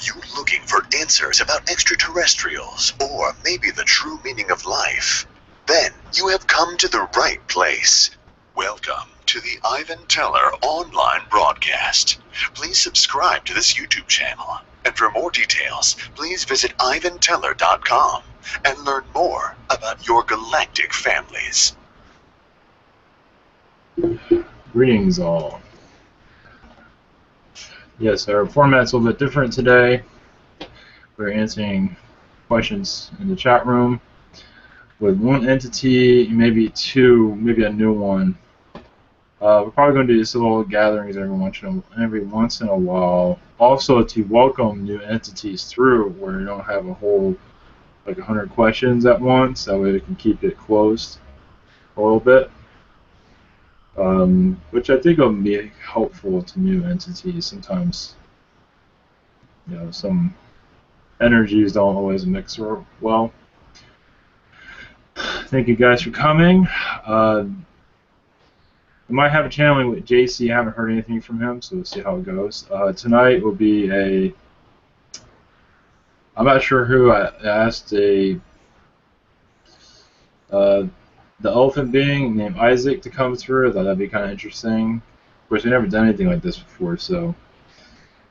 you looking for answers about extraterrestrials or maybe the true meaning of life? Then you have come to the right place. Welcome to the Ivan Teller online broadcast. Please subscribe to this YouTube channel. And for more details, please visit ivanteller.com and learn more about your galactic families. Greetings all. Yes, our format's a little bit different today. We're answering questions in the chat room with one entity, maybe two, maybe a new one. We're probably going to do these little gatherings every once in a while. Also to welcome new entities through where you don't have a whole, like 100 questions at once. That way we can keep it closed a little bit. Which I think will be helpful to new entities. Sometimes, some energies don't always mix well. Thank you guys for coming. I might have a channeling with JC. I haven't heard anything from him, so we'll see how it goes. Tonight will be I'm not sure who I asked the elephant being named Isaac to come through. I thought that'd be kind of interesting. Of course, we've never done anything like this before,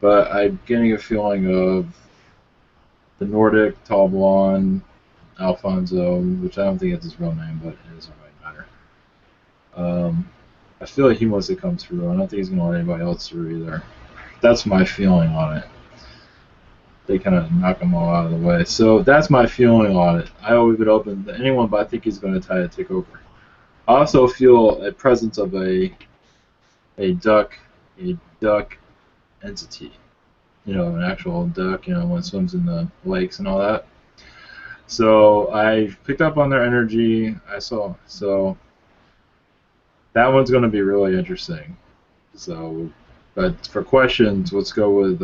but I'm getting a feeling of the Nordic, tall blonde, Alfonso, which I don't think it's his real name, but it doesn't really matter. I feel like he wants to come through. I don't think he's going to let anybody else through either. That's my feeling on it. They kind of knock them all out of the way. So that's my feeling on it. I always would open to anyone, but I think he's going to try to take over. I also feel a presence of a duck entity. An actual duck, one swims in the lakes and all that. So I picked up on their energy. So that one's going to be really interesting. So, but for questions, let's go with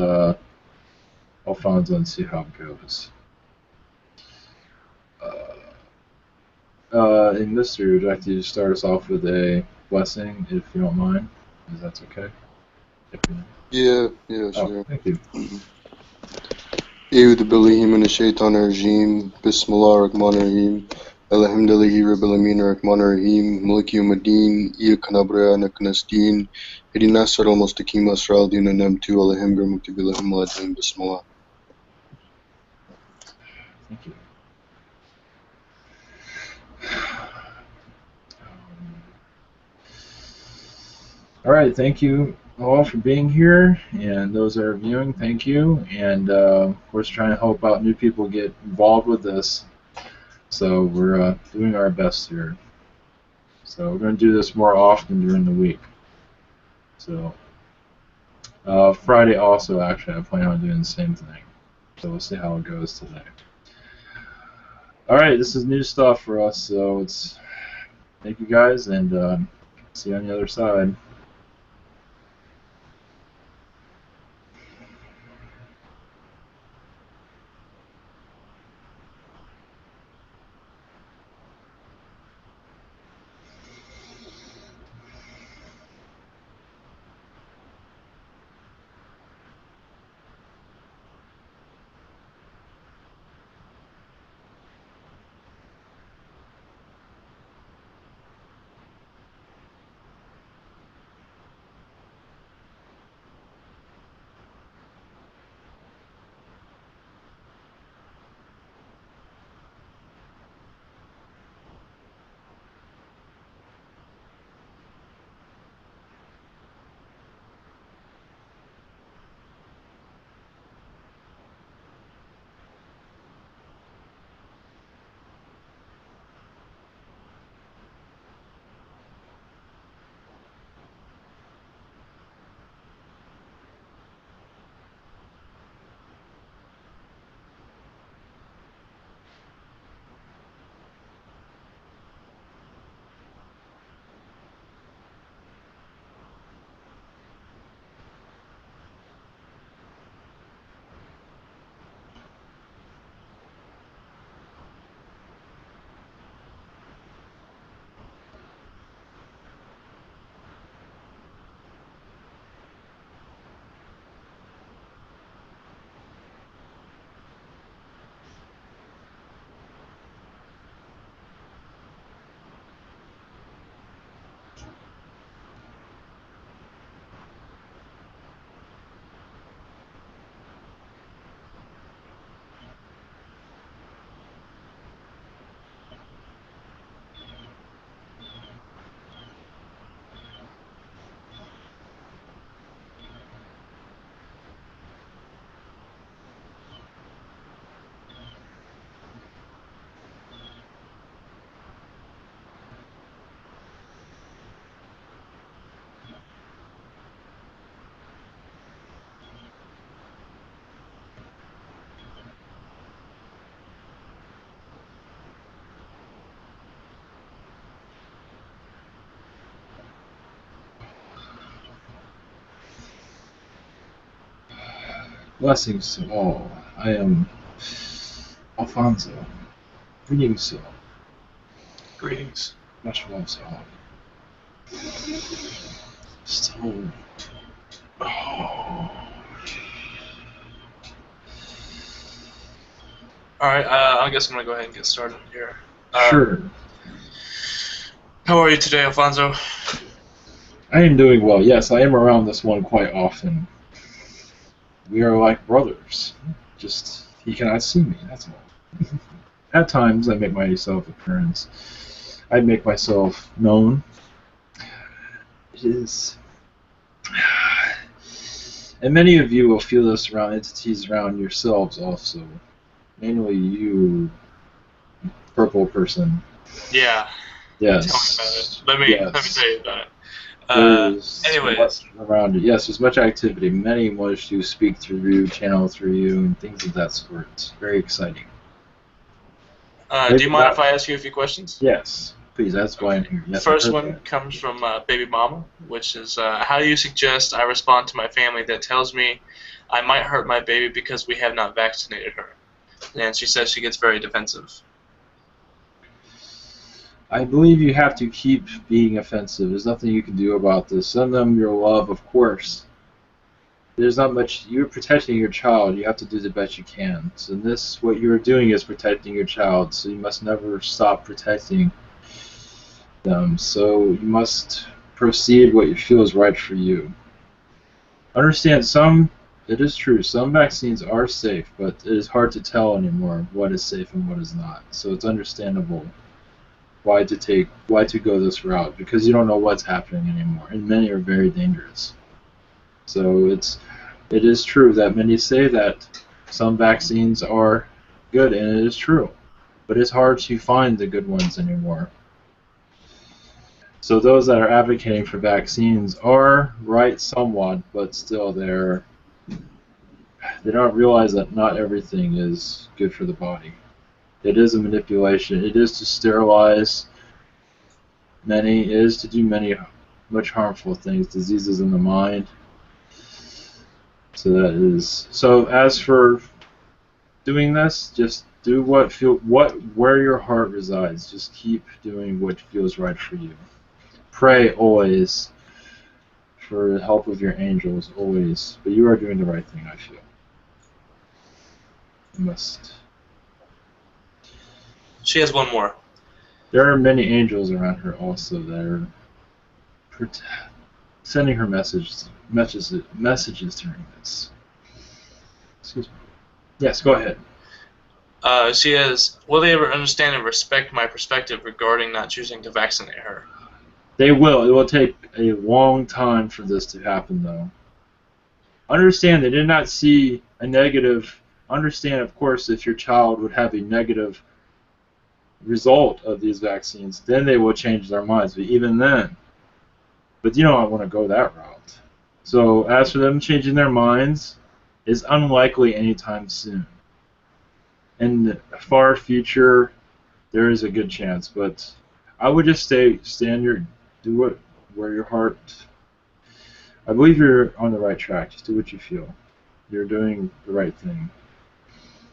Alfonso and see how it goes. In this year, would you like to start us off with a blessing, if you don't mind? Is that okay? Yeah, sure. Oh, thank you. أعوذ بالله من الشيطان الرجيم بسم الله الرحمن الرحيم الحمد لله رب العالمين الرحمن الرحيم مالك يوم الدين إياك نعبد وإياك نستعين اهدنا الصراط المستقيم صراط الذين أنعمت عليهم غير المغضوب عليهم ولا الضالين بسم الله. Thank you. All right, thank you all for being here, and those that are viewing, thank you. And of course, trying to help out new people get involved with this. So we're doing our best here. So we're going to do this more often during the week. So Friday also, actually, I plan on doing the same thing. So we'll see how it goes today. All right, this is new stuff for us, so thank you guys, and see you on the other side. Blessings to all. I am Alfonso. Greetings to all. Greetings. Much love to all. So, oh, Alright, I guess I'm going to go ahead and get started here. sure. How are you today, Alfonso? I am doing well. Yes, I am around this one quite often. We are like brothers. Just he cannot see me. That's all. At times, I make myself appearance. I make myself known. It is, and many of you will feel this around entities around yourselves also. Mainly you, purple person. Yeah. Yes. Tell me about it. Let me Yes. tell you about it. There's Anyways. much around it. Yes, there's much activity. Many want to speak through you, channel through you, and things of that sort. It's very exciting. Do you mind if I ask you a few questions? Yes, please. That's why I'm here. Yes, First one comes from Baby Mama, which is, how do you suggest I respond to my family that tells me I might hurt my baby because we have not vaccinated her? And she says she gets very defensive. I believe you have to keep being offensive. There's nothing you can do about this. Send them your love, of course. There's not much. You're protecting your child. You have to do the best you can. So this, what you're doing is protecting your child. So you must never stop protecting them. So you must proceed what you feel is right for you. Understand, it is true, some vaccines are safe, but it is hard to tell anymore what is safe and what is not. So it's understandable why to go this route, because you don't know what's happening anymore, and many are very dangerous. So it is true that many say that some vaccines are good, and it is true, but it's hard to find the good ones anymore. So those that are advocating for vaccines are right somewhat, but still they don't realize that not everything is good for the body. It is a manipulation. It is to sterilize many. It is to do much harmful things, diseases in the mind. So that is. So as for doing this, just do where your heart resides. Just keep doing what feels right for you. Pray always for the help of your angels, always. But you are doing the right thing, I feel. You must. She has one more. There are many angels around her also that are sending her messages during this. Excuse me. Yes, go ahead. She has, will they ever understand and respect my perspective regarding not choosing to vaccinate her? They will. It will take a long time for this to happen, though. Understand, they did not see a negative. Understand, of course, if your child would have a negative result of these vaccines, then they will change their minds. But even then, you don't want to go that route. So as for them changing their minds, is unlikely anytime soon. In the far future, there is a good chance, but I would just where your heart. I believe you're on the right track. Just do what you feel. You're doing the right thing.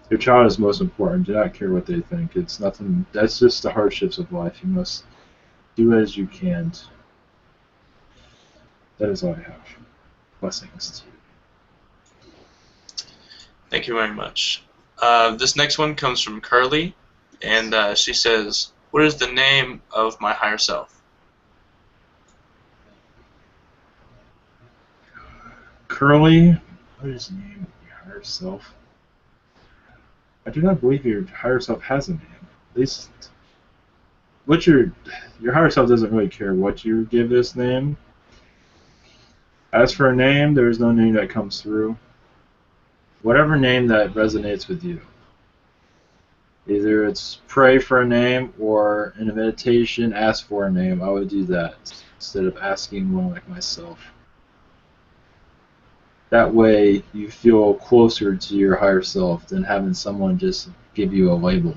Your child is most important. Do not care what they think. It's nothing. That's just the hardships of life. You must do as you can. That is all I have. Blessings to you. Thank you very much. This next one comes from Curly, and she says, what is the name of my higher self? Curly, what is the name of your higher self? I do not believe your higher self has a name. At least, your higher self doesn't really care what you give this name. As for a name, there is no name that comes through. Whatever name that resonates with you. Either it's pray for a name, or in a meditation, ask for a name. I would do that instead of asking one like myself. That way, you feel closer to your higher self than having someone just give you a label,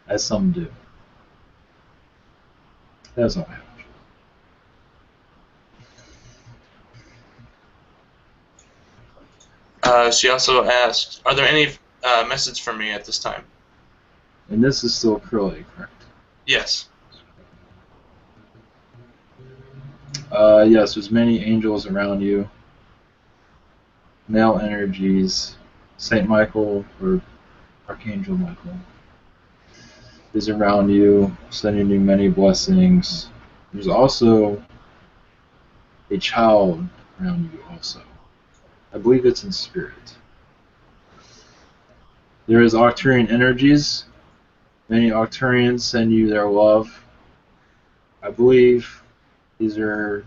as some do. That's all I She also asked, "Are there any messages for me at this time?" And this is still Curly, correct? Yes. Yes, there's many angels around you. Male energies. Saint Michael or Archangel Michael is around you, sending you many blessings. There's also a child around you also. I believe it's in spirit. There is Octurian energies. Many Octurians send you their love. I believe these are...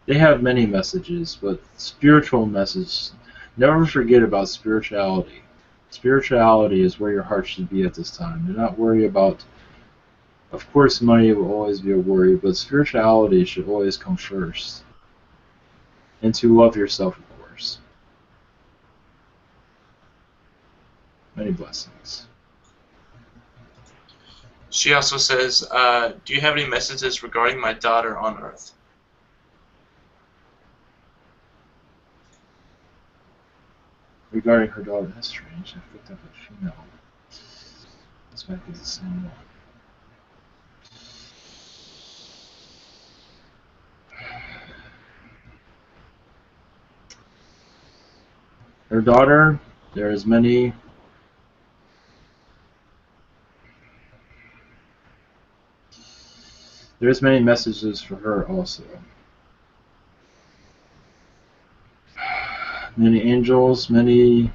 They have many messages, but spiritual messages. Never forget about spirituality. Spirituality is where your heart should be at this time. Do not worry about... Of course, money will always be a worry, but spirituality should always come first. And to love yourself, of course. Many blessings. She also says, "Do you have any messages regarding my daughter on Earth?" Regarding her daughter, that's strange. I picked up a female. This might be the same one. Her daughter, there's many messages for her also. Many angels, many...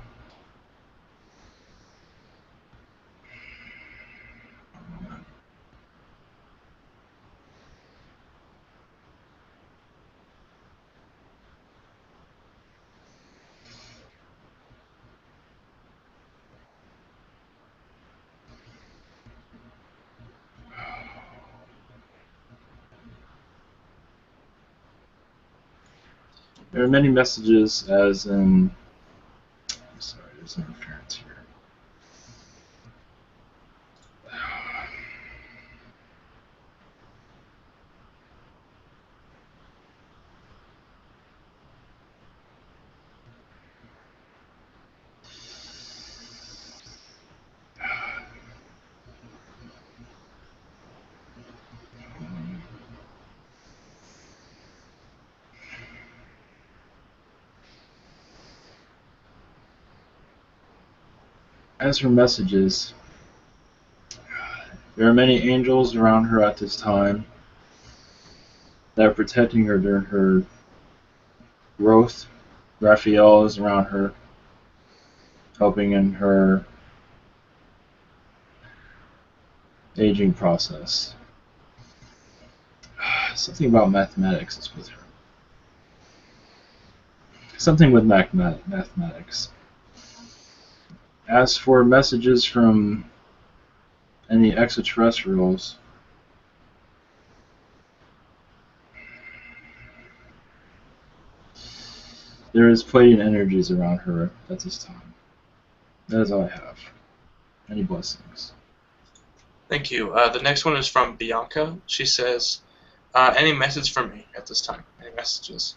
There are many messages, as in... I'm sorry, there's interference here. As for messages, there are many angels around her at this time that are protecting her during her growth. Raphael is around her, helping in her aging process. Something about mathematics is with her. Something with mathematics. As for messages from any extraterrestrials, there is Pleiadian energies around her at this time. That is all I have. Any blessings. Thank you. The next one is from Bianca. She says, "Any message for me at this time? Any messages?"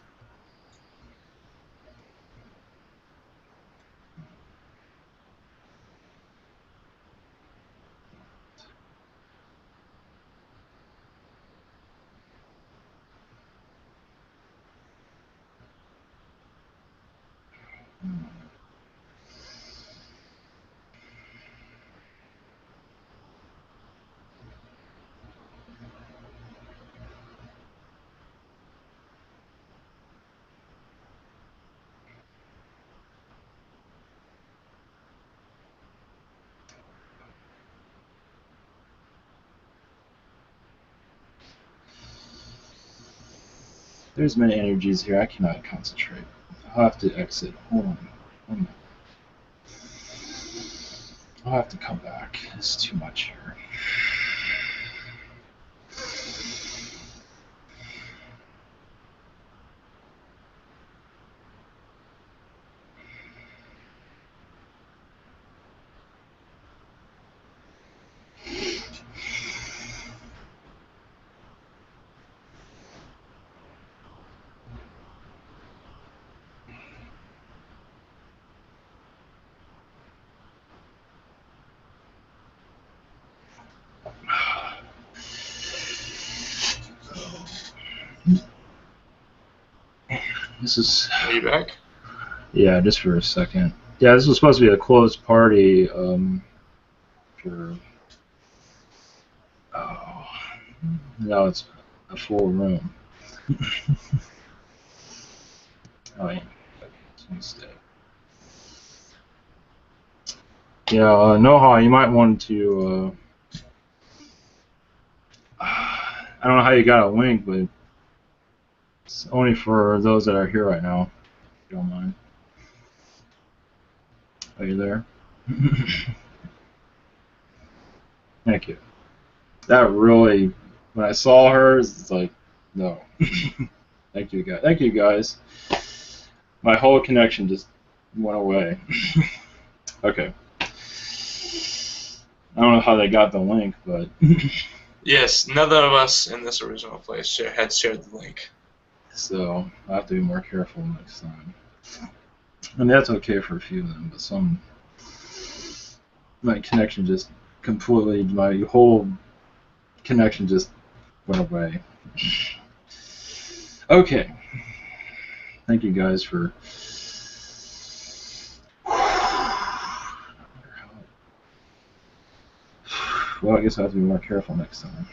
There's many energies here. I cannot concentrate. I'll have to exit. Hold on. 1 minute. I'll have to come back. It's too much here. This is... Are you back? Yeah, just for a second. Yeah, this was supposed to be a closed party. For... Oh... Now it's a full room. Oh, yeah. Stay. Yeah, Noha, you might want to... I don't know how you got a link, but it's only for those that are here right now. If you don't mind. Are you there? Thank you. That really, when I saw her, it's like, no. Thank you, guys. Thank you, guys. My whole connection just went away. Okay. I don't know how they got the link, but... Yes, none of us in this original place had shared the link. So, I have to be more careful next time. I mean, that's okay for a few of them, but some... My connection just completely... My whole connection just went away. Okay. Thank you guys for... Well, I guess I have to be more careful next time.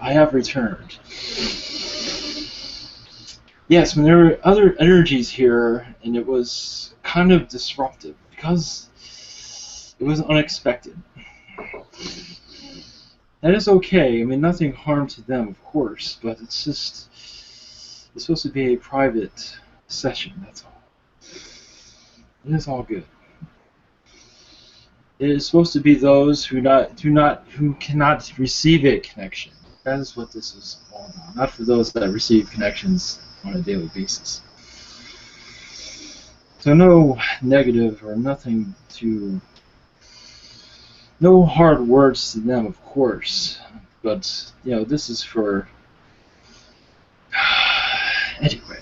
I have returned. Yes, when there were other energies here, and it was kind of disruptive because it was unexpected. That is okay. I mean, nothing harm to them, of course, but it's just it's supposed to be a private session. That's all. It is all good. It is supposed to be those who cannot receive a connection. That is what this is all about. Not for those that receive connections on a daily basis. So no negative or nothing to... No hard words to them, of course. But, you know, this is for... Anyway.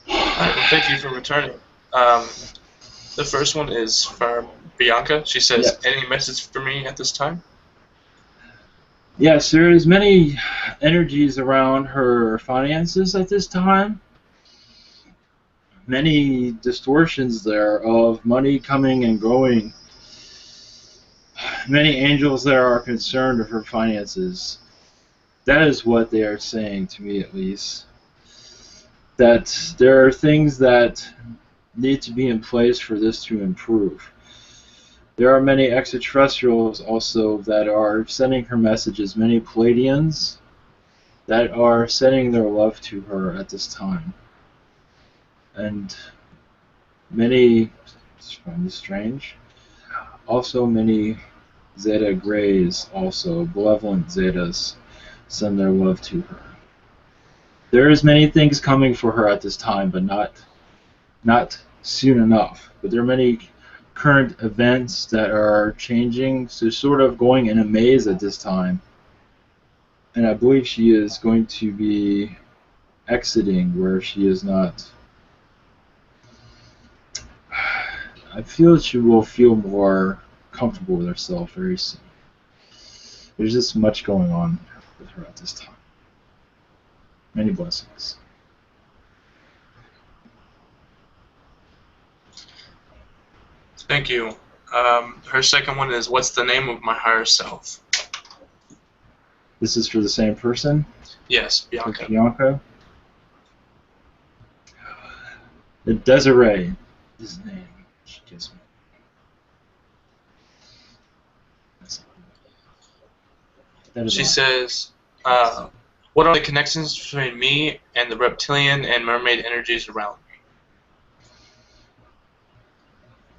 Alright, well, thank you for returning. The first one is from Bianca. She says, Yes. Any message for me at this time? Yes, there is many energies around her finances at this time. Many distortions there of money coming and going. Many angels there are concerned of her finances. That is what they are saying to me, at least. That there are things that need to be in place for this to improve. There are many extraterrestrials also that are sending her messages, many Palladians that are sending their love to her at this time. And many, strange, also many Zeta Greys, also benevolent Zetas, send their love to her. There is many things coming for her at this time, but not soon enough. But there are many current events that are changing, so sort of going in a maze at this time. And I believe she is going to be exiting where she is not. I feel that she will feel more comfortable with herself very soon. There's just much going on with her at this time. Many blessings. Thank you. Her second one is, What's the name of my higher self? This is for the same person? Yes, Bianca. For Bianca? The Desiree is his name she gives me. That's That is She all. says, what are the connections between me and the reptilian and mermaid energies around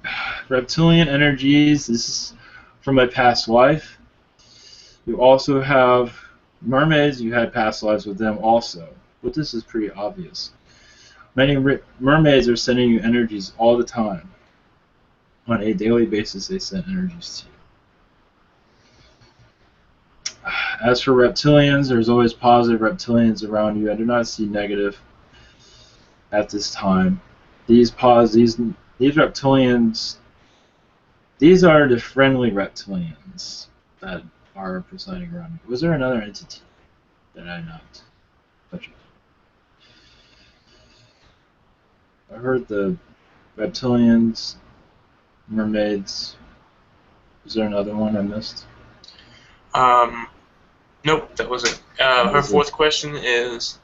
me? Reptilian energies. This is from my past life. You also have mermaids. You had past lives with them also. But this is pretty obvious. Many mermaids are sending you energies all the time. On a daily basis, they send energies to you. As for reptilians, there's always positive reptilians around you. I do not see negative at this time. These reptilians, these are the friendly reptilians that are presiding around me. Was there another entity that I not touched? I heard the reptilians, mermaids. Was there another one I missed? Nope, that was it. That Her was fourth it. question is,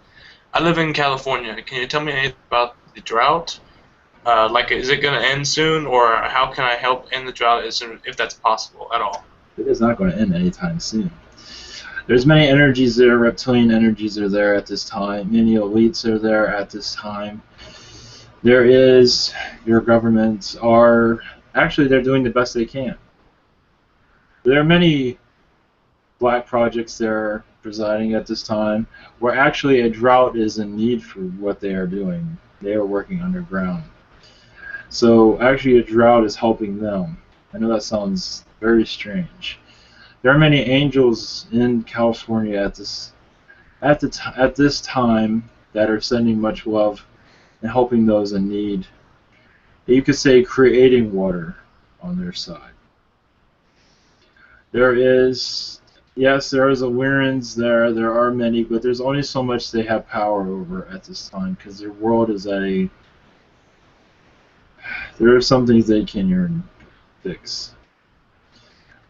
I live in California. Can you tell me anything about the drought? Like, is it going to end soon, or how can I help end the drought if that's possible at all? It is not going to end anytime soon. There's many energies there. Reptilian energies are there at this time. Many elites are there at this time. There is, your governments are, actually they're doing the best they can. There are many black projects there presiding at this time where actually a drought is in need for what they are doing. They are working underground. So actually a drought is helping them. I know that sounds very strange. There are many angels in California at this time that are sending much love and helping those in need. You could say creating water on their side. There is, yes, there is a Wirrans there. There are many, but there's only so much they have power over at this time because their world is at a. There are some things they can't even fix.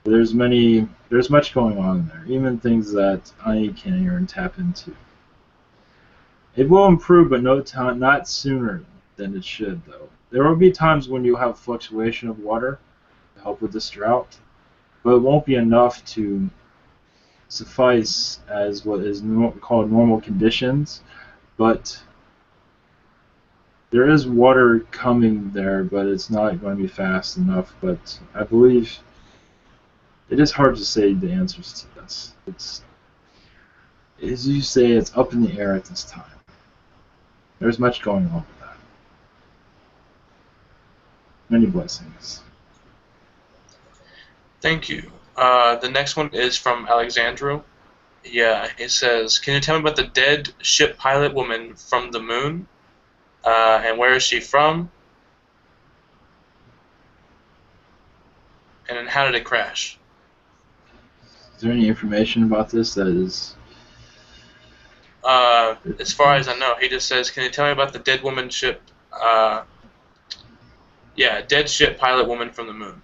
There's much going on there, even things that I can't even tap into. It will improve, but not sooner than it should, though. There will be times when you have fluctuation of water to help with this drought, but it won't be enough to suffice as what is called normal conditions. But there is water coming there, but it's not going to be fast enough. But I believe it is hard to say the answers to this. It's, as you say, it's up in the air at this time. There's much going on with that. Many blessings. Thank you. The next one is from Alexandro. Yeah, he says, can you tell me about the dead ship pilot woman from the moon? And where is she from? And then how did it crash? Is there any information about this that is... As far as I know, he just says, can you tell me about the dead woman ship? Yeah, dead ship pilot woman from the moon.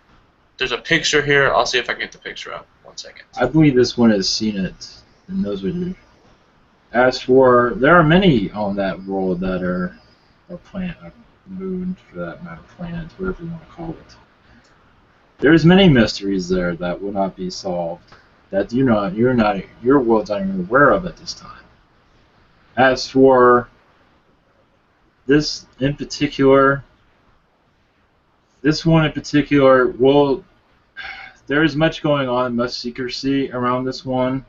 There's a picture here. I'll see if I can get the picture up. 1 second. I believe this one has seen it and knows what you're... As for... There are many on that world that are... Or planet, or moon, for that matter, planet, whatever you want to call it. There's many mysteries there that will not be solved. That your world's not even aware of at this time. As for this one in particular, well, there is much going on, much secrecy around this one.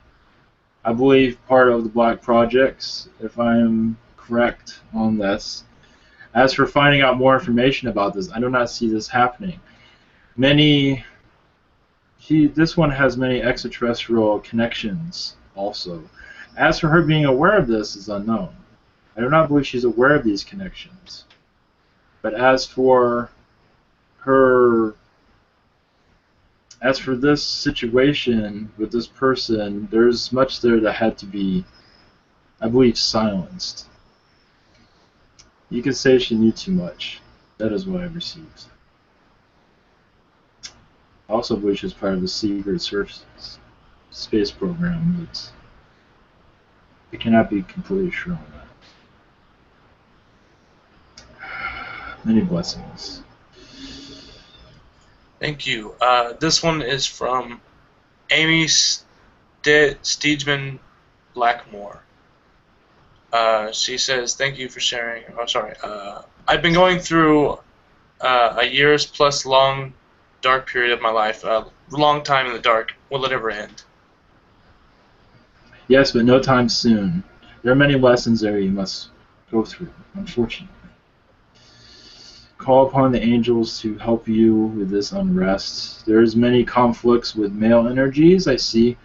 I believe part of the Black Projects, if I am correct on this. As for finding out more information about this, I do not see this happening. This one has many extraterrestrial connections also. As for her being aware of this is unknown. I do not believe she's aware of these connections. But as for this situation with this person, there's much there that had to be, I believe, silenced. You could say she knew too much. That is what I received. I also believe she was part of the secret space program, but I cannot be completely sure on that. Many blessings. Thank you. This one is from Amy Steedman Blackmore. She says, thank you for sharing. Oh, sorry. I've been going through a year's plus long dark period of my life. A long time in the dark. Will it ever end? Yes, but no time soon. There are many lessons there you must go through, unfortunately. Call upon the angels to help you with this unrest. There's many conflicts with male energies, I see,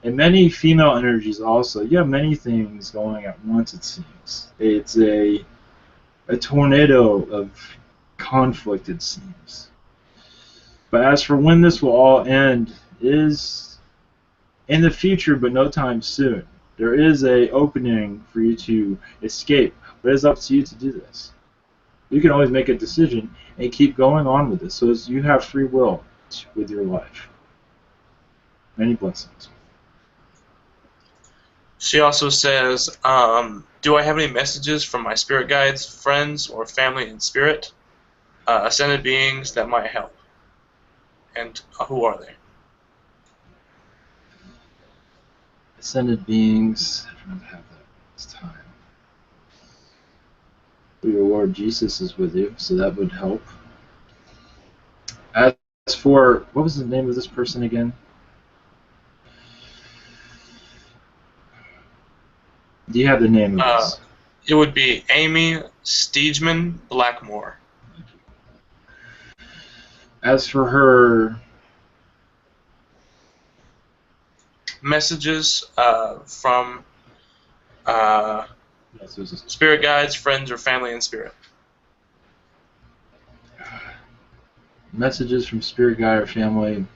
and many female energies also. You have many things going at once, it seems. It's a tornado of conflict, it seems. But as for when this will all end, is in the future, but no time soon. There is a opening for you to escape, but it's up to you to do this. You can always make a decision and keep going on with this. So you have free will with your life. Many blessings. She also says, do I have any messages from my spirit guides, friends, or family in spirit? Ascended beings that might help. And who are they? Ascended beings. I don't have that this time. Your Lord Jesus is with you, so that would help. As for, what was the name of this person again? Do you have the name of this? It would be Amy Steedman Blackmore. As for her messages from spirit guides, friends, or family in spirit. Messages from spirit guide or family.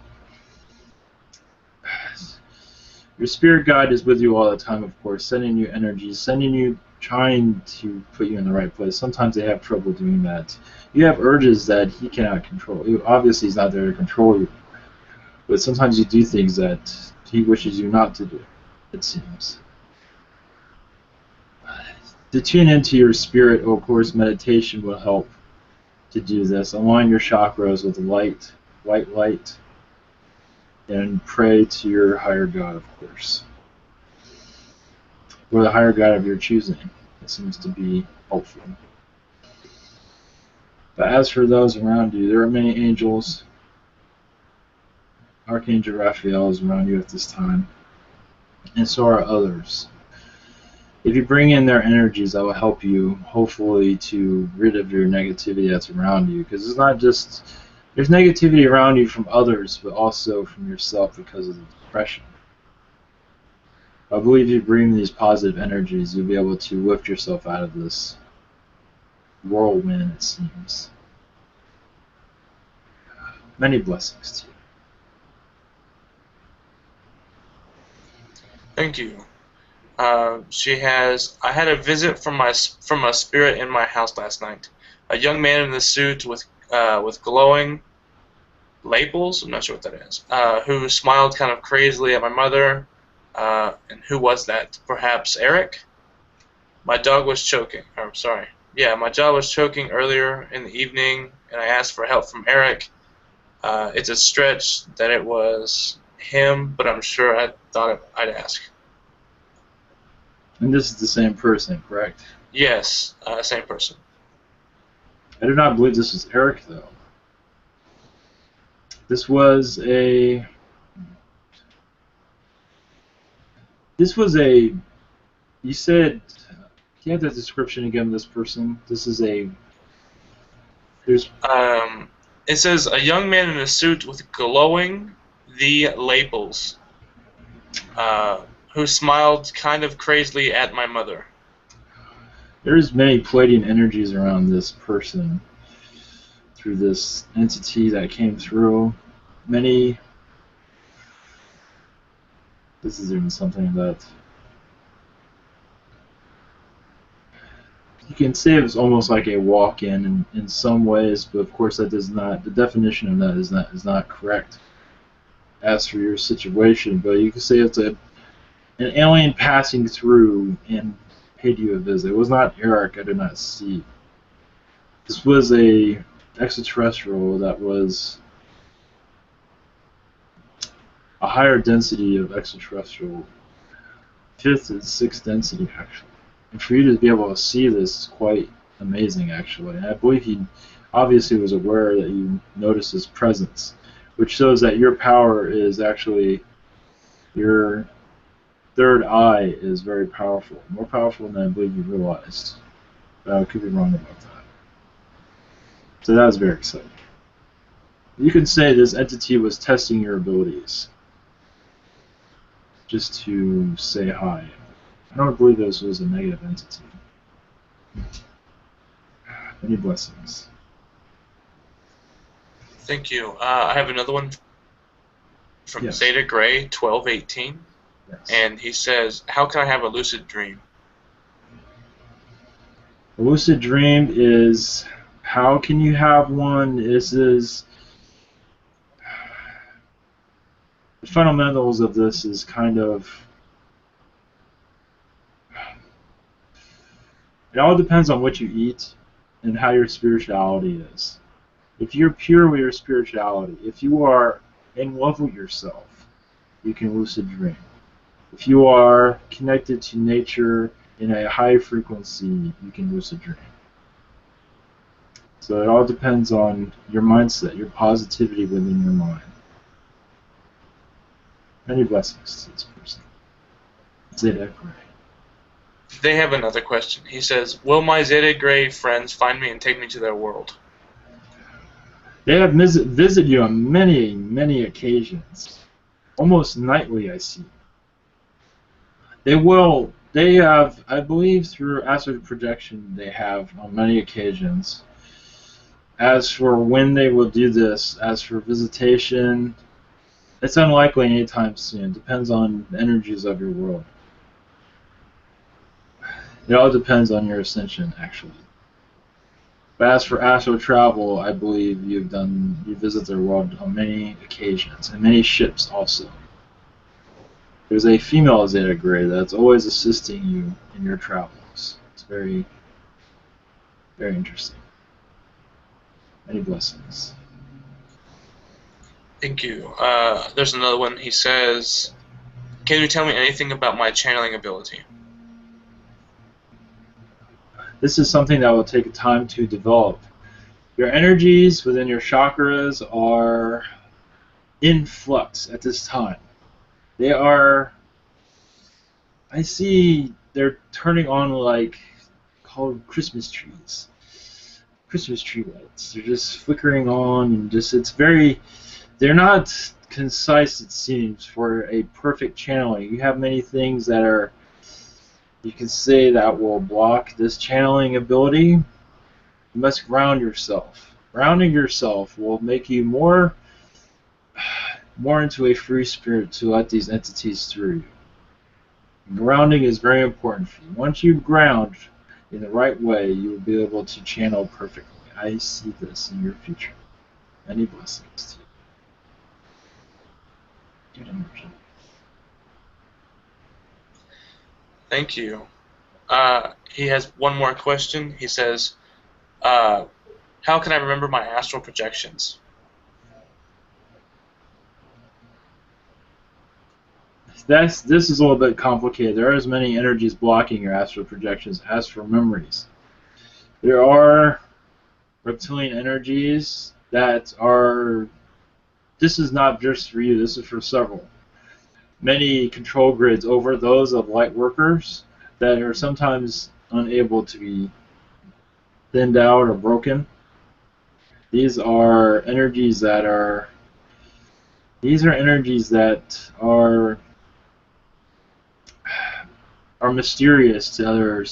Your spirit guide is with you all the time, of course, sending you energies, trying to put you in the right place. Sometimes they have trouble doing that. You have urges that he cannot control. Obviously, he's not there to control you. But sometimes you do things that he wishes you not to do, it seems. To tune into your spirit, of course, meditation will help to do this. Align your chakras with light, white light, and pray to your higher God, of course. Or the higher God of your choosing. It seems to be helpful. But as for those around you, there are many angels. Archangel Raphael is around you at this time. And so are others. If you bring in their energies, that will help you, hopefully, to rid of your negativity that's around you. Because it's not just, there's negativity around you from others, but also from yourself because of the depression. I believe if you bring these positive energies, you'll be able to lift yourself out of this whirlwind, it seems. Many blessings to you. Thank you. I had a visit from a spirit in my house last night. A young man in a suit with glowing labels, I'm not sure what that is, who smiled kind of crazily at my mother. And who was that? Perhaps Eric? My dog was choking. My dog was choking earlier in the evening, and I asked for help from Eric. It's a stretch that it was him, but I'm sure I thought I'd ask. And this is the same person, correct? Yes, same person. I do not believe this was Eric, though. This was a... You said... Can you have that description again of this person? This is a... It says, a young man in a suit with glowing labels. Who smiled kind of crazily at my mother. There's many Pleiadian energies around this person through this entity that came through. This is even something that you can say it was almost like a walk-in in some ways, but of course that does not, the definition of that is not correct as for your situation, but you can say it's an alien passing through and paid you a visit. It was not Eric, I did not see. This was a extraterrestrial that was a higher density of extraterrestrial, fifth and sixth density actually. And for you to be able to see this is quite amazing actually. And I believe he obviously was aware that you noticed his presence, which shows that your power is actually, your third eye is very powerful, more powerful than I believe you realized. But I could be wrong about that. So that was very exciting. You can say this entity was testing your abilities, just to say hi. I don't believe this was a negative entity. Many blessings. Thank you. I have another one from Yes. Zeta Gray 1218, Yes. and he says, "How can I have a lucid dream?" A lucid dream is, how can you have one? This is, the fundamentals of this is kind of, it all depends on what you eat and how your spirituality is. If you're pure with your spirituality, if you are in love with yourself, you can lucid dream. If you are connected to nature in a high frequency, you can lucid dream. So it all depends on your mindset, your positivity within your mind. Many blessings to this person. Zeta Gray. They have another question. He says, "Will my Zeta Gray friends find me and take me to their world?" They have visited you on many, many occasions. Almost nightly, I see. They will. They have, I believe, through astral projection, they have on many occasions. As for when they will do this, as for visitation, it's unlikely anytime soon. It depends on the energies of your world. It all depends on your ascension, actually. But as for astral travel, I believe you visit their world on many occasions, and many ships also. There's a female Zeta Gray that's always assisting you in your travels. It's very, very interesting. Many blessings. Thank you. There's another one. He says, "Can you tell me anything about my channeling ability?" This is something that will take time to develop. Your energies within your chakras are in flux at this time. They are, I see they're turning on like called Christmas trees. Christmas tree lights. They're just flickering on and just, it's very, they're not concise, it seems, for a perfect channeling. You have many things that are, you can say, that will block this channeling ability. You must ground yourself. Grounding yourself will make you more into a free spirit to let these entities through you. Grounding is very important for you. Once you ground in the right way, you will be able to channel perfectly. I see this in your future. Many blessings to you. Good energy. Thank you. He has one more question. He says, "How can I remember my astral projections?" This is a little bit complicated. There are as many energies blocking your astral projections as for memories. There are reptilian energies that are, this is not just for you, this is for several. Many control grids over those of light workers that are sometimes unable to be thinned out or broken. These are energies that are, are mysterious to other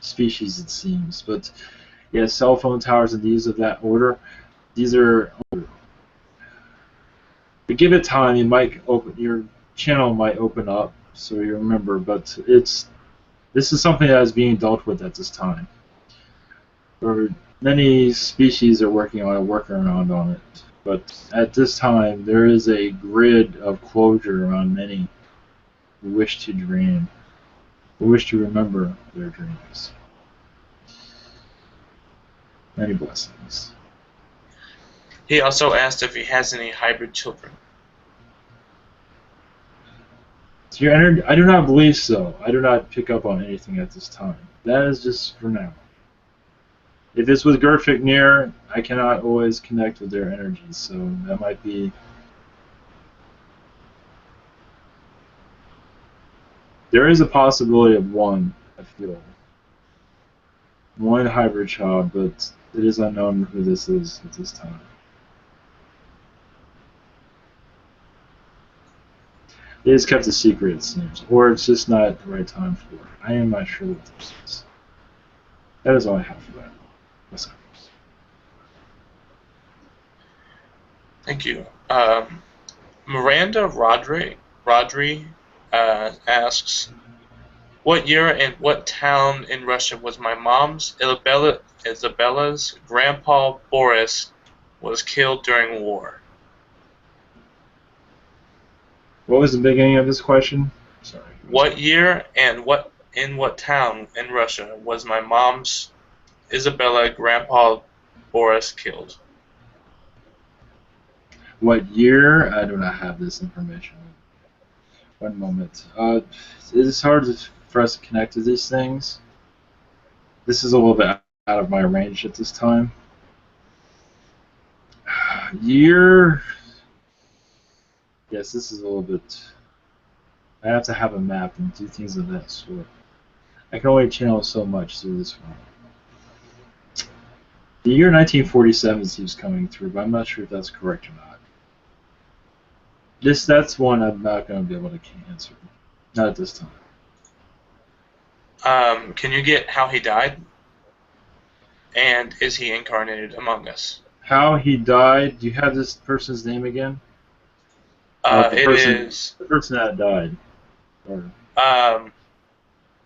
species, it seems. But yeah, cell phone towers and these of that order, these are. But give it time, you might open, your channel might open up, so you remember. But this is something that is being dealt with at this time. Or many species are working on a workaround on it. But at this time, there is a grid of closure around many who wish to dream, who wish to remember their dreams. Many blessings. He also asked if he has any hybrid children. To your energy, I do not believe so. I do not pick up on anything at this time. That is just for now. If it's with Gerfik near, I cannot always connect with their energies, so that might be. There is a possibility of one, I feel. One hybrid child, but it is unknown who this is at this time. It is kept a secret, it seems, or it's just not the right time for it. I am not sure what this is. That is all I have for that. Listen. Thank you. Miranda Rodri asks, what year and what town in Russia was my mom's Isabella's grandpa Boris was killed during war? What was the beginning of this question? Sorry. What year and what town in Russia was my mom's Isabella grandpa Boris killed? What year? I do not have this information. One moment. It is hard for us to connect to these things. This is a little bit out of my range at this time. Year. Yes, this is a little bit. I have to have a map and do things of that sort. I can only channel so much through this one. The year 1947 seems coming through, but I'm not sure if that's correct or not. That's one I'm not going to be able to answer. Not at this time. Can you get how he died? And is he incarnated among us? How he died? Do you have this person's name again? The person that died. Or,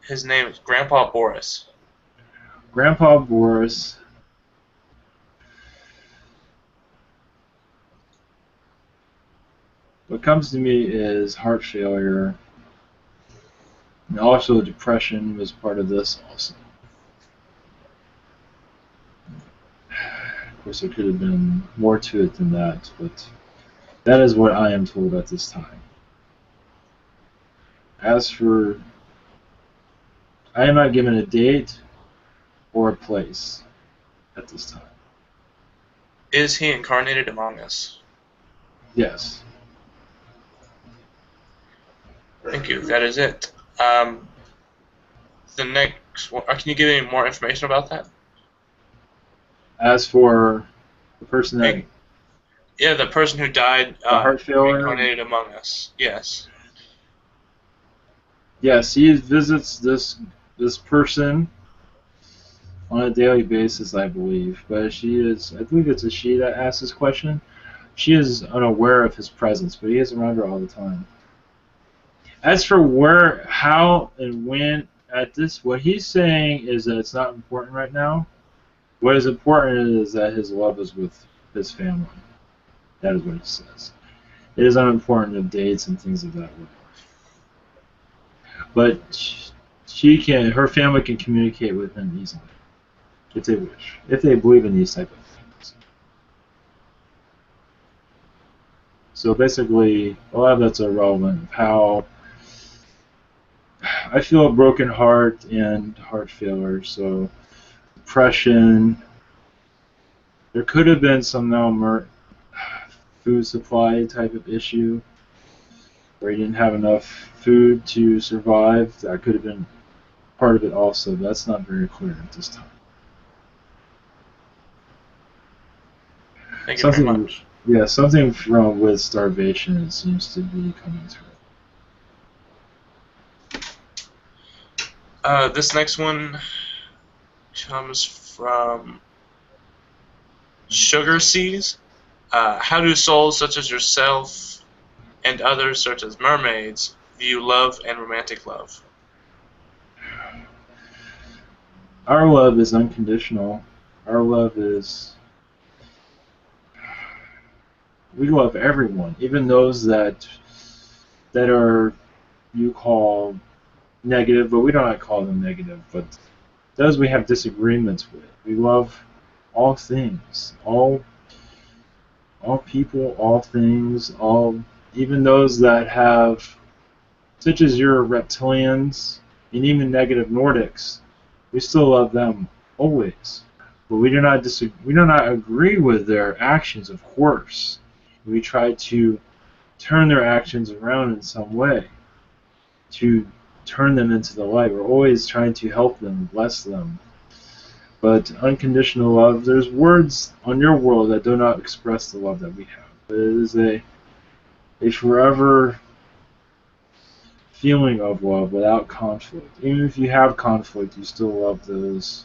his name is Grandpa Boris. Grandpa Boris. What comes to me is heart failure, and also depression was part of this also. Of course, there could have been more to it than that, but that is what I am told at this time. As for, I am not given a date or a place at this time. Is he incarnated among us? Yes. Thank you. That is it. The next one, can you give any more information about that? As for the person that... Yeah, the person who died heart failure? incarnated among us. Yes. Yes, he visits this person on a daily basis, I believe. But she is, I believe it's a she that asks this question. She is unaware of his presence, but he is around her all the time. As for where, how, and when, what he's saying is that it's not important right now. What is important is that his love is with his family. That is what he says. It is unimportant of dates and things of that way. But her family can communicate with him easily, if they wish, if they believe in these type of things. So basically, a lot of that's irrelevant. How I feel a broken heart and heart failure, so depression. There could have been some food supply type of issue where he didn't have enough food to survive. That could have been part of it also, but that's not very clear at this time. Thank you very much. Yeah, something wrong with starvation, it seems to be coming through. This next one comes from Sugar Seas. How do souls such as yourself and others such as mermaids view love and romantic love? Our love is unconditional. Our love is... We love everyone, even those that are you call negative, but we do not call them negative, but those we have disagreements with. We love all things, all people, all things, even those that have such as your reptilians and even negative Nordics. We still love them always, but we do not agree with their actions, of course. We try to turn their actions around in some way, to turn them into the light. We're always trying to help them, bless them. But unconditional love, there's words on your world that do not express the love that we have. It is a forever feeling of love without conflict. Even if you have conflict, you still love those,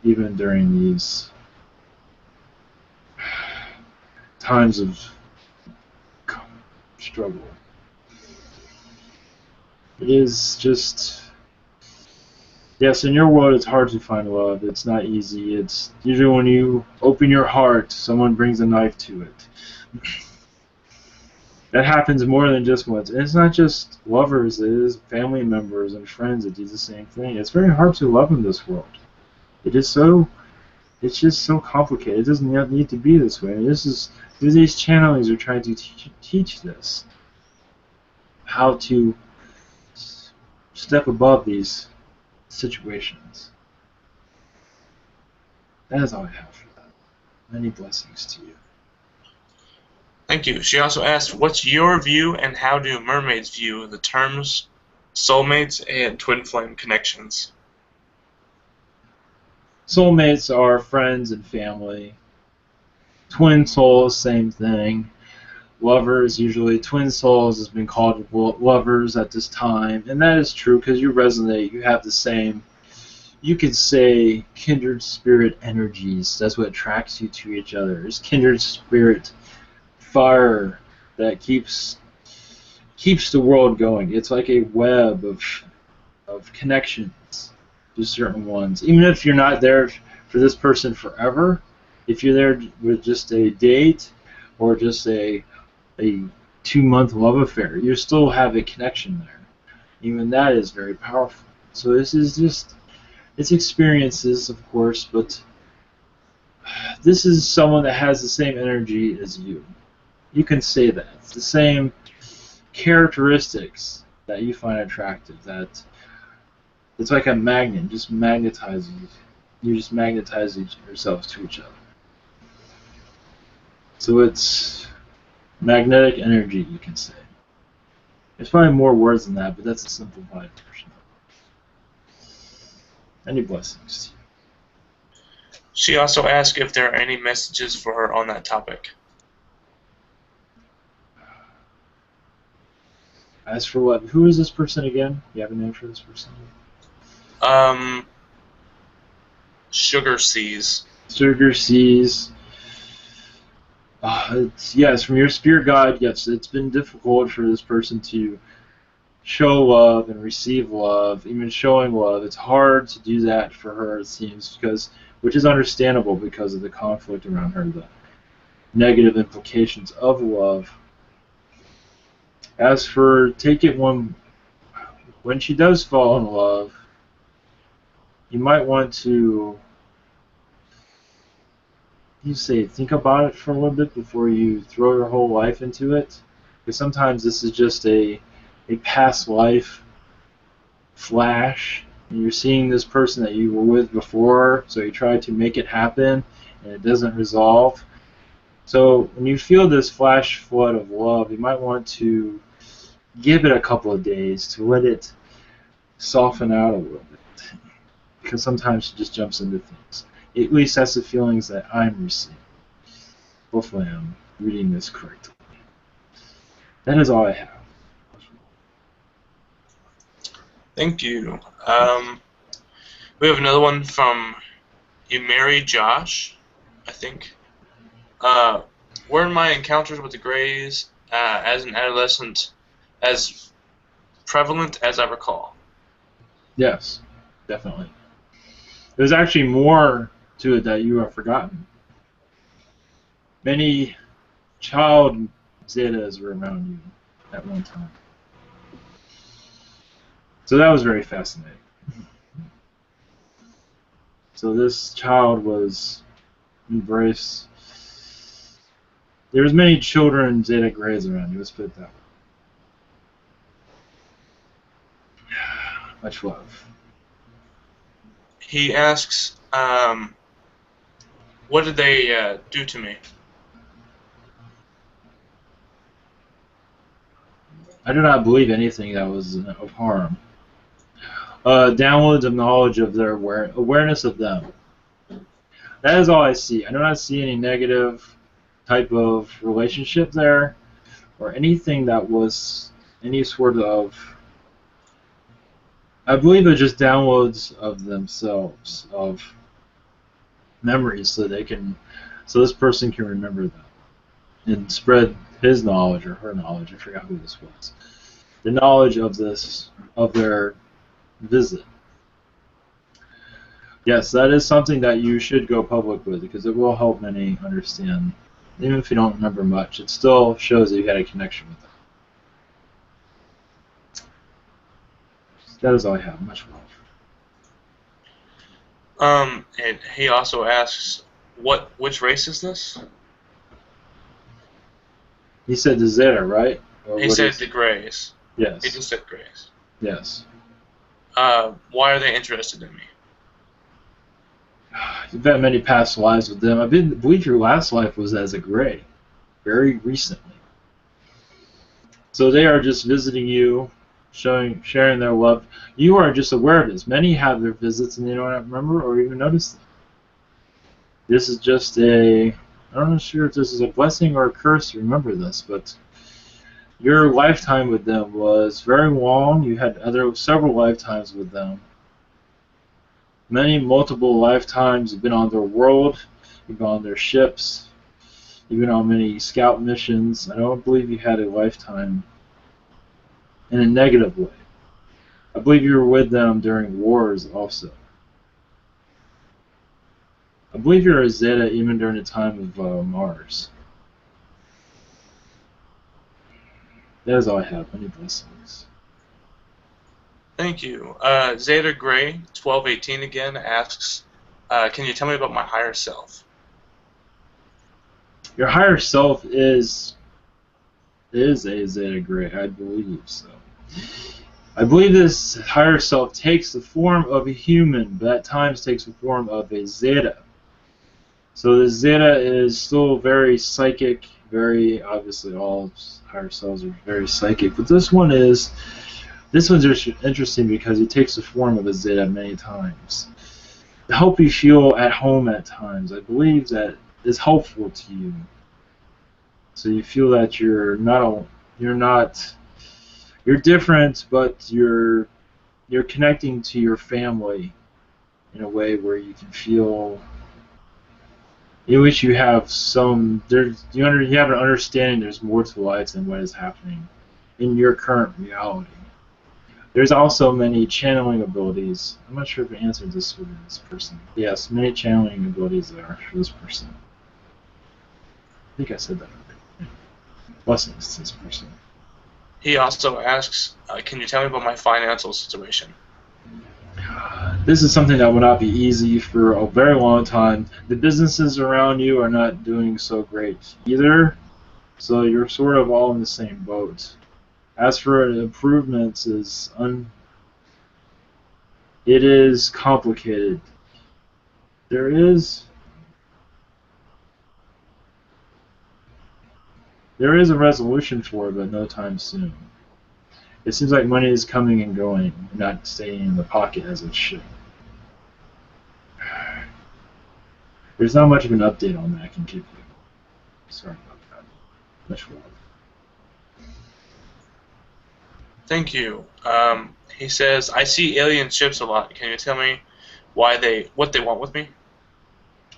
even during these times of struggle. It is just, yes, in your world it's hard to find love. It's not easy. It's usually when you open your heart, someone brings a knife to it. That happens more than just once. And it's not just lovers, it is family members and friends that do the same thing. It's very hard to love in this world. It's just so complicated. It doesn't need to be this way. And these channelings are trying to teach this. How to step above these situations. That is all I have for that. Many blessings to you. Thank you. She also asked, what's your view and how do mermaids view the terms soulmates and twin flame connections? Soulmates are friends and family. Twin souls, same thing. Lovers, usually twin souls has been called lovers at this time, and that is true because you resonate, you have the same, you could say, kindred spirit energies. That's what attracts you to each other. It's kindred spirit fire that keeps the world going. It's like a web of connections to certain ones. Even if you're not there for this person forever, if you're there with just a date or just a 2-month love affair, you still have a connection there. Even that is very powerful. So this is just, it's experiences, of course, but this is someone that has the same energy as you. You can say that. It's the same characteristics that you find attractive. That it's like a magnet, just magnetizes you. You just magnetize yourselves to each other. So it's magnetic energy, you can say. There's probably more words than that, but that's a simplified version of it. Any blessings to you. She also asked if there are any messages for her on that topic. As for what? Who is this person again? You have a name for this person? Sugar Seas. Sugar Seas. Yes, from your spirit guide, yes, it's been difficult for this person to show love and receive love, even showing love. It's hard to do that for her, it seems, which is understandable because of the conflict around her, the negative implications of love. As for take it when she does fall in love, you might want to, think about it for a little bit before you throw your whole life into it. Because sometimes this is just a past life flash, and you're seeing this person that you were with before, so you try to make it happen, and it doesn't resolve. So when you feel this flash flood of love, you might want to give it a couple of days to let it soften out a little bit, because sometimes it just jumps into things. At least that's the feelings that I'm receiving. Hopefully I'm reading this correctly. That is all I have. Thank you. We have another one from You Marry Josh, I think. Were my encounters with the Greys as an adolescent as prevalent as I recall? Yes, definitely. There's actually more to it that you have forgotten. Many child Zetas were around you at one time. So that was very fascinating. So this child was embraced. There was many children Zeta Greys around you, let's put it that way. Much love. He asks, what did they do to me? I do not believe anything that was of harm. Downloads of knowledge of their awareness of them. That is all I see. I do not see any negative type of relationship there, or anything that was any sort of. I believe it's just downloads of themselves, of memories, so this person can remember them and spread his knowledge or her knowledge. I forgot who this was. The knowledge of their visit. Yes, that is something that you should go public with, because it will help many understand. Even if you don't remember much, it still shows that you had a connection with them. That is all I have. Much love. And he also asks, which race is this? He said the Zeta, right? He said the Greys. Yes. He just said Greys. Yes. Why are they interested in me? You've had many past lives with them. I believe your last life was as a Grey, very recently. So they are just visiting you, sharing their love. You are just aware of this. Many have their visits and they don't remember or even notice them. This is just I'm not sure if this is a blessing or a curse to remember this, but your lifetime with them was very long. You had several lifetimes with them. Multiple lifetimes. You've been on their world. You've been on their ships. You've been on many scout missions. I don't believe you had a lifetime in a negative way. I believe you were with them during wars also. I believe you're a Zeta even during the time of Mars. That is all I have. Many blessings. Thank you. Zeta Gray 1218 again asks, can you tell me about my higher self? Your higher self is a Zeta Gray. I believe so. I believe this higher self takes the form of a human, but at times takes the form of a Zeta. So the Zeta is still very psychic, very obviously all higher selves are very psychic, but this one's interesting because it takes the form of a Zeta many times. To help you feel at home at times, I believe that is helpful to you. So you feel that you're different, but you're connecting to your family in a way where you can feel. In which you have you have an understanding there's more to life than what is happening in your current reality. There's also many channeling abilities. I'm not sure if I answered this for this person. Yes, many channeling abilities there for this person. I think I said that already. Blessings to this person. He also asks, can you tell me about my financial situation? This is something that will not be easy for a very long time. The businesses around you are not doing so great either, so you're sort of all in the same boat. As for improvements, it is complicated. There is a resolution for it, but no time soon. It seems like money is coming and going, and not staying in the pocket as it should. There's not much of an update on that I can give you. Sorry about that. Much love. Thank you. He says, I see alien ships a lot. Can you tell me what they want with me?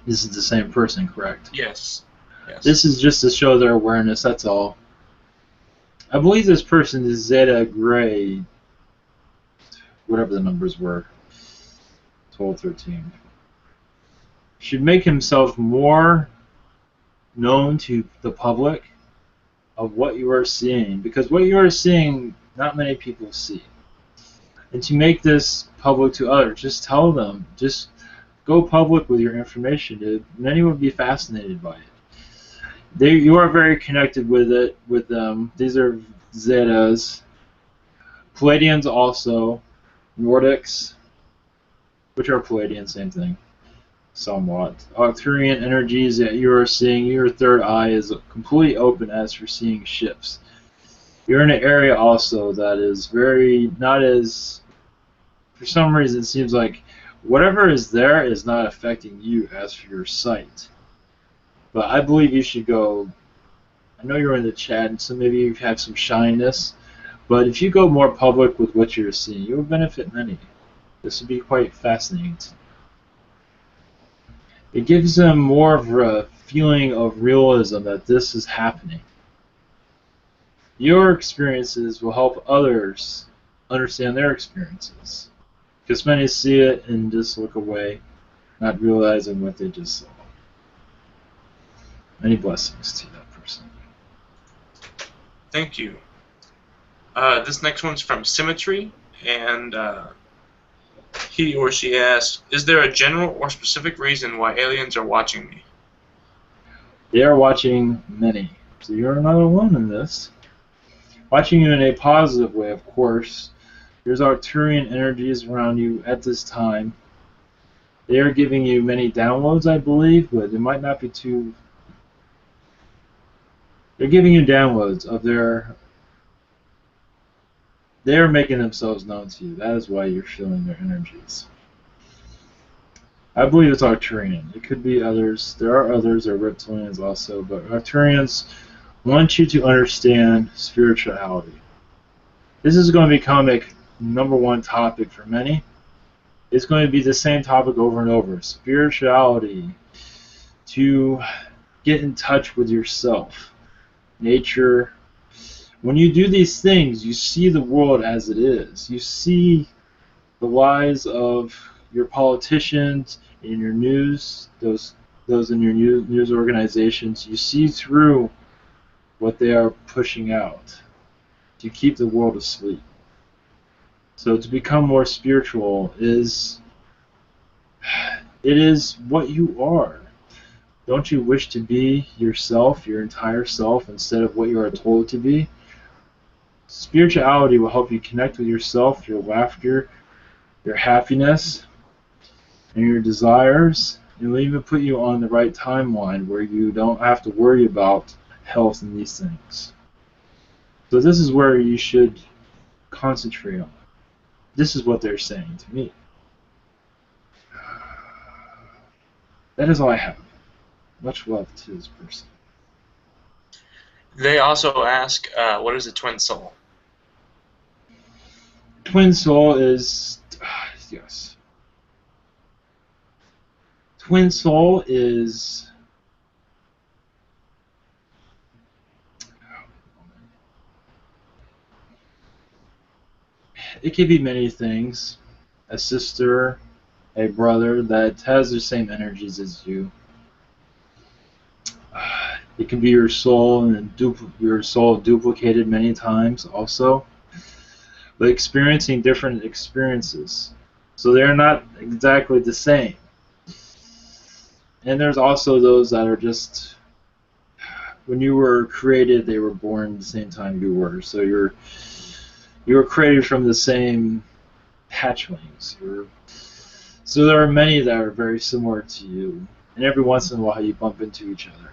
This is the same person, correct? Yes. This is just to show their awareness, that's all. I believe this person is Zeta Gray, whatever the numbers were, 12, 13. Should make himself more known to the public of what you are seeing, because what you are seeing, not many people see. And to make this public to others, just tell them, just go public with your information. Many would be fascinated by it. You are very connected with them. These are Zetas. Palladians also. Nordics, which are Palladian, same thing, somewhat. Arcturian energies that you are seeing, your third eye is completely open as for seeing shifts. You're in an area also that is very, not as, for some reason it seems like whatever is there is not affecting you as for your sight. But I believe you should go, I know you're in the chat, and so maybe you have some shyness, but if you go more public with what you're seeing, you will benefit many. This would be quite fascinating. It gives them more of a feeling of realism that this is happening. Your experiences will help others understand their experiences. Because many see it and just look away, not realizing what they just saw. Many blessings to that person. Thank you. This next one's from Symmetry, and he or she asks, is there a general or specific reason why aliens are watching me? They are watching many. So you're not alone in this. Watching you in a positive way, of course. There's Arcturian energies around you at this time. They are giving you many downloads, I believe, but it might not be too... They're giving you downloads of their... They are making themselves known to you. That is why you're feeling their energies. I believe it's Arcturian. It could be others. There are others, there are reptilians also, but Arcturians want you to understand spirituality. This is going to become a #1 topic for many. It's going to be the same topic over and over. Spirituality, to get in touch with yourself, nature. When you do these things, you see the world as it is. You see the lies of your politicians in your news, those in your news organizations. You see through what they are pushing out to keep the world asleep. So to become more spiritual is what you are. Don't you wish to be yourself, your entire self, instead of what you are told to be? Spirituality will help you connect with yourself, your laughter, your happiness, and your desires. It will even put you on the right timeline where you don't have to worry about health and these things. So this is where you should concentrate on. This is what they're saying to me. That is all I have. Much love to this person. They also ask, what is a twin soul? Twin soul is... yes. Twin soul is... It could be many things. A sister, a brother that has the same energies as you. It can be your soul, and your soul duplicated many times also. But experiencing different experiences. So they're not exactly the same. And there's also those that are just, when you were created, they were born at the same time you were. So you were created from the same hatchlings. So there are many that are very similar to you. And every once in a while you bump into each other.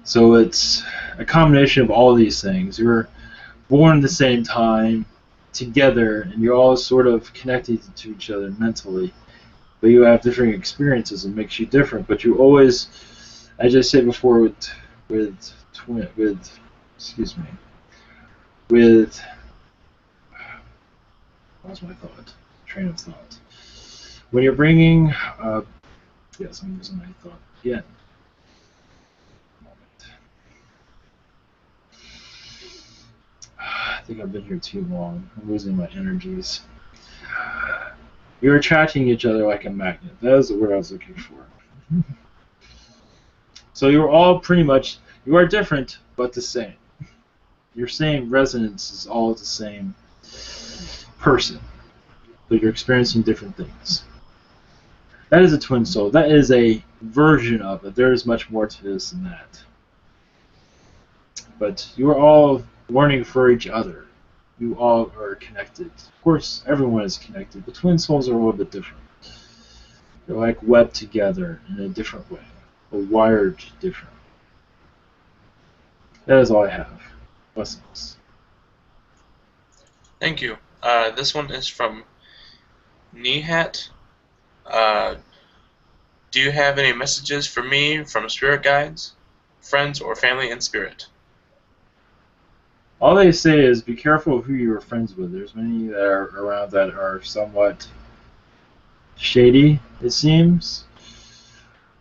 So it's a combination of all these things. You're born at the same time, together, and you're all sort of connected to each other mentally. But you have different experiences and makes you different. But you always, as I said before, with lost my thought, train of thought. When you're bringing, yes, I'm losing my thought again. I think I've been here too long. I'm losing my energies. You're attracting each other like a magnet. That is the word I was looking for. So you're all pretty much, you are different, but the same. Your same resonance is all the same person, but you're experiencing different things. That is a twin soul. That is a version of it. There is much more to this than that. But you are all learning for each other. you all are connected. Of course, everyone is connected, but twin souls are a little bit different. They're like webbed together in a different way, or wired different. That is all I have. Blessings. Thank you. This one is from Nihat. Do you have any messages for me from spirit guides, friends, or family in spirit? All they say is be careful of who you are friends with. There's many that are around that are somewhat shady, it seems.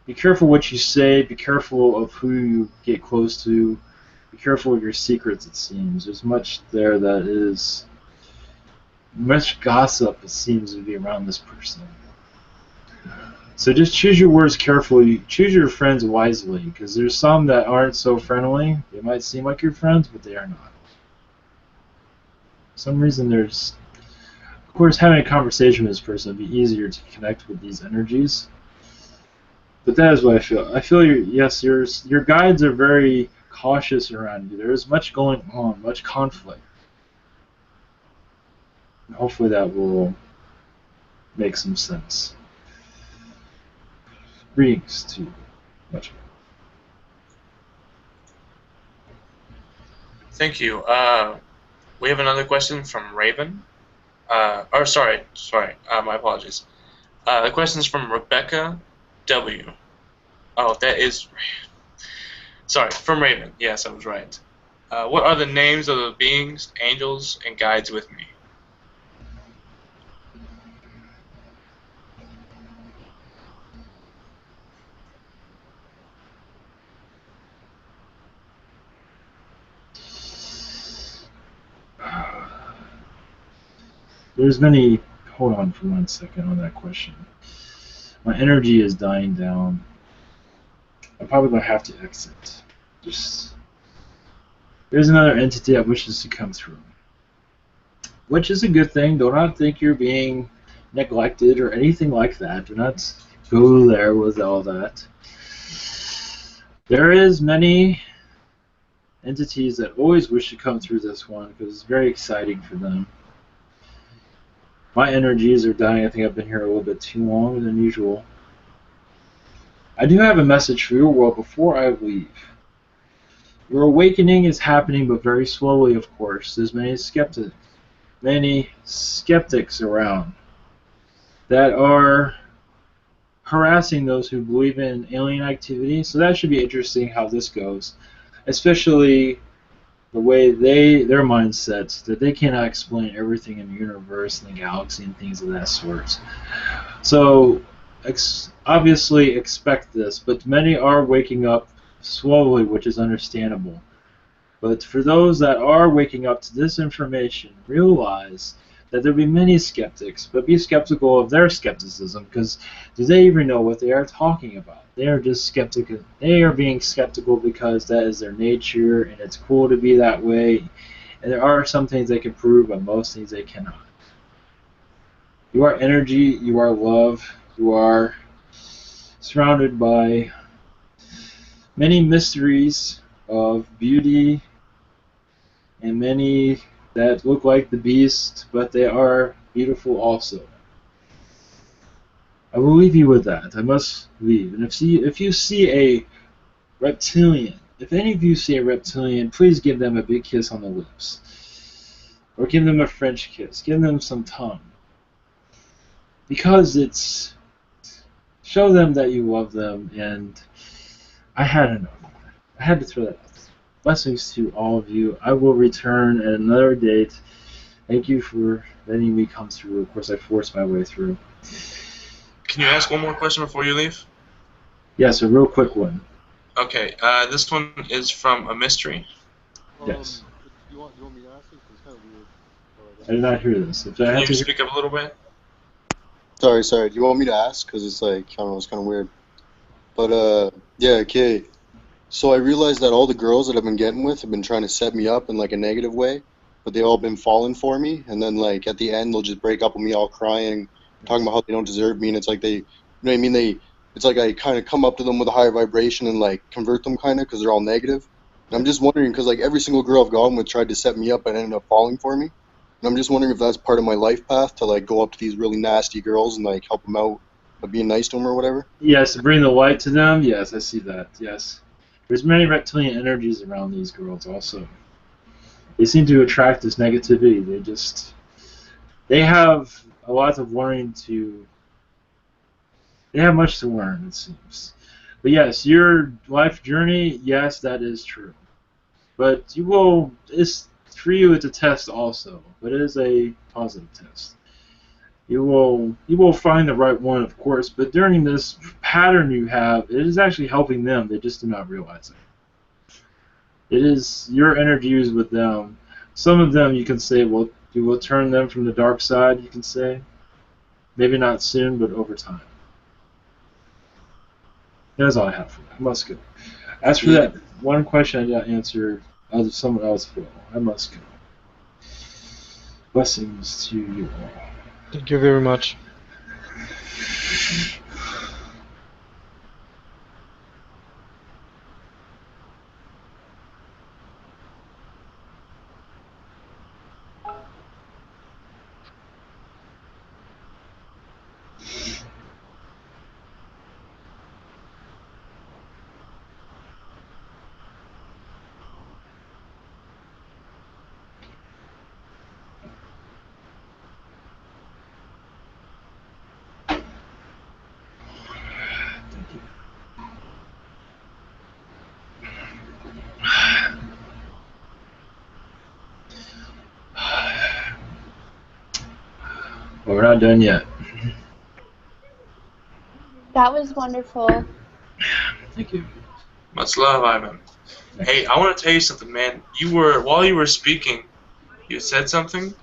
Be careful what you say. Be careful of who you get close to. Be careful of your secrets, it seems. There's much there that is... much gossip, it seems to be around this person. So just choose your words carefully. Choose your friends wisely, because there's some that aren't so friendly. They might seem like your friends, but they are not. For some reason, there's... Of course, having a conversation with this person would be easier to connect with these energies. But that is what I feel. I feel your guides are very cautious around you. There is much going on, much conflict. And hopefully that will make some sense. Greetings to you. Much more. Thank you. We have another question from Raven. Sorry. My apologies. The question is from Rebecca W. Oh, that is... Sorry, from Raven. Yes, I was right. What are the names of the beings, angels, and guides with me? There's many... Hold on for 1 second on that question. My energy is dying down. I'm probably going to have to exit. There's another entity that wishes to come through. Which is a good thing. Do not think you're being neglected or anything like that. Do not go there with all that. There is many entities that always wish to come through this one because it's very exciting for them. My energies are dying. I think I've been here a little bit too longer than usual. I do have a message for your world before I leave. Your awakening is happening, but very slowly, of course. There's many skeptics around that are harassing those who believe in alien activity. So that should be interesting how this goes, especially the way their mindset that they cannot explain everything in the universe and the galaxy and things of that sort. So obviously expect this, but many are waking up slowly, which is understandable. But for those that are waking up to this information, realize that there will be many skeptics, but be skeptical of their skepticism, because do they even know what they are talking about? They are just skeptical. They are being skeptical because that is their nature, and it's cool to be that way. And there are some things they can prove, but most things they cannot. You are energy, you are love, you are surrounded by many mysteries of beauty and many that look like the beast, but they are beautiful also. I will leave you with that. I must leave. And if you see a reptilian, if any of you see a reptilian, please give them a big kiss on the lips. Or give them a French kiss. Give them some tongue. Because it's... show them that you love them, and I had enough. I had to throw that out. Blessings to all of you. I will return at another date. Thank you for letting me come through. Of course, I forced my way through. Can you ask one more question before you leave? Yes, a real quick one. Okay, this one is from a mystery. Yes. You want me to ask it? It's kind of weird. I did not hear this. Can you speak up a little bit? Sorry. Do you want me to ask? Because it's like, I don't know, it's kind of weird. But, yeah, okay. So I realized that all the girls that I've been getting with have been trying to set me up in, like, a negative way. But they all been falling for me. And then, like, at the end, they'll just break up with me all crying, talking about how they don't deserve me. And it's like they, you know what I mean? It's like I kind of come up to them with a higher vibration and, like, convert them kind of because they're all negative. And I'm just wondering because, like, every single girl I've gone with tried to set me up and ended up falling for me. And I'm just wondering if that's part of my life path to like go up to these really nasty girls and like help them out by being nice to them or whatever. Yes, to bring the light to them. Yes, I see that. Yes. There's many reptilian energies around these girls also. They seem to attract this negativity. They have a lot of learning to. They have much to learn, it seems. But yes, your life journey, yes, that is true. But it's for you, it's a test also, but it is a positive test. You will find the right one, of course, but during this pattern you have, it is actually helping them. They just do not realize it. It is your energies with them. Some of them you can say, well, you will turn them from the dark side, you can say. Maybe not soon, but over time. That's all I have for that. I must go. As for that one question I didn't answer, someone else will. I must go. Blessings to you all. Thank you very much. Thank you. Well, we're not done yet. That was wonderful. Thank you. Much love, Ivan. Hey, I want to tell you something, man. While you were speaking, you said something,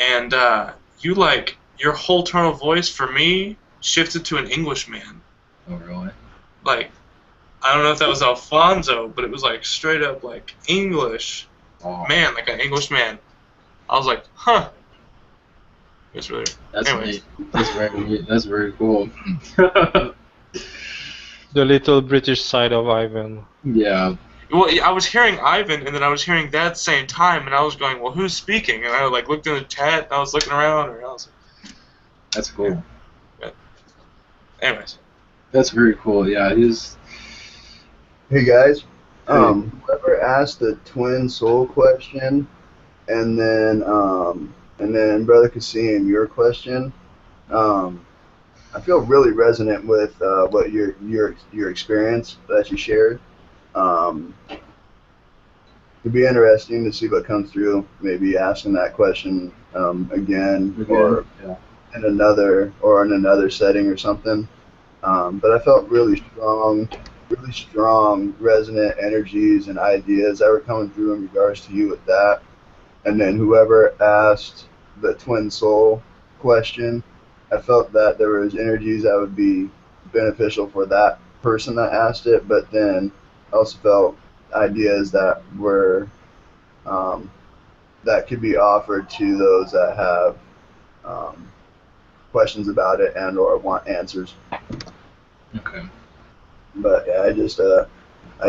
and your whole tone of voice for me shifted to an Englishman. Oh, really? Like, I don't know if that was Alfonso, but it was like straight up like English Oh, man, like an English man. I was like, huh. It's really. that's Anyways. neat. That's very neat. That's very cool. The little British side of Ivan. Yeah. Well, I was hearing Ivan, and then I was hearing Dad at the same time, and I was going, well, who's speaking? And I like looked in the chat, and I was looking around, and I was like, That's cool. anyways. That's very cool. Yeah, he's. Hey guys, Hey. whoever asked the twin soul question, and then Brother Kasim, your question, I feel really resonant with what your experience that you shared. It'd be interesting to see what comes through. Maybe asking that question again, or Yeah. in another setting or something. But I felt really strong resonant energies and ideas that were coming through in regards to you with that. And then whoever asked the twin soul question, I felt that there was energies that would be beneficial for that person that asked it, but then I also felt ideas that were that could be offered to those that have questions about it and or want answers. Okay. But yeah, I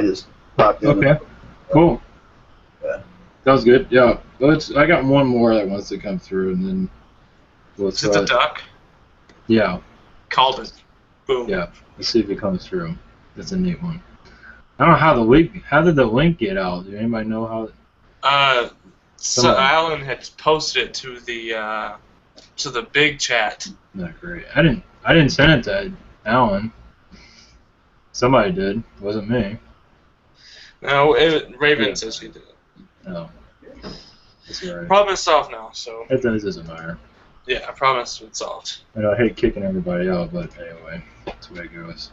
just popped in. Okay. Cool. Yeah. That was good. Yeah. I got one more that wants to come through, and then we'll Is it the duck? Yeah. Called it. Boom. Yeah. Let's see if it comes through. That's a neat one. I don't know how did the link get out? Do anybody know how? So Alan had posted it to the big chat. Not great. I didn't send it to Alan. Somebody did. It wasn't me. No, Raven says he did it. No. That's all right. Problem is solved now, so. It doesn't matter. Yeah, problem has been solved. I know I hate kicking everybody out, but anyway, that's the way it goes.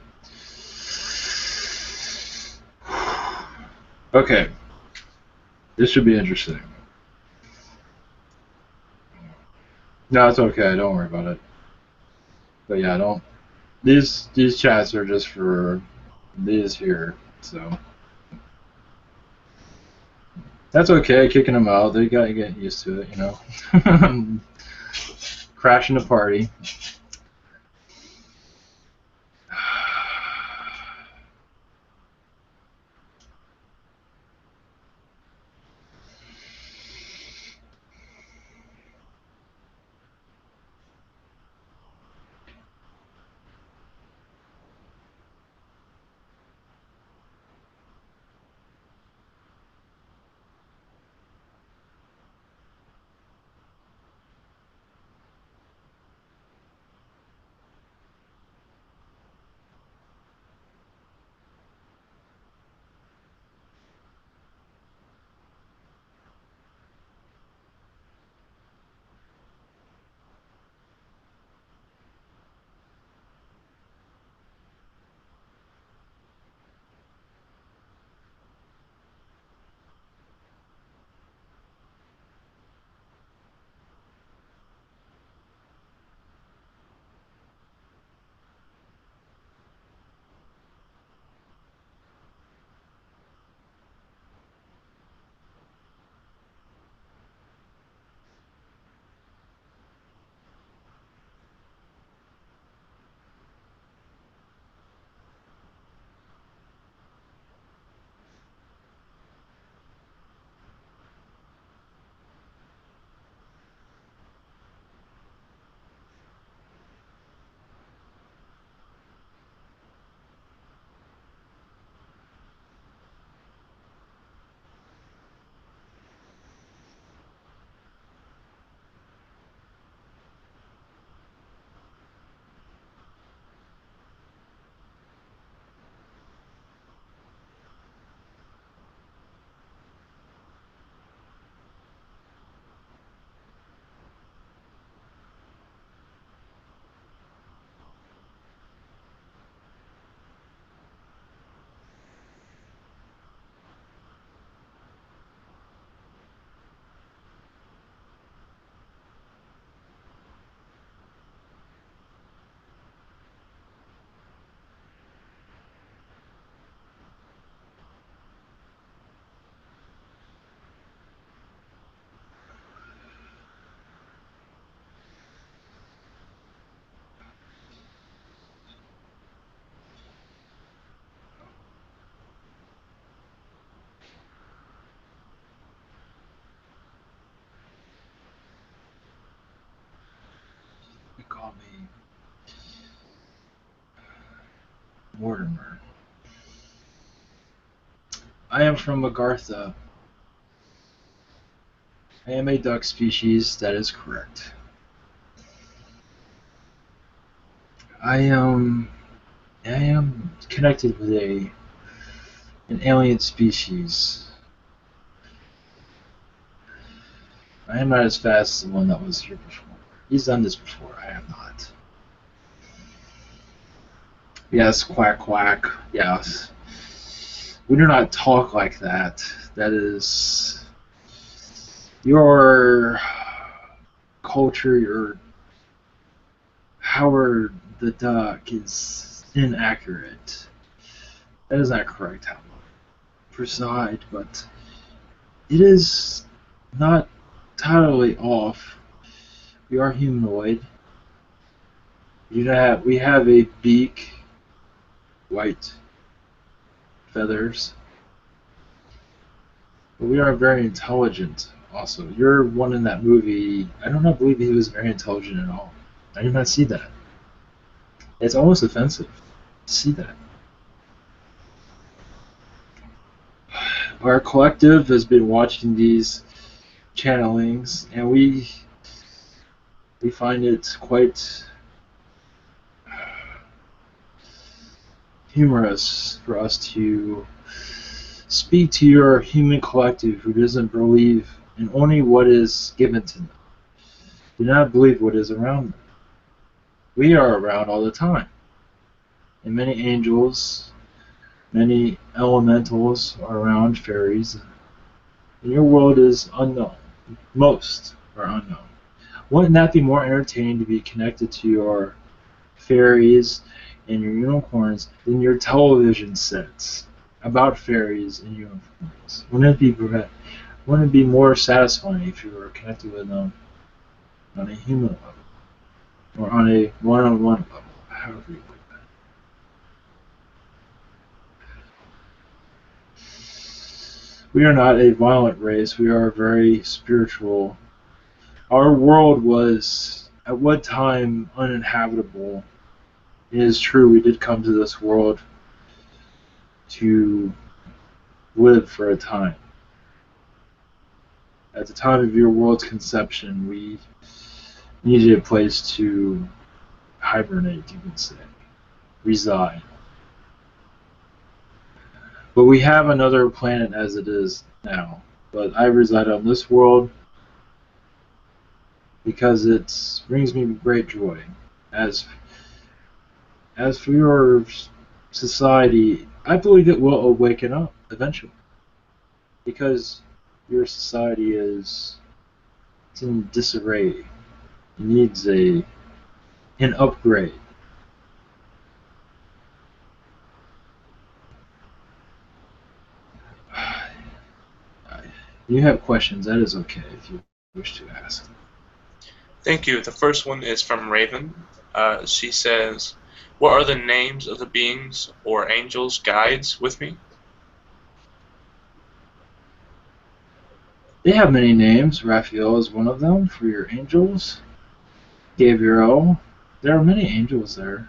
Okay. This should be interesting. No, it's okay. Don't worry about it. But yeah, don't. These chats are just for these here, so that's okay. Kicking them out, they gotta get used to it, you know. Crashing the party. call me Mortimer. I am from Agartha. I am a duck species, that is correct. I am connected with an alien species. I am not as fast as the one that was here before. He's done this before, I have not. Yes, quack quack, yes. We do not talk like that. That is your culture, your Howard the Duck is inaccurate. That is not correct, Howard. Preside, but it is not totally off. We are humanoid. We have a beak, white feathers. But we are very intelligent also. You're one in that movie. I don't know, believe he was very intelligent at all. I did not see that. It's almost offensive to see that. Our collective has been watching these channelings, and we find it quite humorous for us to speak to your human collective who doesn't believe in only what is given to them. Do not believe what is around them. We are around all the time. And many angels, many elementals are around, fairies. And your world is unknown. Most are unknown. Wouldn't that be more entertaining to be connected to your fairies and your unicorns than your television sets about fairies and unicorns? Wouldn't it be more satisfying if you were connected with them on a human level or on a one-on-one level, however you put that? We are not a violent race. We are very spiritual. Our world was at one time uninhabitable. It is true, we did come to this world to live for a time. At the time of your world's conception, we needed a place to hibernate, you could say, reside. But we have another planet as it is now. But I reside on this world because it brings me great joy. As for your society, I believe it will awaken up eventually. Because your society it's in disarray. It needs an upgrade. You have questions, that is okay if you wish to ask them. Thank you. The first one is from Raven. She says, "What are the names of the beings or angels guides with me?" They have many names. Raphael is one of them for your angels. Gabriel. There are many angels there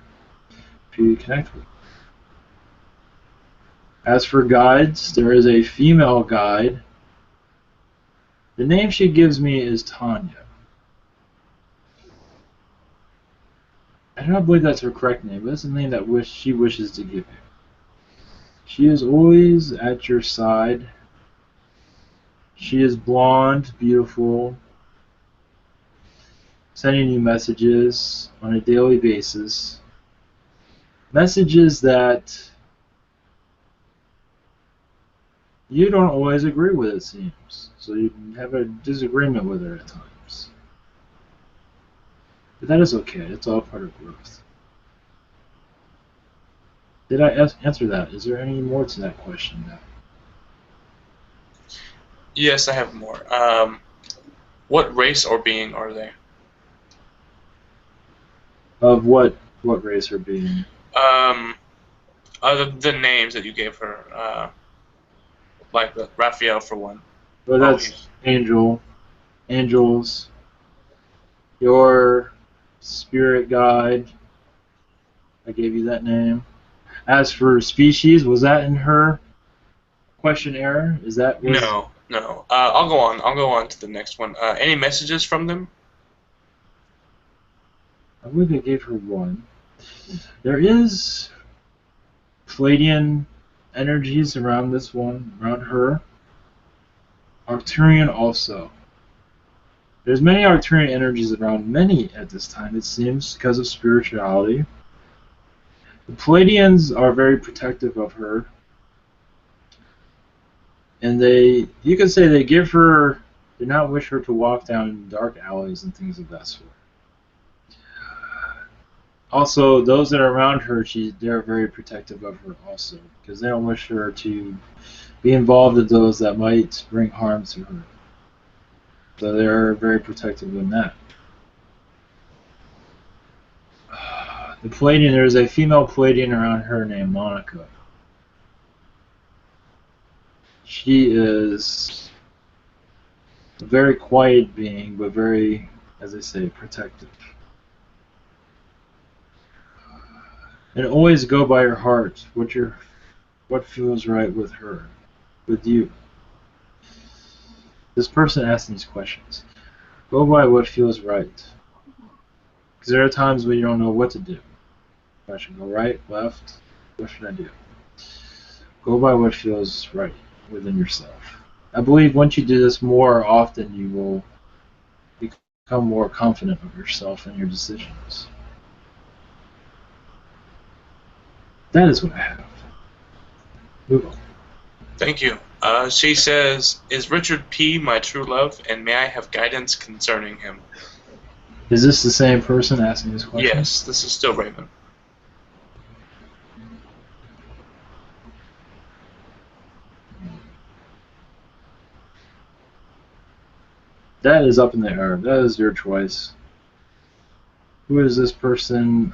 for you to connect with. As for guides, there is a female guide. The name she gives me is Tanya. I do not believe that's her correct name, but it's the name that she wishes to give you. She is always at your side. She is blonde, beautiful, sending you messages on a daily basis. Messages that you don't always agree with, it seems. So you have a disagreement with her at times. But that is okay. It's all part of growth. Did I answer that? Is there any more to that question now? Yes, I have more. What race or being are they? Of what race or being? The names that you gave her, like Raphael for one. Well, that's angels. Your spirit guide. I gave you that name. As for species, was that in her questionnaire? Is that was? No, no. I'll go on. I'll go on to the next one. Any messages from them? I believe I gave her one. There is Palladian energies around this one, around her. Arcturian also. There's many Arcturian energies around many at this time, it seems, because of spirituality. The Palladians are very protective of her. And you could say they do not wish her to walk down dark alleys and things of that sort. Also, those that are around her, they're very protective of her also, because they don't wish her to be involved in those that might bring harm to her. So they're very protective in that. The Palladian, there's a female Palladian around her named Monica. She is a very quiet being, but very, as I say, protective. And always go by your heart, what feels right with her, with you. This person asking these questions. Go by what feels right. Because there are times when you don't know what to do. I should go right, left, what should I do? Go by what feels right within yourself. I believe once you do this more often, you will become more confident of yourself and your decisions. That is what I have. Move on. Thank you. She says, "Is Richard P. my true love, and may I have guidance concerning him?" Is this the same person asking this question? Yes, this is still Raven. That is up in the air. That is your choice. Who is this person?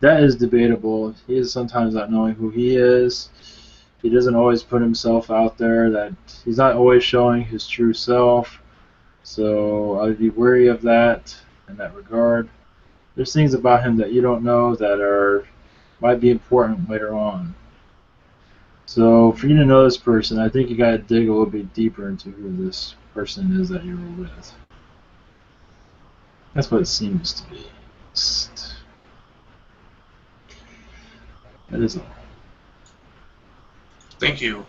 That is debatable. He is sometimes not knowing who he is. He doesn't always put himself out there. That he's not always showing his true self. So I'd be wary of that in that regard. There's things about him that you don't know that might be important later on. So for you to know this person, I think you got to dig a little bit deeper into who this person is that you were with. That's what it seems to be. That is all. Thank you.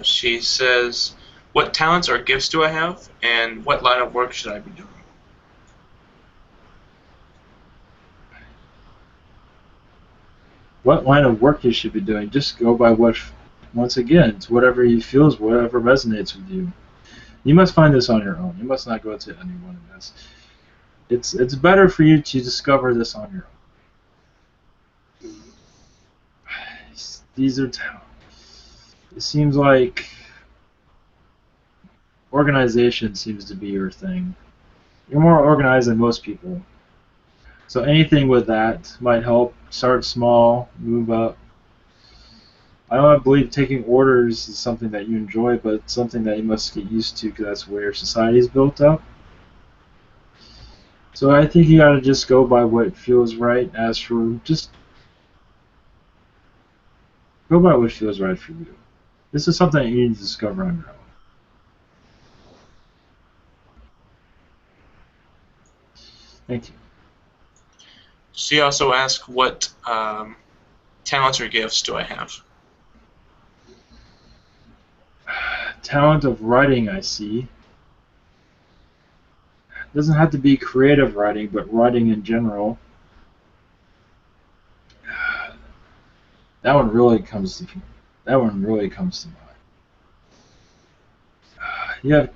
She says, "What talents or gifts do I have, and what line of work should I be doing?" What line of work you should be doing? Just go by once again, it's whatever you feel, whatever resonates with you. You must find this on your own. You must not go to anyone in this. It's better for you to discover this on your own. These are it seems like organization seems to be your thing. You're more organized than most people. So anything with that might help. Start small, move up. I don't believe taking orders is something that you enjoy, but it's something that you must get used to because that's where society is built up. So I think you gotta just go by what feels right. As for just go by what feels right for you. This is something that you need to discover on your own. Thank you. She also asked, "What talents or gifts do I have?" Talent of writing, I see. It doesn't have to be creative writing, but writing in general. That one really comes to mind. You have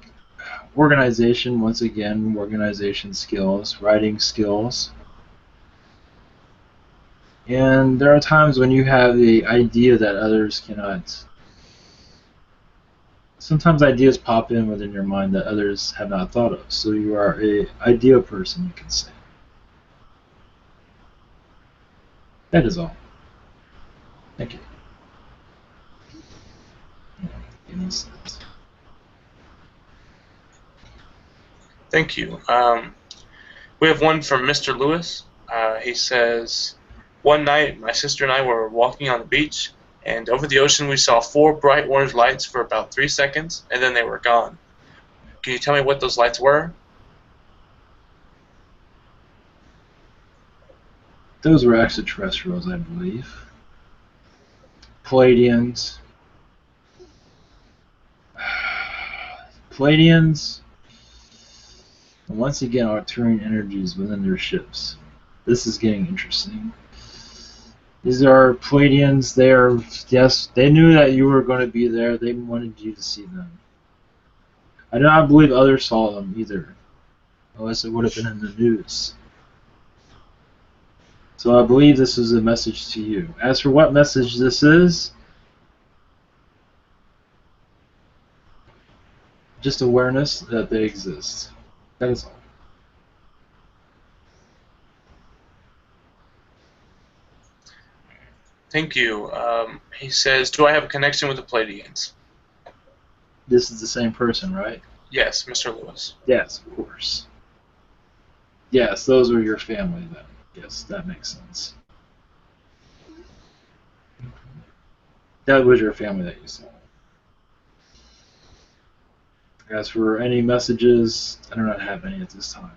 organization, once again, organization skills, writing skills. And there are times when you have the idea that others cannot. Sometimes ideas pop in within your mind that others have not thought of. So you are an idea person, you can say. That is all. Thank you. Thank you. We have one from Mr. Lewis. He says, one night my sister and I were walking on the beach, and over the ocean we saw 4 bright orange lights for about 3 seconds, and then they were gone. Can you tell me what those lights were? Those were extraterrestrials, I believe. Palladians. Palladians, once again, are Arcturian energies within their ships. This is getting interesting. These are Palladians. They are, yes, they knew that you were going to be there. They wanted you to see them. I do not believe others saw them either, unless it would have been in the news. So I believe this is a message to you. As for what message this is, just awareness that they exist. That is all. Thank you. He says, do I have a connection with the Palladians? This is the same person, right? Yes, Mr. Lewis. Yes, of course. Yes, those were your family then. Yes, that makes sense. That was your family that you saw. As for any messages, I do not have any at this time.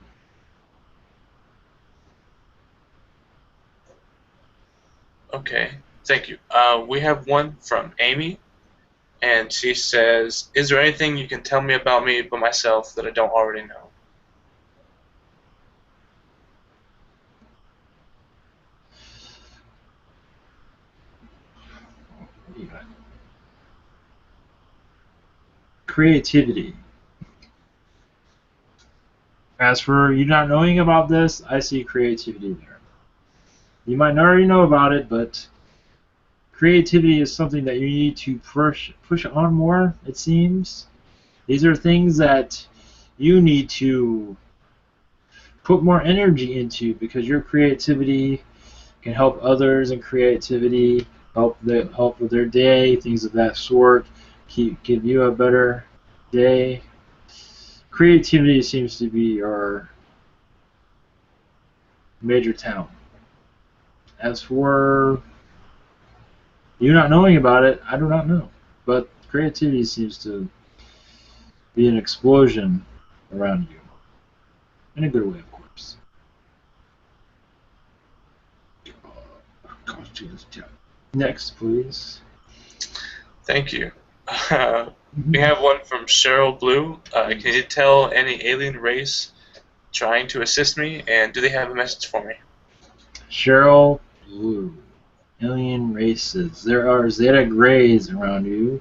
Okay, thank you. We have one from Amy, and she says, is there anything you can tell me about me but myself that I don't already know? Creativity. As for you not knowing about this, I see creativity there. You might already know about it, but creativity is something that you need to push on more, it seems. These are things that you need to put more energy into because your creativity can help others, and creativity help with their day, things of that sort. Give you a better day. Creativity seems to be our major talent. As for you not knowing about it, I do not know. But creativity seems to be an explosion around you. In a good way, of course. Next, please. Thank you. We have one from Cheryl Blue. Can you tell any alien race trying to assist me, and do they have a message for me? Cheryl Blue. Alien races. There are Zeta Greys around you.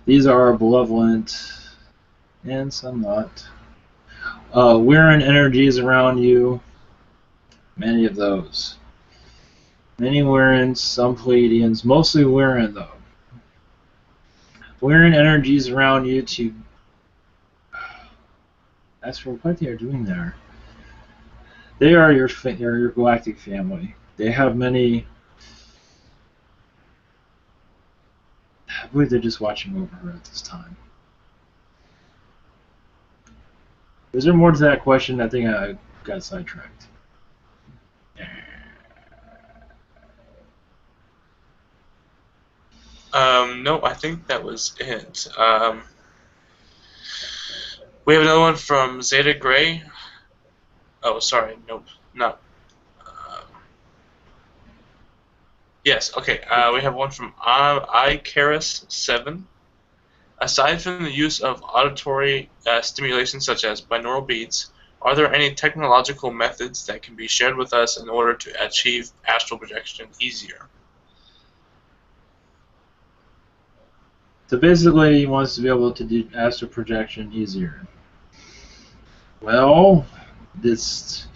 These are benevolent, and some not. Weirin energies around you. Many of those. Many Weirins, some Pleiadians, mostly Weirin though. Weirin energies around you to. As for what they are doing there, they are your galactic family. They have many. I believe they're just watching over her at this time. Is there more to that question? I think I got sidetracked. No, I think that was it. We have another one from Zeta Gray. Oh, sorry, nope, not. Yes, okay. We have one from iCaris7. Aside from the use of auditory stimulation such as binaural beats, are there any technological methods that can be shared with us in order to achieve astral projection easier? So basically, he wants to be able to do astral projection easier. Well, this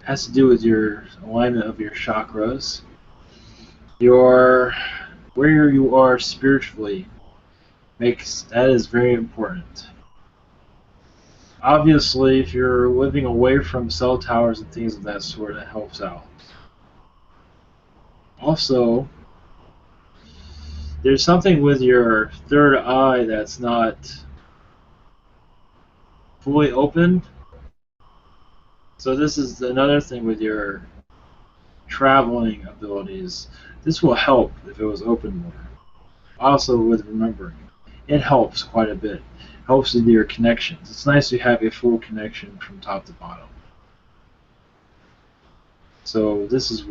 has to do with your alignment of your chakras, where you are spiritually. That is very important. Obviously, if you're living away from cell towers and things of that sort, that helps out. Also, there's something with your third eye that's not fully opened. So this is another thing with your traveling abilities. This will help if it was open more. Also with remembering. It helps quite a bit. Helps with your connections. It's nice to have a full connection from top to bottom. So this is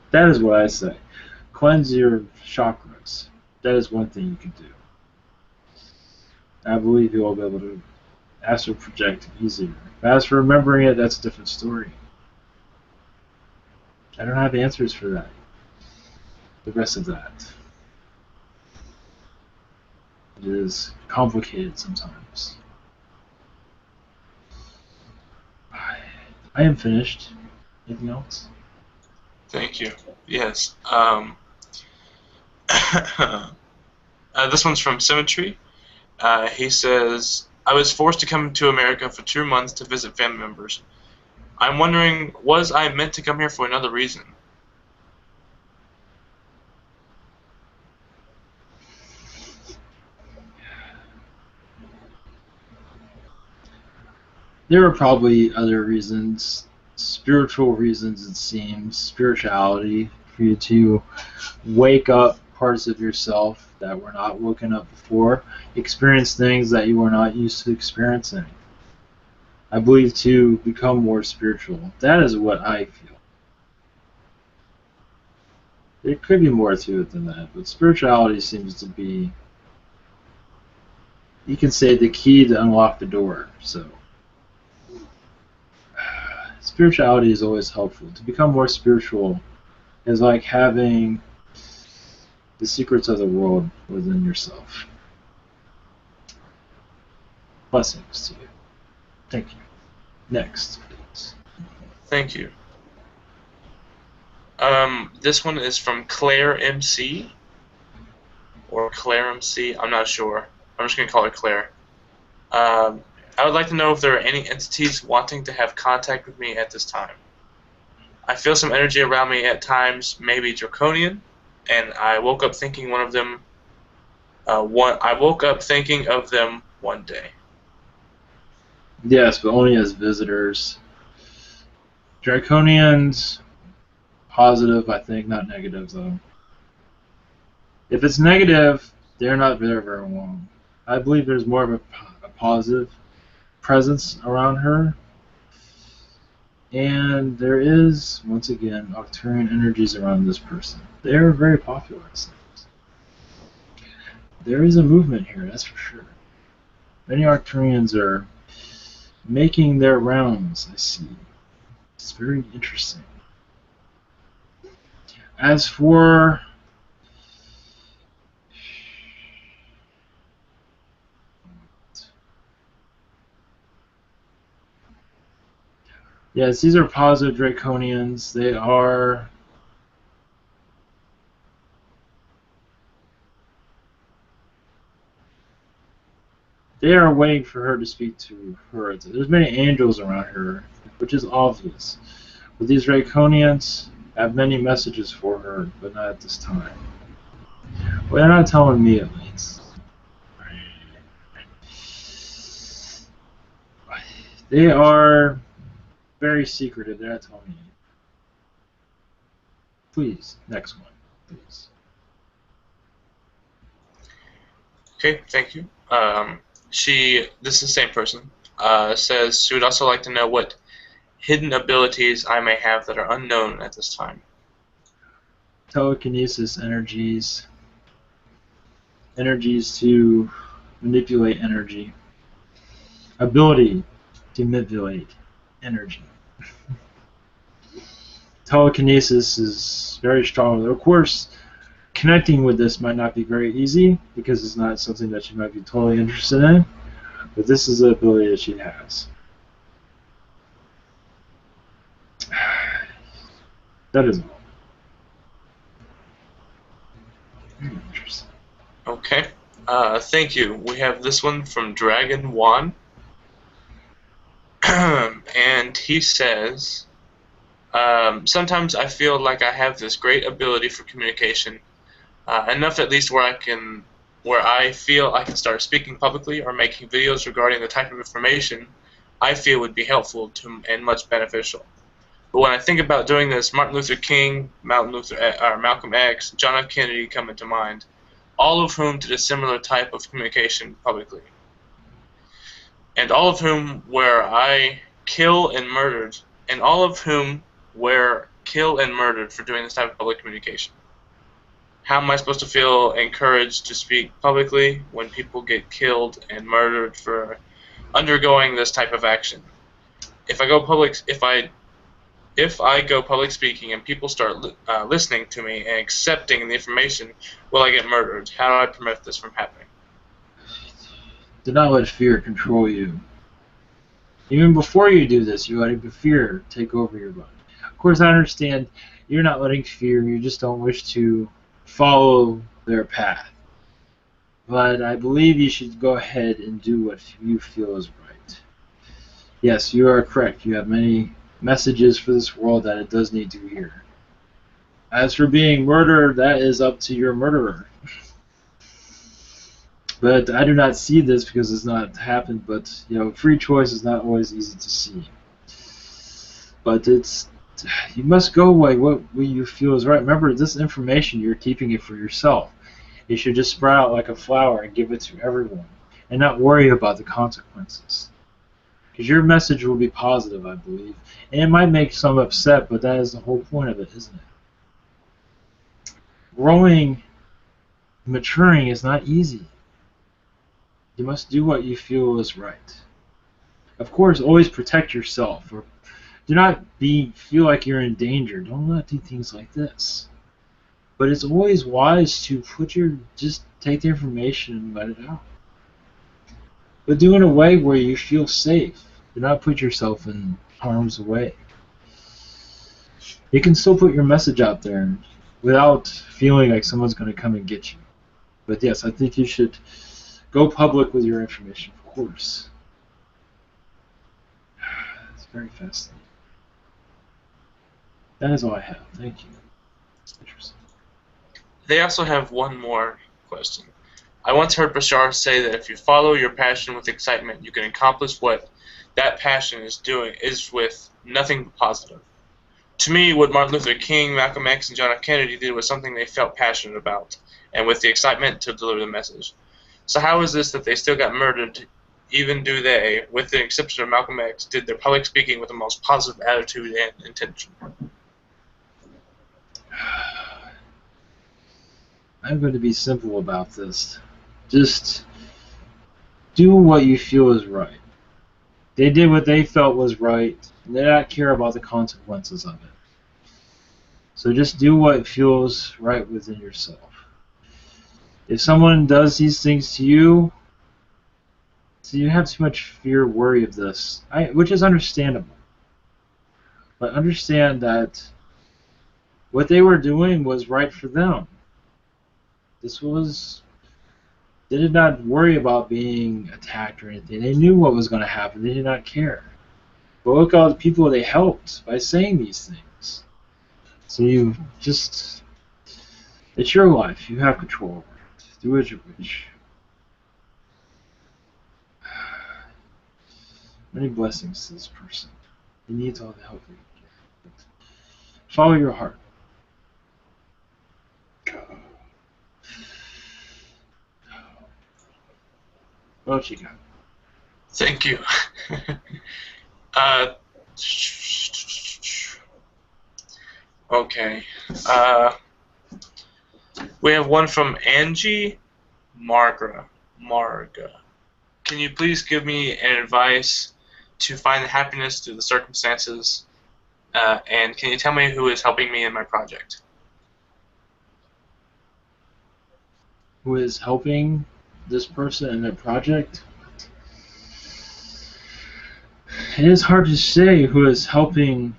that is what I say. Cleanse your chakras. That is one thing you can do. I believe you will be able to astral project easier. As for remembering it, that's a different story. I don't have answers for that. The rest of that. It is complicated sometimes. I am finished. Anything else? Thank you. Yes. This one's from Symmetry. He says, I was forced to come to America for 2 months to visit family members. I'm wondering, was I meant to come here for another reason? There are probably other reasons, spiritual reasons it seems, spirituality, for you to wake up parts of yourself that were not woken up before, experience things that you were not used to experiencing. I believe to become more spiritual. That is what I feel. There could be more to it than that, but spirituality seems to be, you can say, the key to unlock the door. So spirituality is always helpful. To become more spiritual is like having the secrets of the world within yourself. Blessings to you. Thank you. Next, please. Thank you. This one is from Claire MC. Or Claire MC, I'm not sure. I'm just going to call her Claire. I would like to know if there are any entities wanting to have contact with me at this time. I feel some energy around me at times, maybe draconian, and I woke up thinking one of them. I woke up thinking of them one day. Yes, but only as visitors. Draconians, positive, I think, not negative though. If it's negative, they're not there very long. I believe there's more of a positive presence around her. And there is, once again, Arcturian energies around this person. They're very popular, it seems. There is a movement here, that's for sure. Many Arcturians are making their rounds, I see. It's very interesting. As for yes, these are positive Draconians. They are waiting for her to speak to her. There's many angels around her, which is obvious. But these Draconians have many messages for her, but not at this time. Well, they're not telling me at least. They are very secretive. They're not telling me. Please, next one, please. Okay, thank you. This is the same person, says she would also like to know what hidden abilities I may have that are unknown at this time. Telekinesis energies to manipulate energy. Ability to manipulate energy. Telekinesis is very strong. Of course, connecting with this might not be very easy because it's not something that you might be totally interested in, but this is an ability that she has. That is all. Very interesting. Okay, thank you. We have this one from Dragon One, and he says, sometimes I feel like I have this great ability for communication, enough at least where I can where I feel I can start speaking publicly or making videos regarding the type of information I feel would be helpful to and much beneficial. But when I think about doing this, Martin Luther King, Malcolm X, John F. Kennedy come into mind, all of whom did a similar type of communication publicly, and all of whom were killed and murdered for doing this type of public communication. How am I supposed to feel encouraged to speak publicly when people get killed and murdered for undergoing this type of action? If I go public speaking and people start listening to me and accepting the information, will I get murdered? How do I prevent this from happening? Do not let fear control you. Even before you do this, you're letting the fear take over your mind. Of course, I understand you're not letting fear, you just don't wish to follow their path. But I believe you should go ahead and do what you feel is right. Yes, you are correct. You have many messages for this world that it does need to hear. As for being murdered, that is up to your murderer. But I do not see this because it's not happened. But free choice is not always easy to see. But you must go by what you feel is right. Remember, this information, you're keeping it for yourself. You should just sprout out like a flower and give it to everyone, and not worry about the consequences. Because your message will be positive, I believe. And it might make some upset, but that is the whole point of it, isn't it? Growing, maturing is not easy. You must do what you feel is right. Of course, always protect yourself. Or do not feel like you're in danger. Don't not do things like this. But it's always wise to just take the information and let it out. But do it in a way where you feel safe. Do not put yourself in harm's way. You can still put your message out there without feeling like someone's going to come and get you. But yes, I think you should go public with your information, of course. It's very fascinating. That is all I have. Thank you. Interesting. They also have one more question. I once heard Bashar say that if you follow your passion with excitement, you can accomplish what that passion is with nothing but positive. To me, what Martin Luther King, Malcolm X, and John F. Kennedy did was something they felt passionate about, and with the excitement to deliver the message. So how is this that they still got murdered, even do they, with the exception of Malcolm X, did their public speaking with the most positive attitude and intention? I'm going to be simple about this. Just do what you feel is right. They did what they felt was right, and they did not care about the consequences of it. So just do what feels right within yourself. If someone does these things to you, so you have too much fear, worry of this, which is understandable. But understand that what they were doing was right for them. They did not worry about being attacked or anything. They knew what was going to happen. They did not care. But look at all the people they helped by saying these things. So it's your life. You have control over it. Do as you wish. Many blessings to this person. He needs all the help he can get. Follow your heart. What you got? Thank you. Okay. We have one from Angie Marga. Can you please give me an advice to find the happiness through the circumstances? And can you tell me who is helping me in my project? Who is helping this person in their project? It is hard to say who is helping.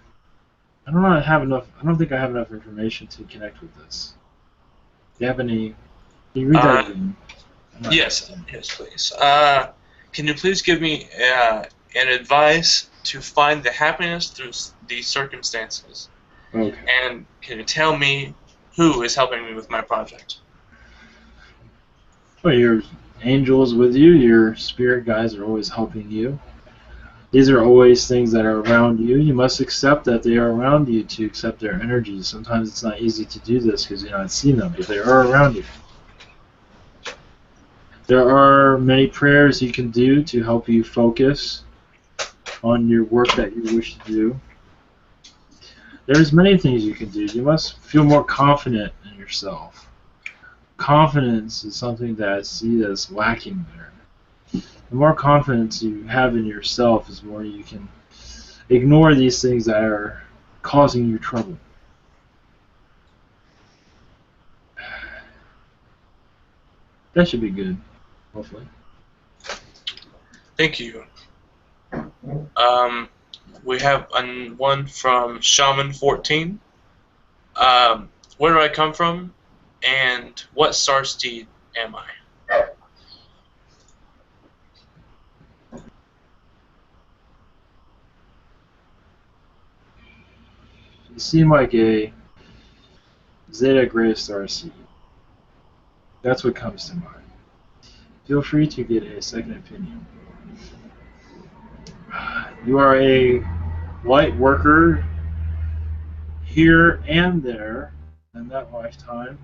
I don't think I have enough information to connect with this. Do you have any? Can you read that again? Yes, please. Can you please give me an advice to find the happiness through these circumstances? Okay. And can you tell me who is helping me with my project? Well, your angels with you, your spirit guides are always helping you. These are always things that are around you. You must accept that they are around you to accept their energies. Sometimes it's not easy to do this because you're not seeing them, but they are around you. There are many prayers you can do to help you focus on your work that you wish to do. There's many things you can do. You must feel more confident in yourself. Confidence is something that I see as lacking there. The more confidence you have in yourself is more you can ignore these things that are causing you trouble. That should be good, hopefully. Thank you. We have one from Shaman 14. Where do I come from, and what star steed am I? You seem like a Zeta Gray Star seed. That's what comes to mind. Feel free to get a second opinion. You are a light worker here and there in that lifetime.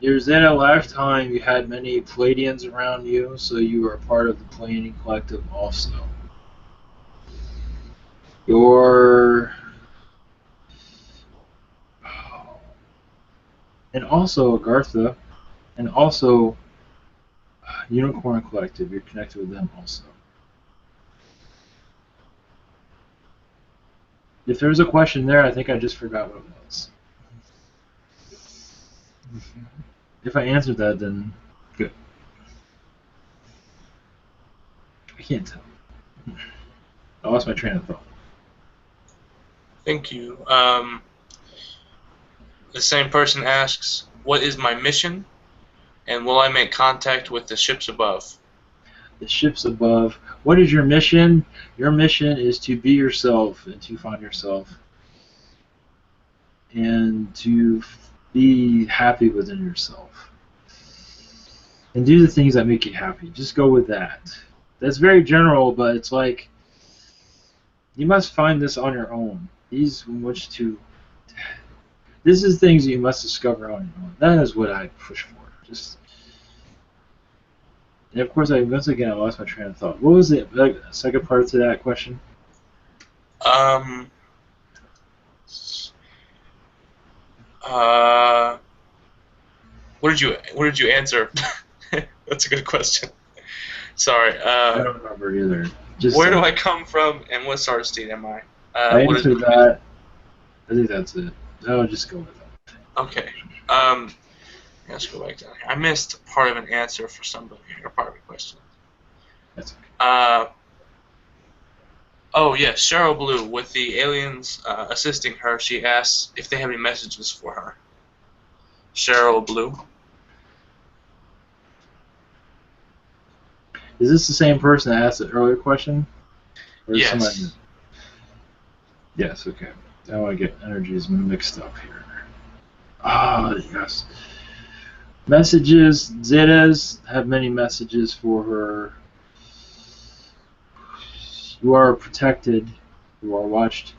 Your Zeta lifetime, you had many Pleiadians around you, so you were a part of the Pleiadian collective also. And also Agartha, and also Unicorn Collective, you're connected with them also. If there's a question there, I think I just forgot what it was. If I answered that, then good. I can't tell. I lost my train of thought. Thank you. The same person asks, what is my mission, and will I make contact with the ships above? The ships above. What is your mission? Your mission is to be yourself and to find yourself and to be happy within yourself. And do the things that make you happy. Just go with that. That's very general, but it's like you must find this on your own. This is things you must discover on your own. That is what I push for. And of course, once again, I lost my train of thought. What was the second part to that question? What did you answer? That's a good question. Sorry. I don't remember either. Where do I come from, and what star steed am I? I answered that. I think that's it. I'll just go with that. Okay. Let's go back down here. I missed part of an answer for somebody, or part of a question. That's okay. Oh yes, Cheryl Blue. With the aliens assisting her, she asks if they have any messages for her. Cheryl Blue. Is this the same person that asked the earlier question? Or Yes. Somebody... Yes, okay. I don't want to get energies mixed up here. Yes. Messages. Zetas have many messages for her. You are protected. You are watched.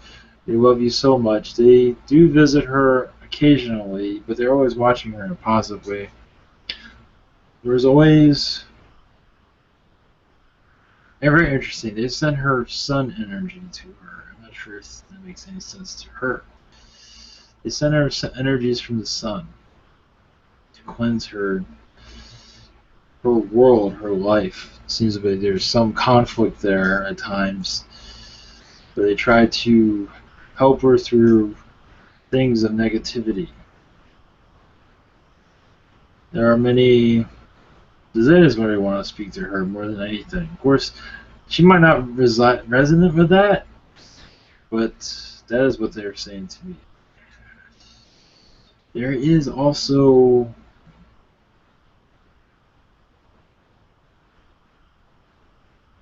They love you so much. They do visit her occasionally, but they're always watching her in a positive way. There's always... very interesting. They send her sun energy to her. I'm not sure if that makes any sense to her. They send her energies from the sun to cleanse her world, her life. It seems like there's some conflict there at times, but they try to help her through things of negativity. There are many... Zetas really want to speak to her more than anything. Of course, she might not resonate with that, but that is what they're saying to me. There is also...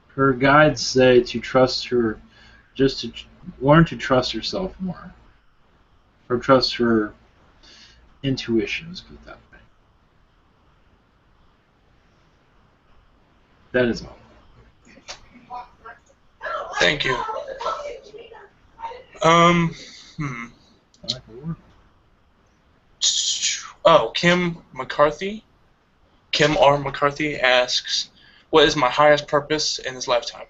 her guides say to trust her, just to learn to trust herself more. Or trust her intuition, let's put it that way. That is all. Thank you. Hmm. I like the word. Oh, Kim R. McCarthy asks, what is my highest purpose in this lifetime?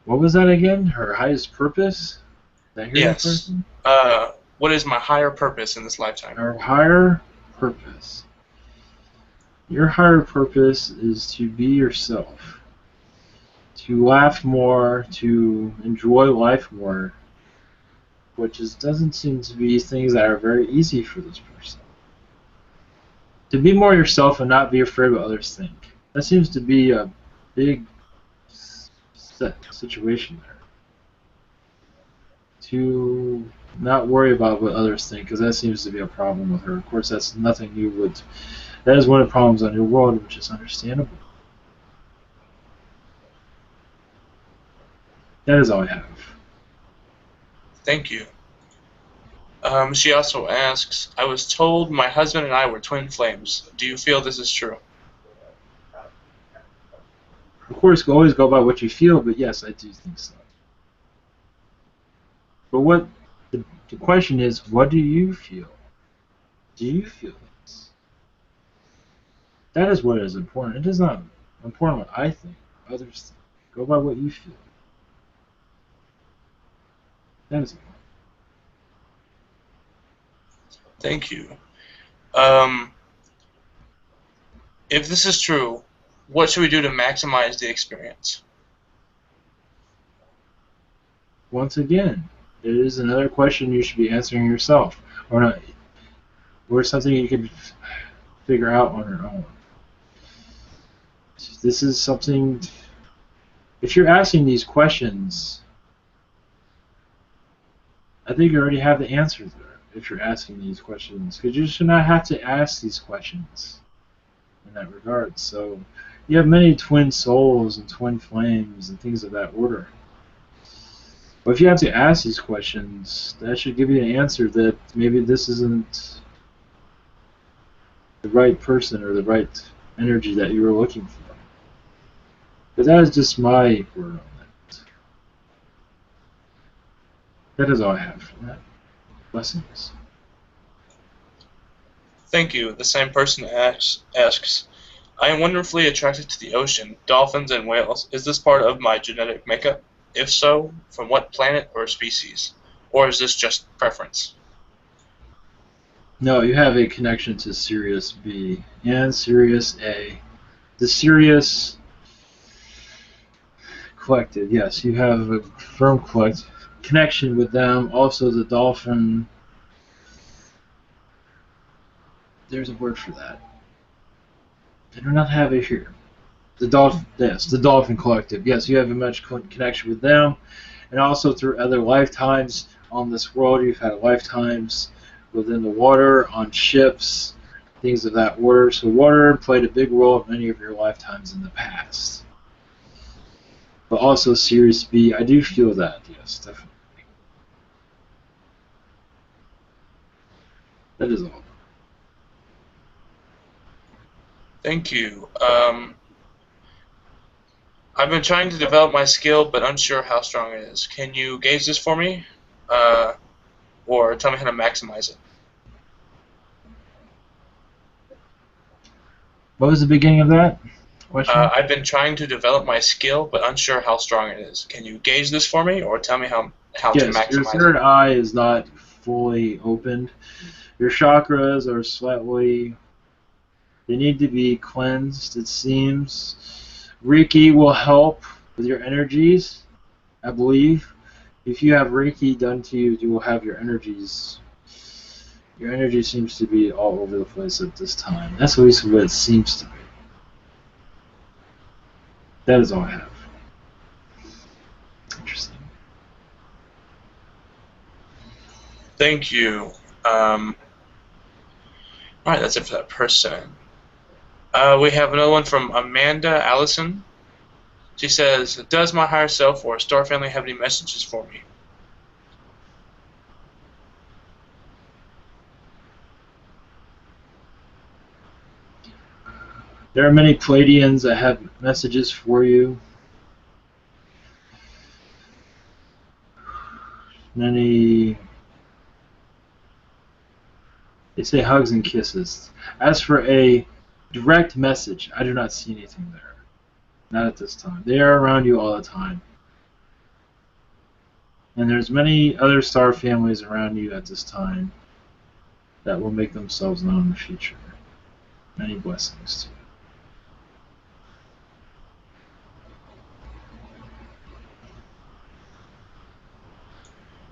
What was that again? Her highest purpose? Did I hear that Yes. person? What is my higher purpose in this lifetime? Her higher purpose. Your higher purpose is to be yourself. To laugh more, to enjoy life more, which doesn't seem to be things that are very easy for this person. To be more yourself and not be afraid of what others think. That seems to be a big situation there. To not worry about what others think, because that seems to be a problem with her. Of course, that's nothing new. That is one of the problems on your world, which is understandable. That is all I have. Thank you. She also asks, I was told my husband and I were twin flames. Do you feel this is true? Of course, always go by what you feel, but yes, I do think so. But what the question is, what do you feel? Do you feel this? That is what is important. It is not important what I think. Others think. Go by what you feel. That is important. Thank you. If this is true, what should we do to maximize the experience? Once again, it is another question you should be answering yourself, or not, or something you can figure out on your own. This is something. If you're asking these questions, I think you already have the answers there. If you're asking these questions, because you should not have to ask these questions in that regard. So, you have many twin souls and twin flames and things of that order. But if you have to ask these questions, that should give you an answer that maybe this isn't the right person or the right energy that you were looking for. But that is just my word on that. That is all I have for that. Blessings. Thank you. The same person asks, I am wonderfully attracted to the ocean, dolphins, and whales. Is this part of my genetic makeup? If so, from what planet or species? Or is this just preference? No, you have a connection to Sirius B and Sirius A. The Sirius Collective, yes, you have a firm connection with them. Also, the dolphin. There's a word for that. I do not have it here. The dolphin, yes, the dolphin collective. Yes, you have a much connection with them, and also through other lifetimes on this world. You've had lifetimes within the water, on ships, things of that order. So water played a big role in many of your lifetimes in the past. But also Sirius B, I do feel that, yes, definitely. That is all. Thank you. I've been trying to develop my skill, but unsure how strong it is. Can you gauge this for me? Or tell me how to maximize it? What was the beginning of that question? I've been trying to develop my skill, but unsure how strong it is. Can you gauge this for me, or tell me how to Yes, your maximize third it? eye is not fully opened. Your chakras are slightly. They need to be cleansed, it seems. Reiki will help with your energies, I believe. If you have Reiki done to you, you will have your energies. Your energy seems to be all over the place at this time. That's at least what it seems to be. That is all I have. Interesting. Thank you. Alright, that's it for that person. We have another one from Amanda Allison. She says, does my higher self or star family have any messages for me? There are many Pleiadians that have messages for you. Many. They say hugs and kisses. As for a direct message, I do not see anything there. Not at this time. They are around you all the time. And there's many other star families around you at this time that will make themselves known in the future. Many blessings to you.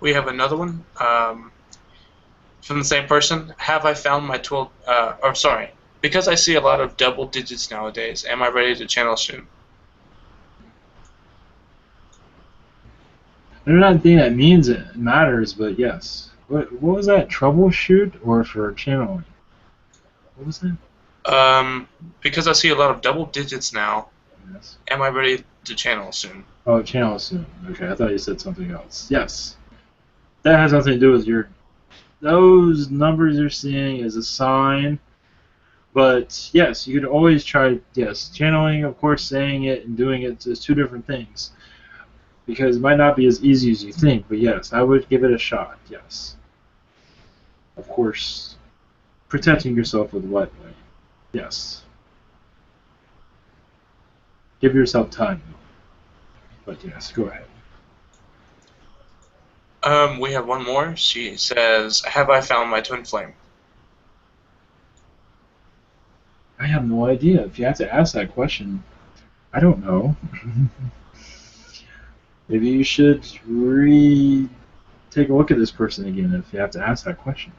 We have another one from the same person. Have I found my 12? Because I see a lot of double digits nowadays. Am I ready to channel soon? I do not think that means it matters, but yes. What was that? Troubleshoot or for channeling? What was that? Because I see a lot of double digits now. Yes. Am I ready to channel soon? Oh, channel soon. Okay, I thought you said something else. Yes. That has nothing to do with those numbers you're seeing is a sign. But yes, you could always try, yes, channeling, of course, saying it and doing it is two different things. Because it might not be as easy as you think, but yes, I would give it a shot, yes. Of course, protecting yourself with what way? Yes. Give yourself time. But yes, go ahead. We have one more. She says, have I found my twin flame? I have no idea. If you have to ask that question, I don't know. Maybe you should take a look at this person again if you have to ask that question.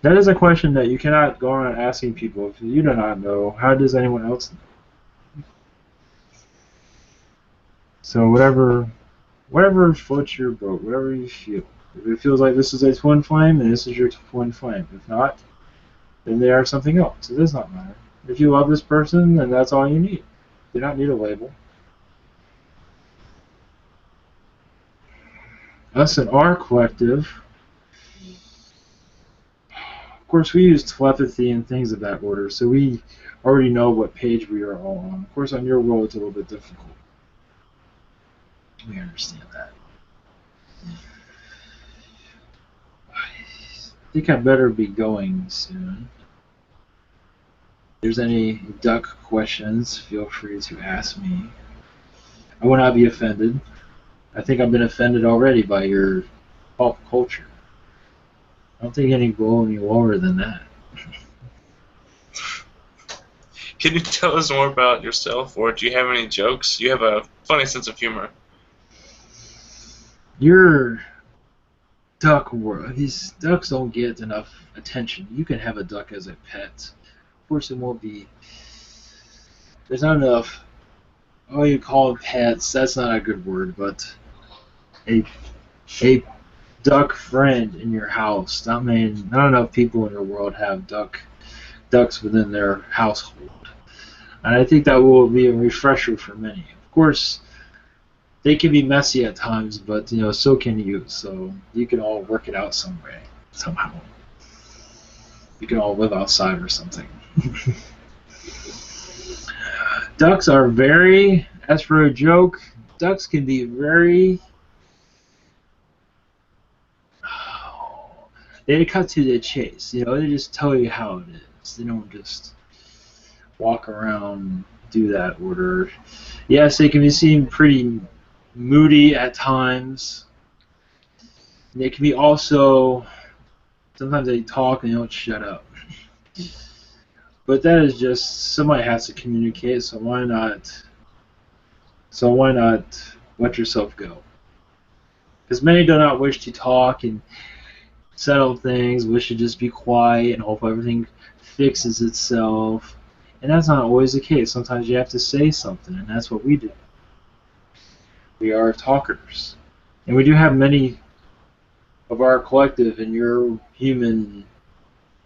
That is a question that you cannot go around asking people. If you do not know, how does anyone else know? So whatever floats your boat, whatever you feel. If it feels like this is a twin flame, then this is your twin flame. If not, then they are something else. It does not matter. If you love this person, then that's all you need. You do not need a label. Us in our collective, of course, we use telepathy and things of that order, so we already know what page we are all on. Of course, on your world, it's a little bit difficult. We understand that. I think I better be going soon. If there's any duck questions, feel free to ask me. I will not be offended. I think I've been offended already by your pop culture. I don't think any go any lower than that. Can you tell us more about yourself, or do you have any jokes? You have a funny sense of humor. Your duck world, these ducks don't get enough attention. You can have a duck as a pet. Of course, it won't be. There's not enough. Oh, you call them pets. That's not a good word, but a duck friend in your house. Not enough people in your world have ducks within their household. And I think that will be a refresher for many. Of course, they can be messy at times, but so can you. So you can all work it out some way, somehow. You can all live outside or something. Ducks are very, as for a joke, ducks can be very. They cut to the chase. They just tell you how it is. They don't just walk around, do that order. Yes, they can be seen pretty moody at times. They can be also, sometimes they talk and they don't shut up. But that is just, somebody has to communicate, so why not let yourself go? Because many do not wish to talk and settle things, wish to just be quiet and hope everything fixes itself. And that's not always the case. Sometimes you have to say something, and that's what we do. We are talkers. And we do have many of our collective and your human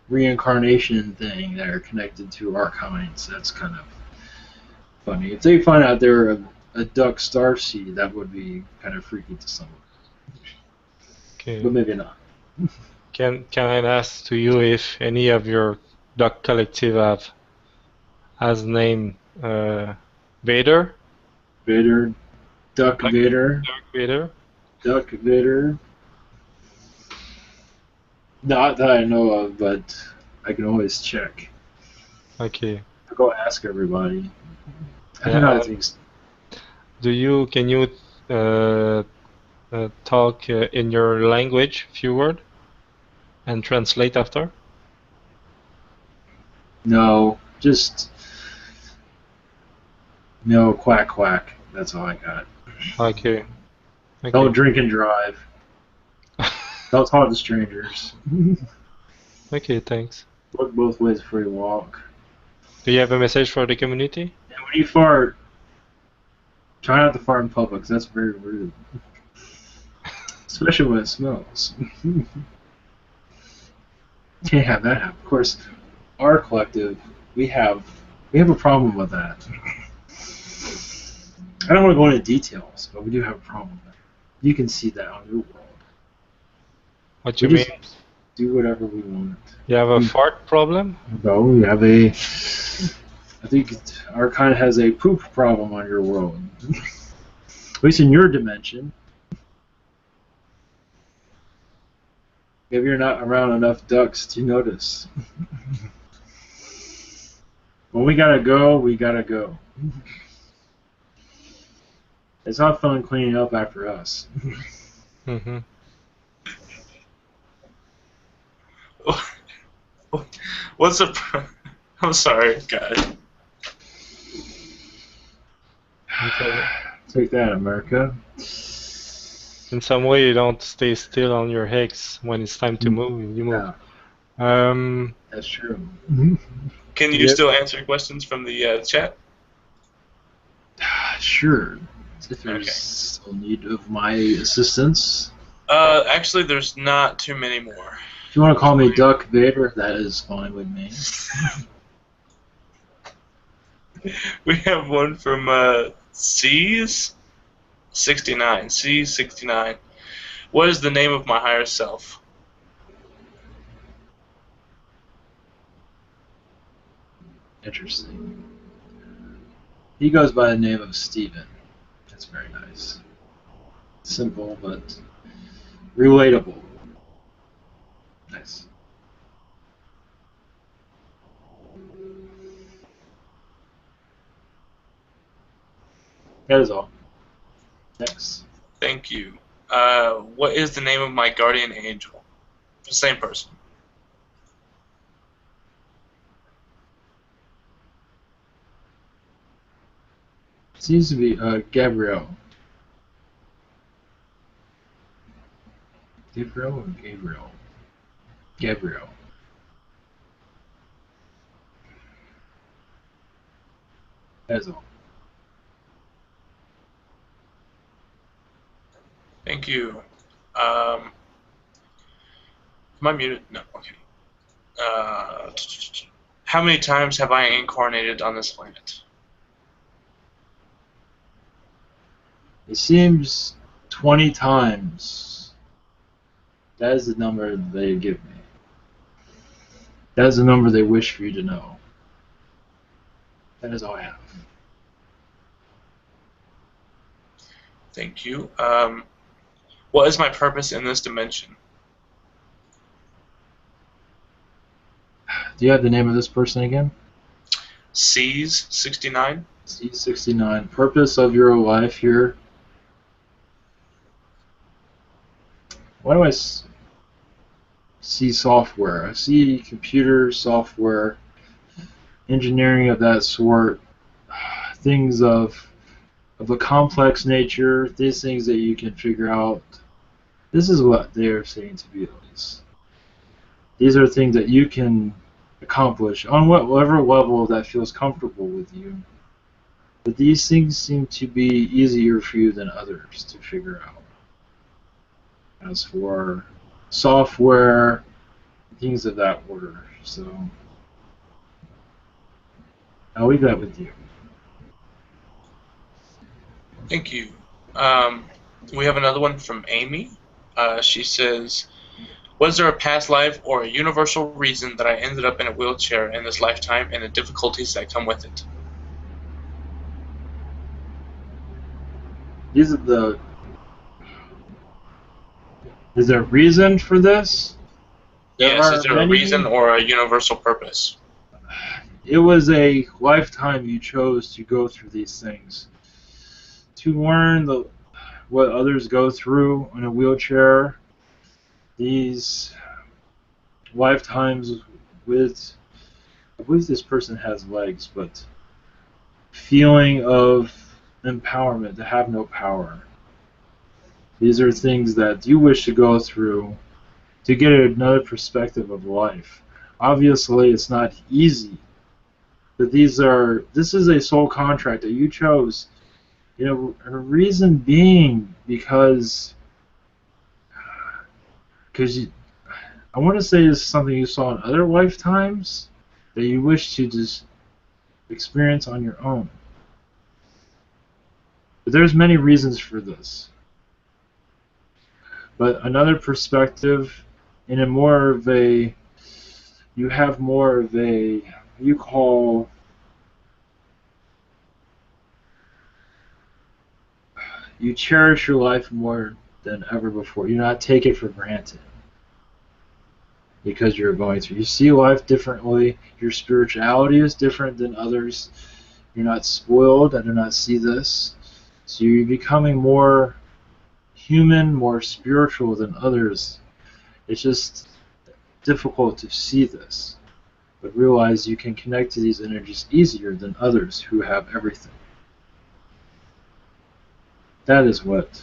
reincarnation thing that are connected to our kinds. That's kind of funny. If they find out they're a duck starseed, that would be kind of freaky to someone. Okay. But maybe not. Can I ask to you if any of your Duck Collective have as name Vader? Vader, Duckvader, Vader? Duckvader. Not that I know of, but I can always check. Okay. I'll go ask everybody. I Yeah, don't know how things. can you talk in your language, few word, and translate after? No, just no quack quack. That's all I got. Okay. Don't drink and drive. Don't talk to strangers. Okay, thanks. Look both ways before you walk. Do you have a message for the community? And when you fart, try not to fart in public, 'cause that's very rude. Especially when it smells. Can't have that happen. Of course, our collective, we have a problem with that. I don't want to go into details, but we do have a problem with that. You can see that on your world. What We you mean? just do whatever we want. You have a fart problem? No, we have a. I think our kind has a poop problem on your world. At least in your dimension. Maybe you're not around enough ducks to notice. When we gotta go, we gotta go. It's not fun cleaning up after us. Mm-hmm. What's the? I'm sorry, guys. Take that, America. In some way, you don't stay still on your eggs when it's time to move. You move. Yeah, that's true. Can you still answer questions from the chat? Sure. If there's still need of my assistance. Actually, there's not too many more. If you want to call me Duckvader, that is fine with me. We have one from C's69. C69. What is the name of my higher self? Interesting. He goes by the name of Steven. That's very nice. Simple, but relatable. Nice. That is all. Next. Thank you. What is the name of my guardian angel? The same person. Seems to be Gabriel. Gabriel or Gabriel? Gabriel. That's all. Thank you. Am I muted? No. Okay. How many times have I incarnated on this planet? It seems 20 times. That is the number they give me. That is the number they wish for you to know. That is all I have. Thank you. What is my purpose in this dimension? Do you have the name of this person again? C's69. C69. Purpose of your life here. Why do I see software? I see computer software, engineering of that sort, things of a complex nature, these things that you can figure out. This is what they are saying to be at least. These are things that you can accomplish on whatever level that feels comfortable with you. But these things seem to be easier for you than others to figure out. As for software, things of that order. So I'll leave that with you. Thank you. We have another one from Amy. She says, Was there a past life or a universal reason that I ended up in a wheelchair in this lifetime and the difficulties that come with it? These are the. Is there a reason for this? There Yes, are is there a many. reason or a universal purpose? It was a lifetime you chose to go through these things, to learn what others go through in a wheelchair. These lifetimes with, I believe this person has legs, but feeling of empowerment to have no power. These are things that you wish to go through to get another perspective of life. Obviously, it's not easy, but this is a soul contract that you chose. You know, a reason being because I want to say this is something you saw in other lifetimes that you wish to just experience on your own. But there's many reasons for this. But another perspective, in a more of a, you have more of a, you call, you cherish your life more than ever before. You not take it for granted because you're going through. You see life differently. Your spirituality is different than others. You're not spoiled. I do not see this. So you're becoming more human, more spiritual than others. It's just difficult to see this, but realize you can connect to these energies easier than others who have everything. That is what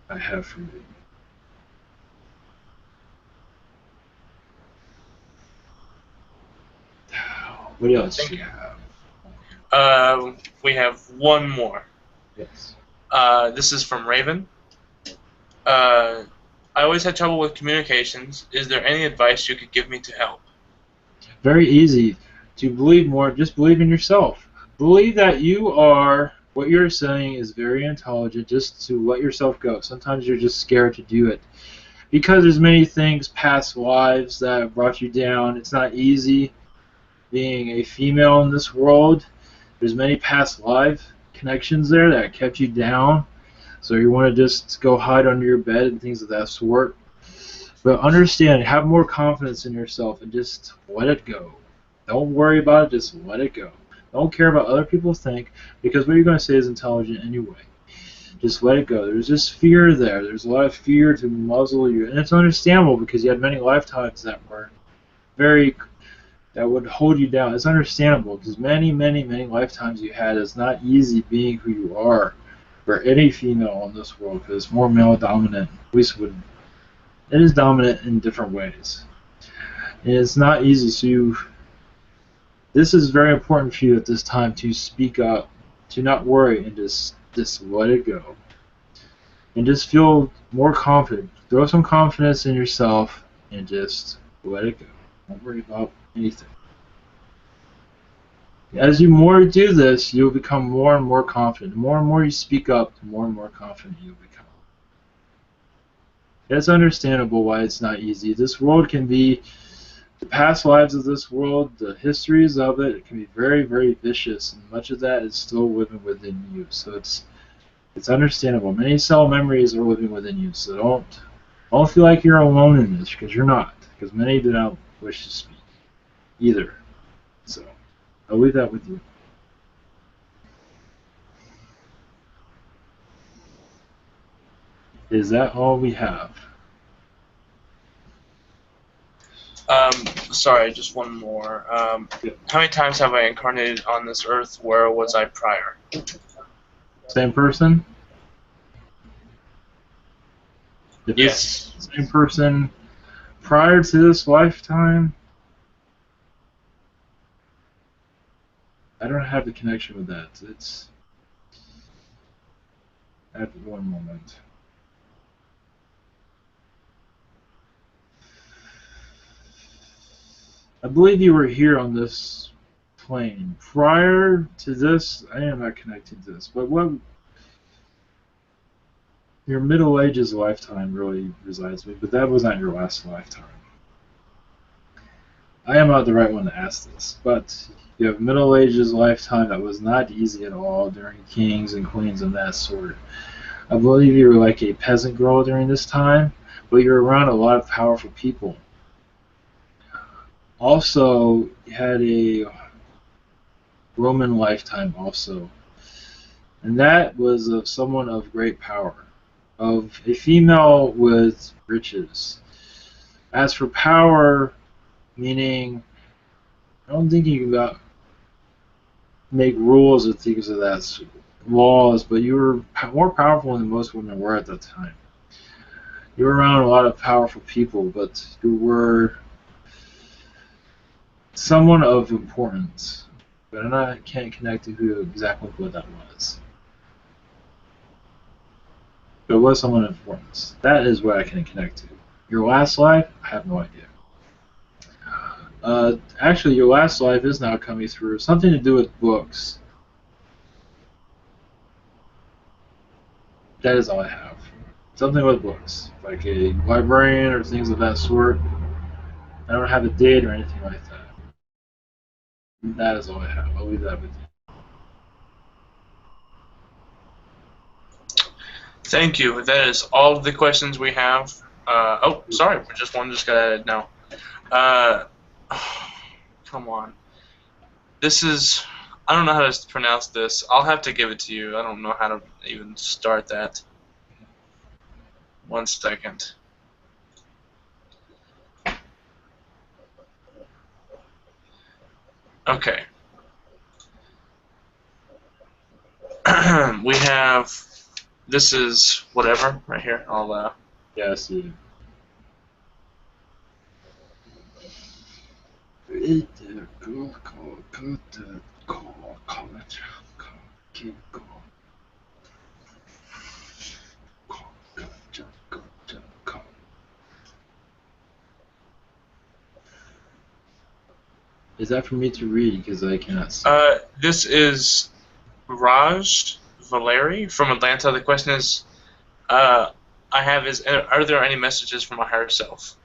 I have for you. What else do you have? We have one more. Yes. This is from Raven. I always had trouble with communications. Is there any advice you could give me to help? Very easy. To believe more, just believe in yourself. Believe that you are, what you're saying is very intelligent, just to let yourself go. Sometimes you're just scared to do it. Because there's many things, past lives that have brought you down. It's not easy being a female in this world. There's many past life connections there that kept you down. So you want to just go hide under your bed and things of that sort. But understand, have more confidence in yourself and just let it go. Don't worry about it, just let it go. Don't care about other people think, because what you're going to say is intelligent anyway. Just let it go. There's just fear there. There's a lot of fear to muzzle you. And it's understandable because you had many lifetimes that were that would hold you down. It's understandable because many, many, many lifetimes you had. It's not easy being who you are for any female in this world because it's more male dominant. At least it is dominant in different ways. And it's not easy. So this is very important for you at this time to speak up, to not worry, and just let it go. And just feel more confident. Throw some confidence in yourself and just let it go. Don't worry about anything. As you more do this, you'll become more and more confident. The more and more you speak up, the more and more confident you'll become. It's understandable why it's not easy. This world can be, the past lives of this world, the histories of it can be very, very vicious, and much of that is still living within you. So it's understandable. Many cell memories are living within you, so don't feel like you're alone in this, because you're not. Because many do not wish to speak either. So I'll leave that with you. Is that all we have? Sorry, just one more. How many times have I incarnated on this earth? Where was I prior? Same person? If Yes. it's the same person prior to this lifetime, I don't have the connection with that. It's at one moment. I believe you were here on this plane. Prior to this, I am not connected to this, but what Your Middle Ages lifetime really resides me, but that was not your last lifetime. I am not the right one to ask this, but you have Middle Ages lifetime that was not easy at all during kings and queens of that sort. I believe you were like a peasant girl during this time, but you're around a lot of powerful people. Also, you had a Roman lifetime also, and that was of someone of great power, of a female with riches. As for power, meaning, I don't think you can make rules or things of that laws, but you were more powerful than most women were at that time. You were around a lot of powerful people, but you were someone of importance. But I can't connect to who exactly what that was. But it was someone of importance. That is what I can connect to. Your last life, I have no idea. Actually, your last life is now coming through. Something to do with books. That is all I have. Something with books. Like a librarian or things of that sort. I don't have a date or anything like that. That is all I have. I'll leave that with you. Thank you. That is all of the questions we have. Oh, sorry. One just got added now. Come on. This is... I don't know how to pronounce this. I'll have to give it to you. I don't know how to even start that. 1 second. Okay. We have... This is whatever right here. I'll... Yeah, I see. Is that for me to read? Because I cannot see. This is Raj Valeri from Atlanta. The question is, are there any messages from my higher self?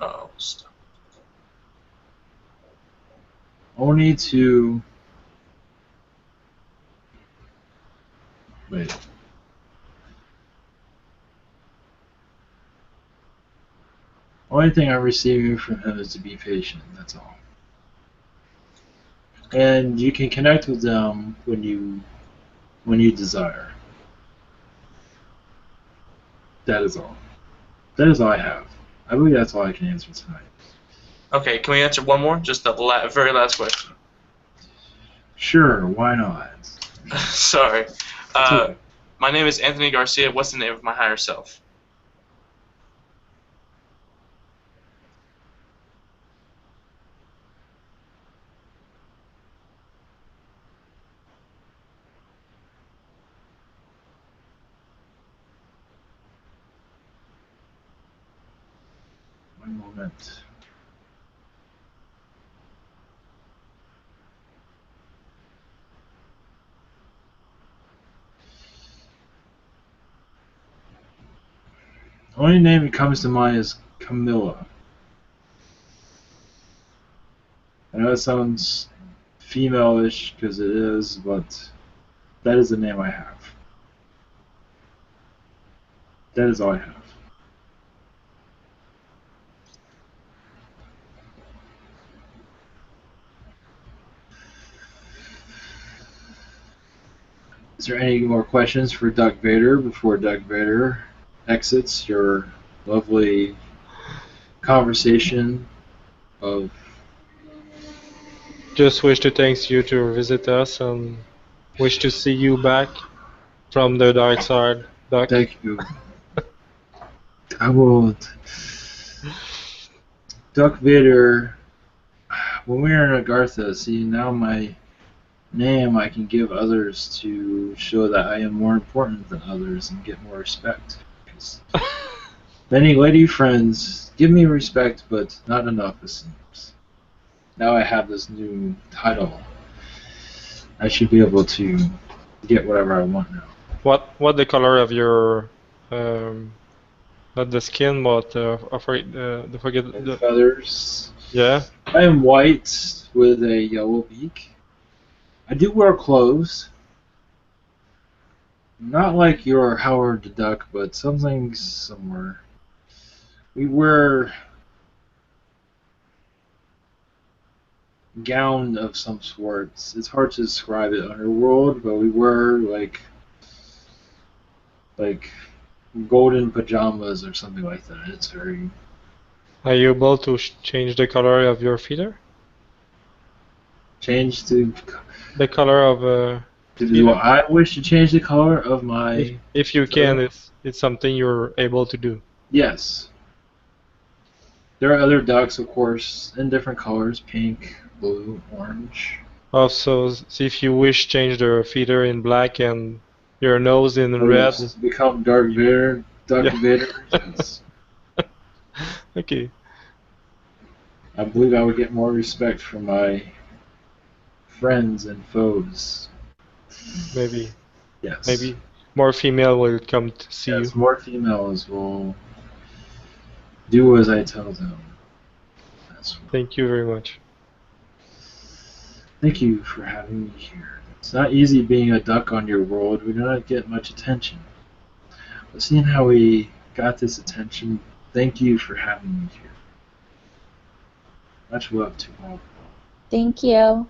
Oh, stop. Only to... Wait. Only thing I'm receiving from him is to be patient, that's all. And you can connect with them when you desire. That is all. That is all I have. I believe that's all I can answer tonight. Okay, can we answer one more? Just the very last question. Sure, why not? Sorry. Okay. My name is Anthony Garcia. What's the name of my higher self? One moment. The only name that comes to mind is Camilla. I know it sounds female-ish because it is, but that is the name I have. That is all I have. Is there any more questions for Duckvader before Duckvader exits your lovely conversation of... Just wish to thank you to visit us and wish to see you back from the dark side, Duck. Thank you. I will... Duckvader, when we were in Agartha, see, now my name I can give others to show that I am more important than others and get more respect. Because many lady friends give me respect, but not enough, it seems. Now I have this new title. I should be able to get whatever I want now. What the color of your not the skin, but the forget And the feathers. yeah. I am white with a yellow beak. I do wear clothes. Not like your Howard the Duck, but something similar. We wear gown of some sorts. It's hard to describe it underworld, but we wear like golden pajamas or something like that. It's very Are you able to change the color of your feather? change to. The color of Do I wish to change the color of my? if you can, it's something you're able to do. Yes. There are other ducks, of course, in different colors: pink, blue, orange. Also, if you wish, change the feather in black and your nose in Oh, red. yes, become Duckvader. Duckvader. Yeah. Yes. Okay. I believe I would get more respect from my friends and foes. Maybe Yes. more female will come to see Yes, you. more females will do as I tell them. That's what. Thank you very much. Thank you for having me here. It's not easy being a duck on your world. We do not get much attention. But seeing how we got this attention, thank you for having me here. Much love to all. Thank you.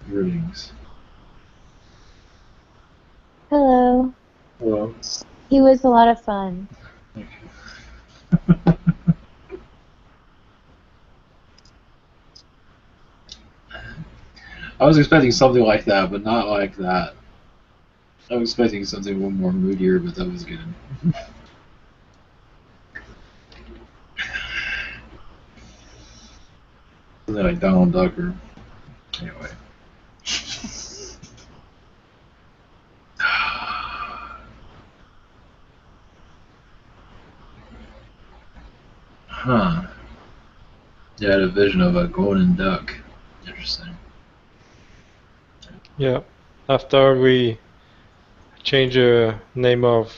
Greetings. Hello. Hello. He was a lot of fun. Thank you. I was expecting something like that, but not like that. I was expecting something a little more moodier, but that was good. Something like Donald Duck or... Anyway. Huh. You had a vision of a golden duck. Interesting. Yeah. After we change the name of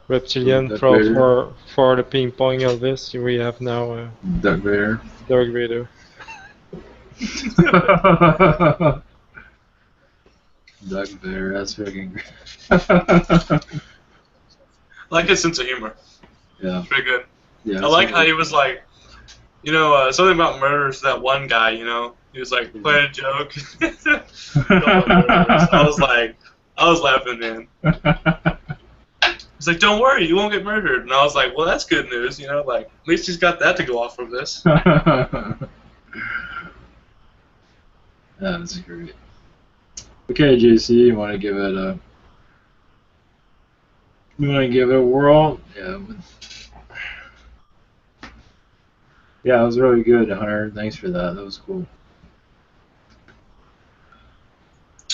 Reptilian Duckvader. for the ping pong Elvis, we have now Duckvader. Duckvader. Duckvader, that's freaking great. I like his sense of humor. Yeah. It's pretty good. Yeah. I like how he was like, you know, something about murders. That one guy, you know, he was like playing a joke. I was laughing, man. He's like, don't worry, you won't get murdered. And I was like, well, that's good news, you know, like, at least he's got that to go off from this. That's great. Okay, JC, you want to give it a... You want to give it a whirl? Yeah. Yeah, it was really good, Hunter. Thanks for that. That was cool.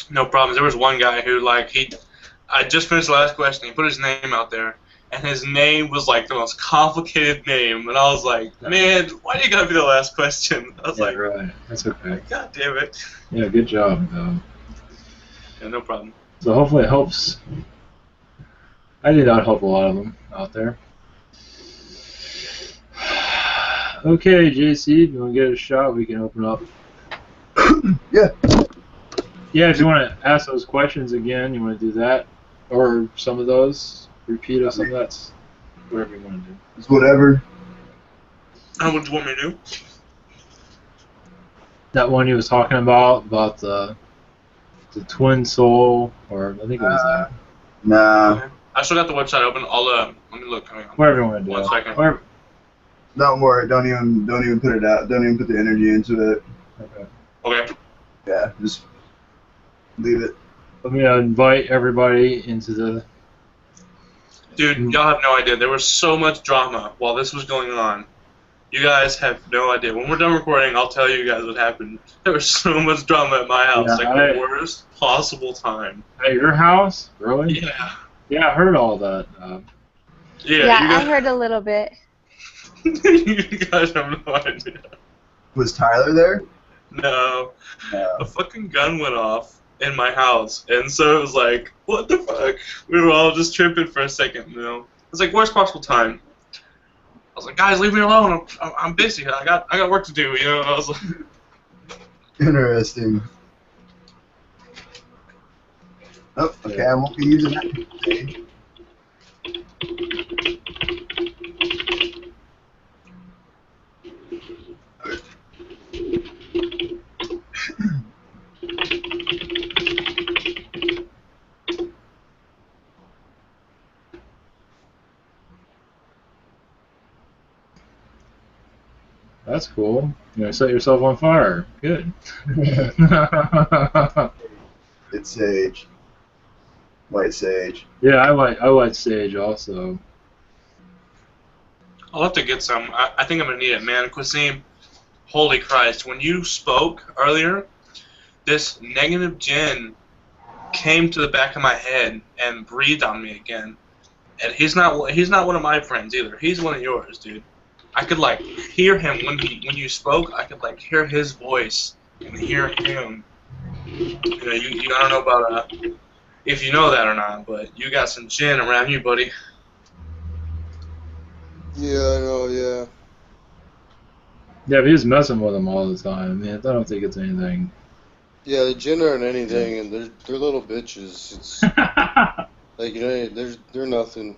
No problems. There was one guy who, like, I just finished the last question. He put his name out there, and his name was, like, the most complicated name. And I was like, man, why do you gotta be the last question? I was Yeah, like, right. That's okay. God damn it. Yeah, good job, though. Yeah, no problem. So hopefully it helps. I did not help a lot of them out there. Okay, JC, if you want to get a shot, we can open up. Yeah. Yeah, if you want to ask those questions again, you want to do that, or some of those, repeat of some of that's whatever you want to do. It's whatever. What do you want me to do? That one he was talking about the twin soul, or I think it was that. Nah. Okay. I still got the website open. I'll let me look. Hang on. Whatever you want to do. 1 second. Whatever. Don't worry. Don't even put it out. Don't even put the energy into it. Okay. Okay. Yeah. Just Leave it. Let me invite everybody into the. Dude, y'all have no idea. There was so much drama while this was going on. You guys have no idea. When we're done recording, I'll tell you guys what happened. There was so much drama at my house, Yeah, the worst possible time. At your house? Really? Yeah. Yeah, I heard all that. Yeah, You I guys, heard a little bit. you guys have no idea. Was Tyler there? No. No. A fucking gun went off in my house, and so it was like, what the fuck? We were all just tripping for a second, you know. It was like, worst possible time. I was like, guys, leave me alone. I'm busy. I got work to do, you know. I was like, Interesting. Oh, okay, I won't be using that today. That's cool. You know, set yourself on fire. Good. It's sage. White sage. Yeah, I like sage also. I'll have to get some. I think I'm gonna need it, man. Quasim, holy Christ! When you spoke earlier, this negative djinn came to the back of my head and breathed on me again. And he's not one of my friends either. He's one of yours, dude. I could like hear him when you spoke. I could like hear his voice and hear him. You know, I don't know about if you know that or not, but you got some djinn around you, buddy. Yeah, I know, yeah. Yeah, but he's messing with them all the time. Man, I don't think it's anything. Yeah, the jinn aren't anything, and they're little bitches. It's like, you know, they're nothing.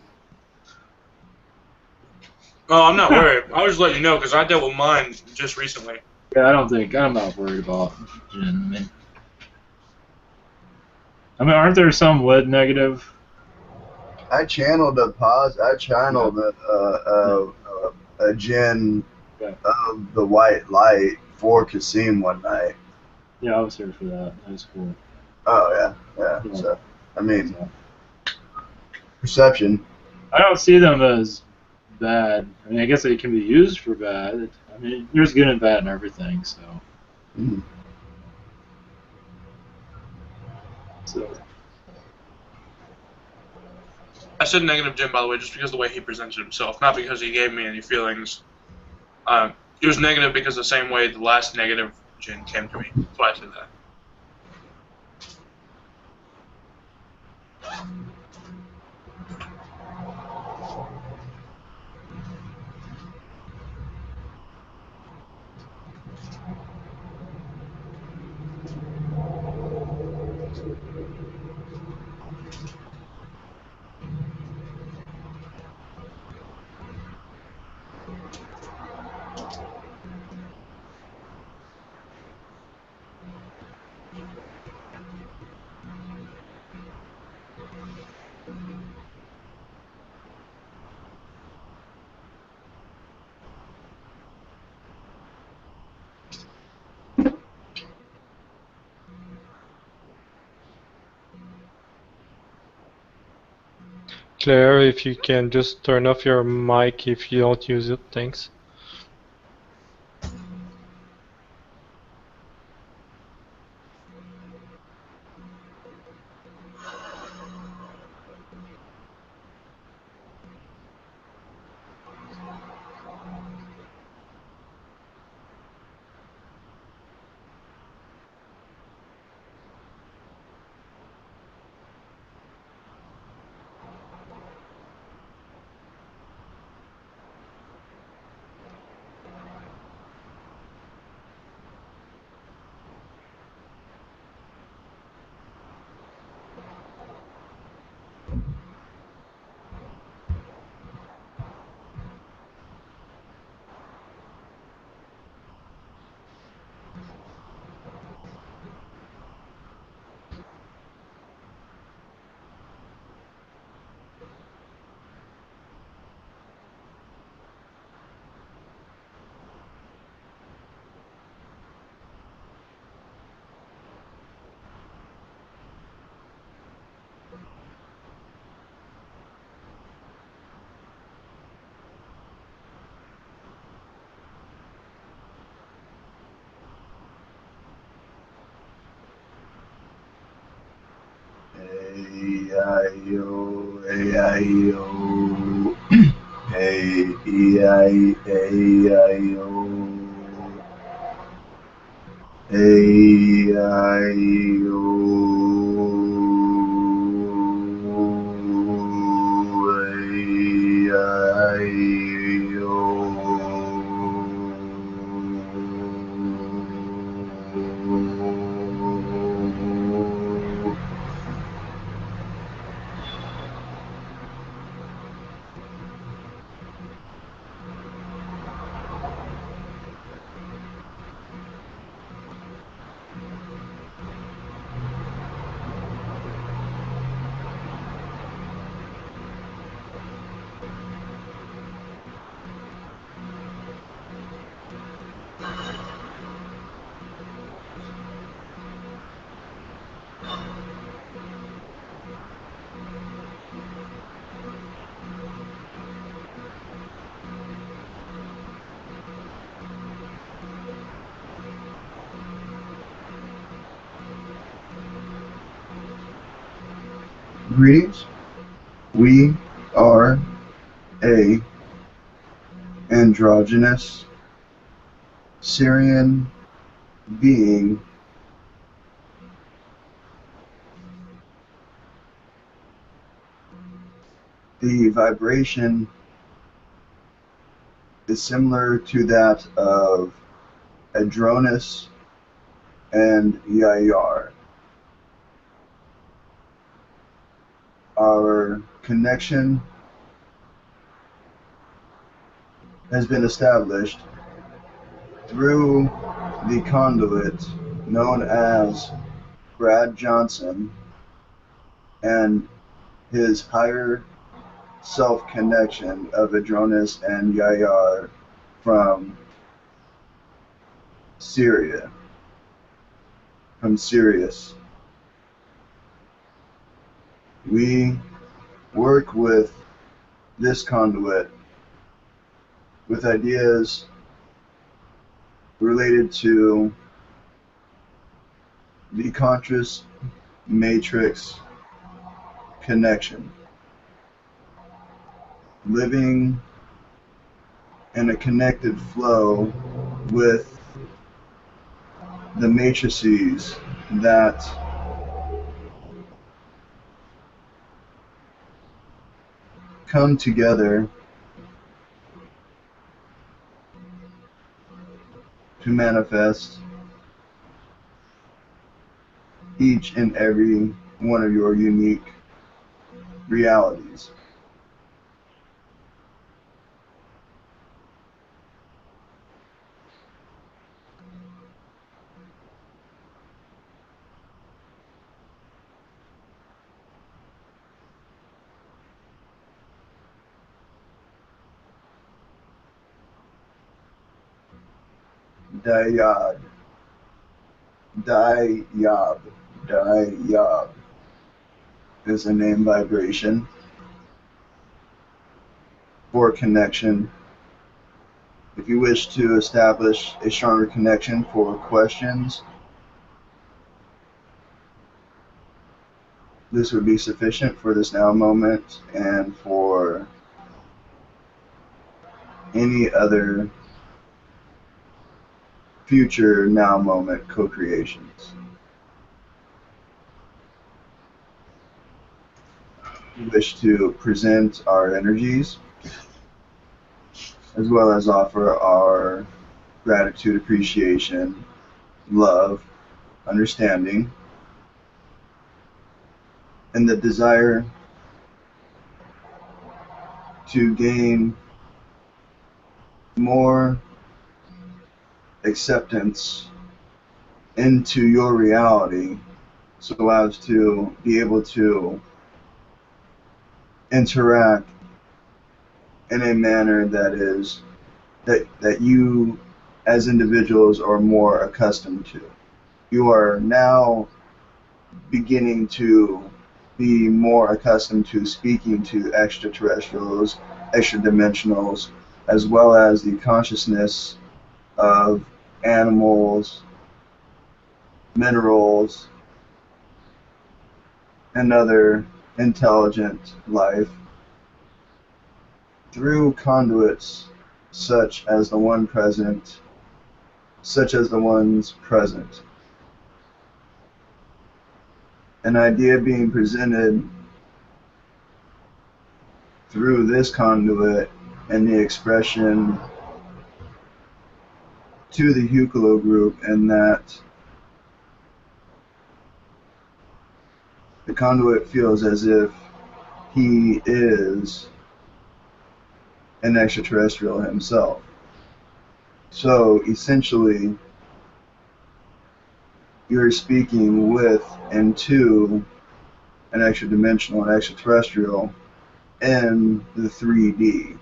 Oh, I'm not worried. I was just letting you know because I dealt with mine just recently. Yeah, I'm not worried about Jin. I mean, aren't there some lead negative? I channeled a djinn Yeah. of the white light for Kasim one night. Yeah, I was here for that. That was cool. Oh yeah. Yeah. So I mean, perception. I don't see them as bad. I mean, I guess they can be used for bad. I mean, there's good and bad and everything. So. Mhm. I said negative Jim, by the way, just because of the way he presented himself, not because he gave me any feelings. It was negative because the same way the last negative Jin came to me. That's why I said that. Claire, if you can just turn off your mic if you don't use it, thanks. E-I-O, A-I-O. Hey, E-I-A-I-O. Greetings. We are a androgynous Syrian being the vibration is similar to that of Adronis and Yayar. Our connection has been established through the conduit known as Brad Johnson and his higher self connection of Adronis and Yayar from Syria, from Sirius. We work with this conduit with ideas related to the conscious matrix connection, living in a connected flow with the matrices that come together to manifest each and every one of your unique realities. Dayad, Dayab, Dayab is a name vibration for connection. If you wish to establish a stronger connection for questions, this would be sufficient for this now moment and for any other future now moment co-creations. We wish to present our energies as well as offer our gratitude, appreciation, love, understanding, and the desire to gain more acceptance into your reality so as to be able to interact in a manner that is that you as individuals are more accustomed to. You are now beginning to be more accustomed to speaking to extraterrestrials, extra dimensionals, as well as the consciousness of animals, minerals, and other intelligent life through conduits such as the ones present. An idea being presented through this conduit and the expression to the Hucolo group, and that the conduit feels as if he is an extraterrestrial himself. So essentially, you're speaking with and to an extra-dimensional, an extraterrestrial in the 3D.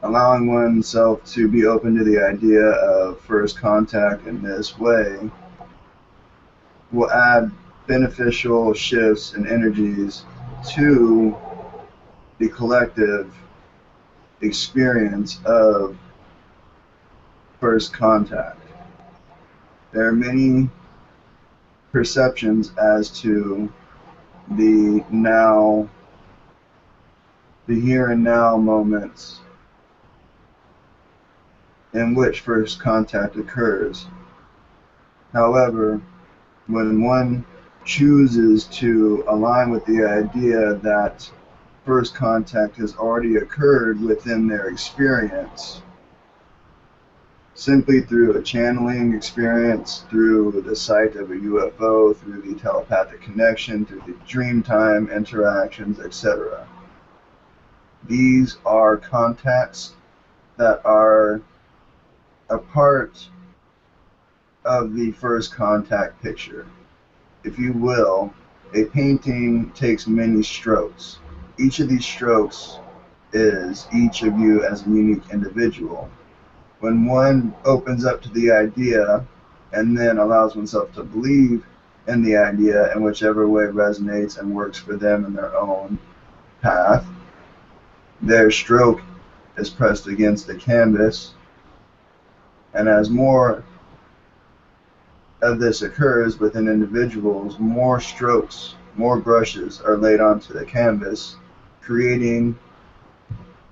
Allowing oneself to be open to the idea of first contact in this way will add beneficial shifts and energies to the collective experience of first contact. There are many perceptions as to the here and now moments in which first contact occurs. However, when one chooses to align with the idea that first contact has already occurred within their experience, simply through a channeling experience, through the sight of a UFO, through the telepathic connection, through the dreamtime interactions, etc. These are contacts that are a part of the first contact picture. If you will, a painting takes many strokes. Each of these strokes is each of you as a unique individual. When one opens up to the idea and then allows oneself to believe in the idea in whichever way resonates and works for them in their own path, their stroke is pressed against the canvas, and as more of this occurs within individuals, more strokes, more brushes are laid onto the canvas, creating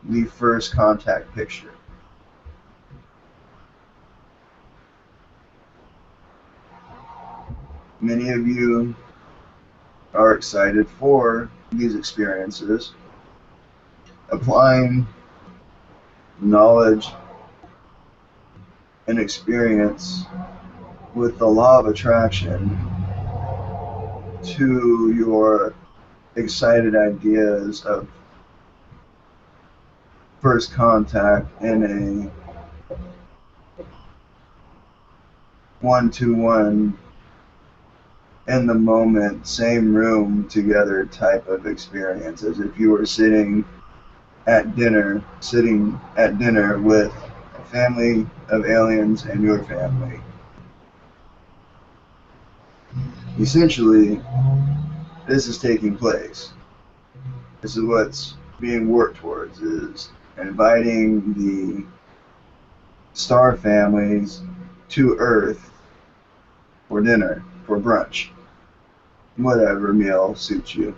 the first contact picture. Many of you are excited for these experiences, applying knowledge and experience with the law of attraction to your excited ideas of first contact in a one-to-one, in the moment, same room together type of experience, as if you were sitting at dinner with a family of aliens and your family. Essentially, this is taking place. This is what's being worked towards, is inviting the star families to Earth for dinner, for brunch, whatever meal suits you.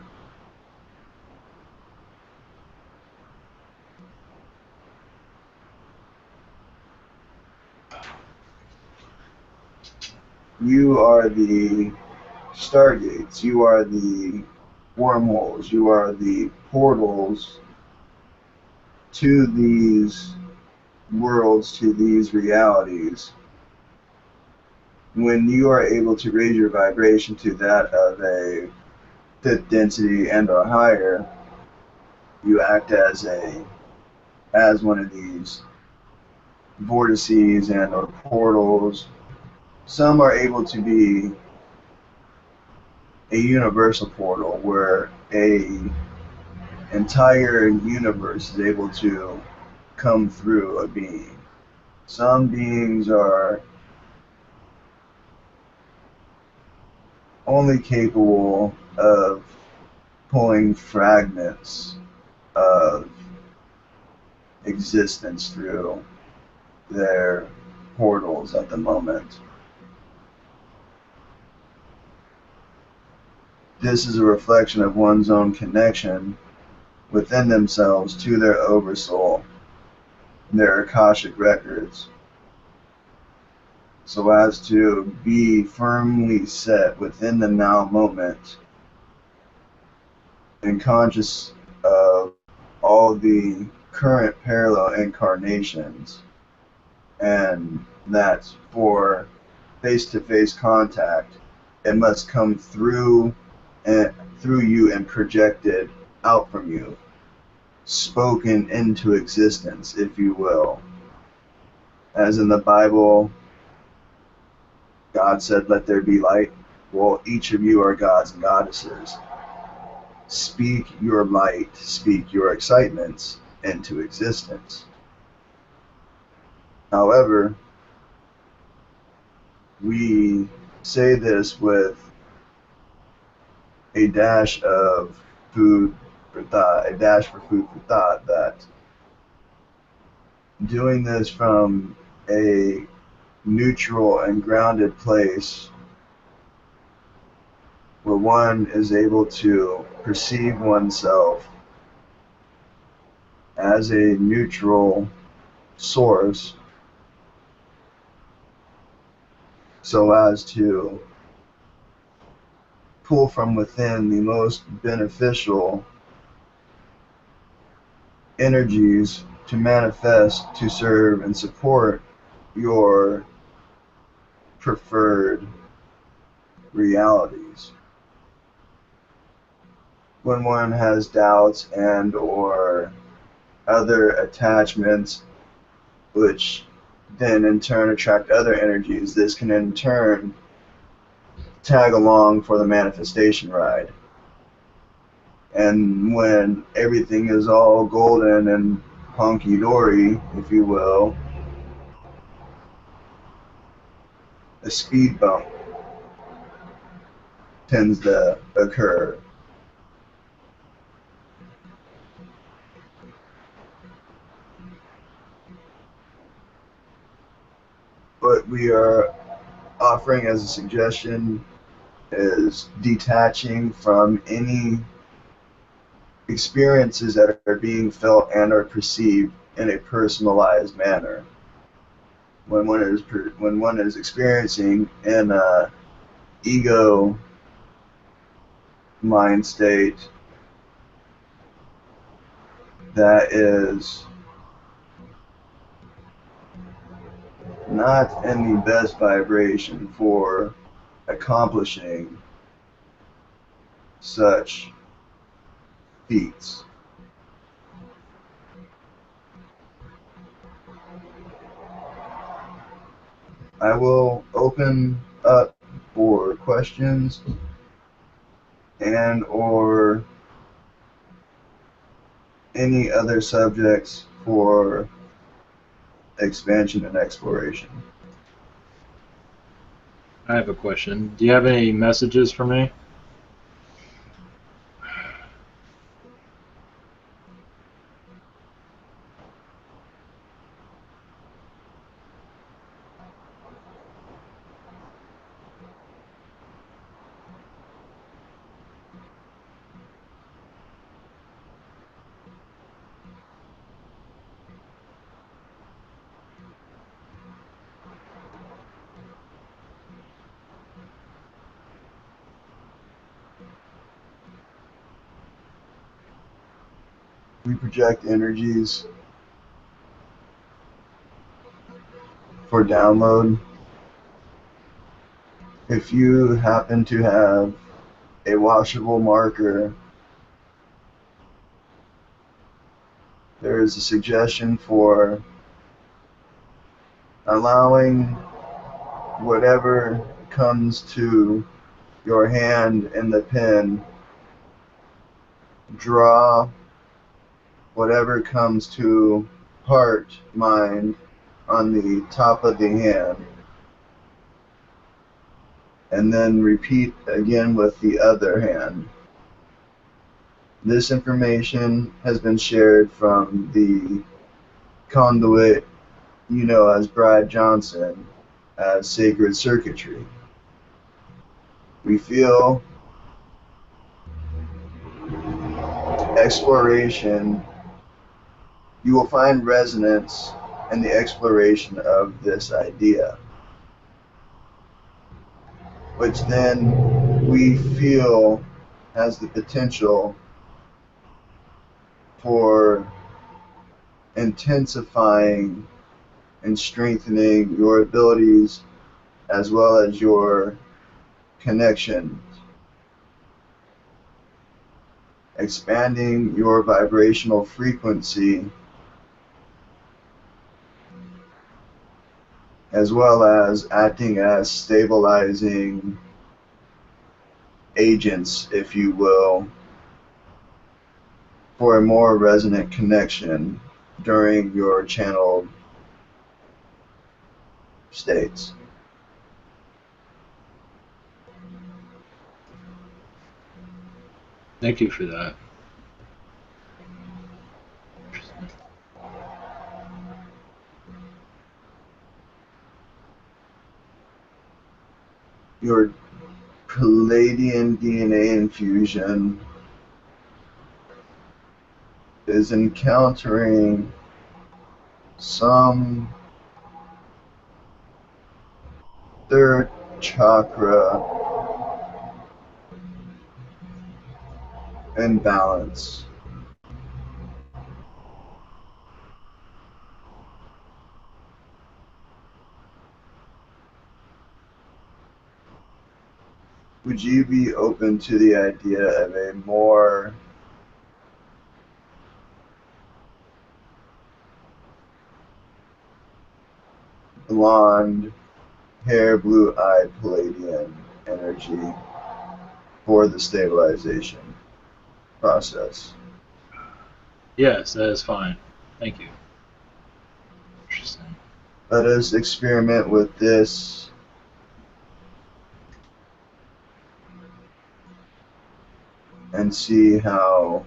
You are the stargates, you are the wormholes, you are the portals to these worlds, to these realities. When you are able to raise your vibration to that of a fifth density and or higher, you act as one of these vortices and or portals. Some are able to be a universal portal where a entire universe is able to come through a being. Some beings are only capable of pulling fragments of existence through their portals at the moment. This is a reflection of one's own connection within themselves to their oversoul, their Akashic records, so as to be firmly set within the now moment and conscious of all the current parallel incarnations, and that for face-to-face contact, it must come through you and projected out from you, spoken into existence, if you will. As in the Bible, God said, "Let there be light." Well, each of you are gods and goddesses. Speak your light, speak your excitements into existence. However, we say this with a dash of food for thought, a dash for food for thought, that doing this from a neutral and grounded place where one is able to perceive oneself as a neutral source, so as to pull from within the most beneficial energies to manifest, to serve, and support your preferred realities. When one has doubts and or other attachments, which then in turn attract other energies, this can in turn tag along for the manifestation ride. And when everything is all golden and honky-dory, if you will, a speed bump tends to occur. What we are offering as a suggestion is detaching from any experiences that are being felt and are perceived in a personalized manner. When one is experiencing in a ego mind state that is not in the best vibration for accomplishing such feats. I will open up for questions and or any other subjects for expansion and exploration. I have a question. Do you have any messages for me? We project energies for download. If you happen to have a washable marker, there is a suggestion for allowing whatever comes to your hand in the pen, draw whatever comes to heart, mind on the top of the hand, and then repeat again with the other hand. This information has been shared from the conduit you know as Brad Johnson as Sacred Circuitry. We feel exploration, you will find resonance in the exploration of this idea, which then we feel has the potential for intensifying and strengthening your abilities as well as your connection, expanding your vibrational frequency as well as acting as stabilizing agents, if you will, for a more resonant connection during your channeled states. Thank you for that. Your Palladian DNA infusion is encountering some third chakra imbalance. Would you be open to the idea of a more blonde, hair, blue-eyed Palladian energy for the stabilization process? Yes, that is fine. Thank you. Interesting. Let us experiment with this and see how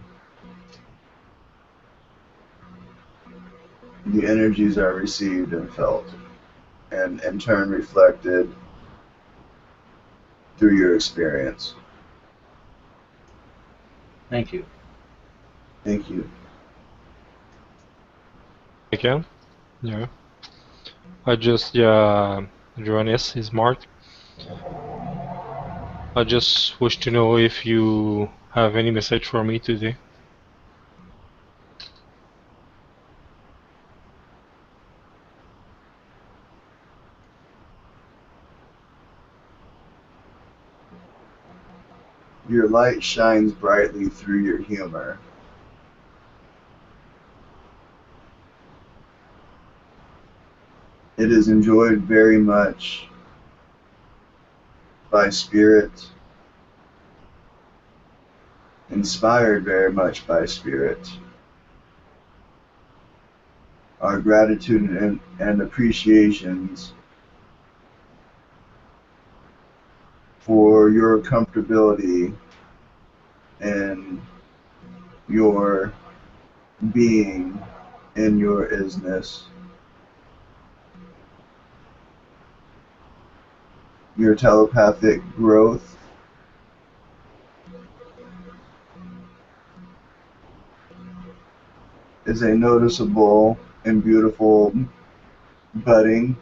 the energies are received and felt, and in turn reflected through your experience. Thank you. Thank you. Again? Yeah. I just, yeah, Johannes is marked. I just wish to know if you have any message for me today. Your light shines brightly through your humor. It is enjoyed very much by spirit, inspired very much by spirit. Our gratitude and appreciations for your comfortability and your being in your isness, your telepathic growth, is a noticeable and beautiful budding.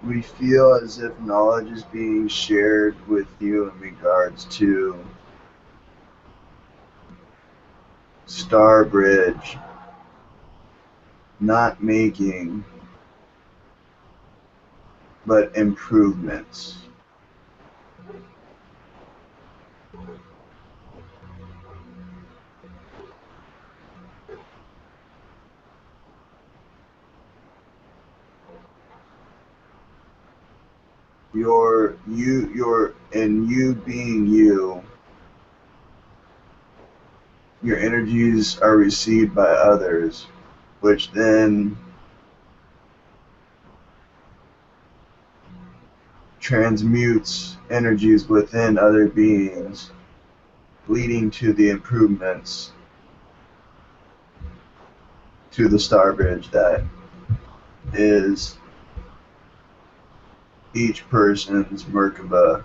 We feel as if knowledge is being shared with you in regards to Starbridge not making, but improvements. You being you, your energies are received by others, which then transmutes energies within other beings leading to the improvements to the Star Bridge that is each person's Merkaba.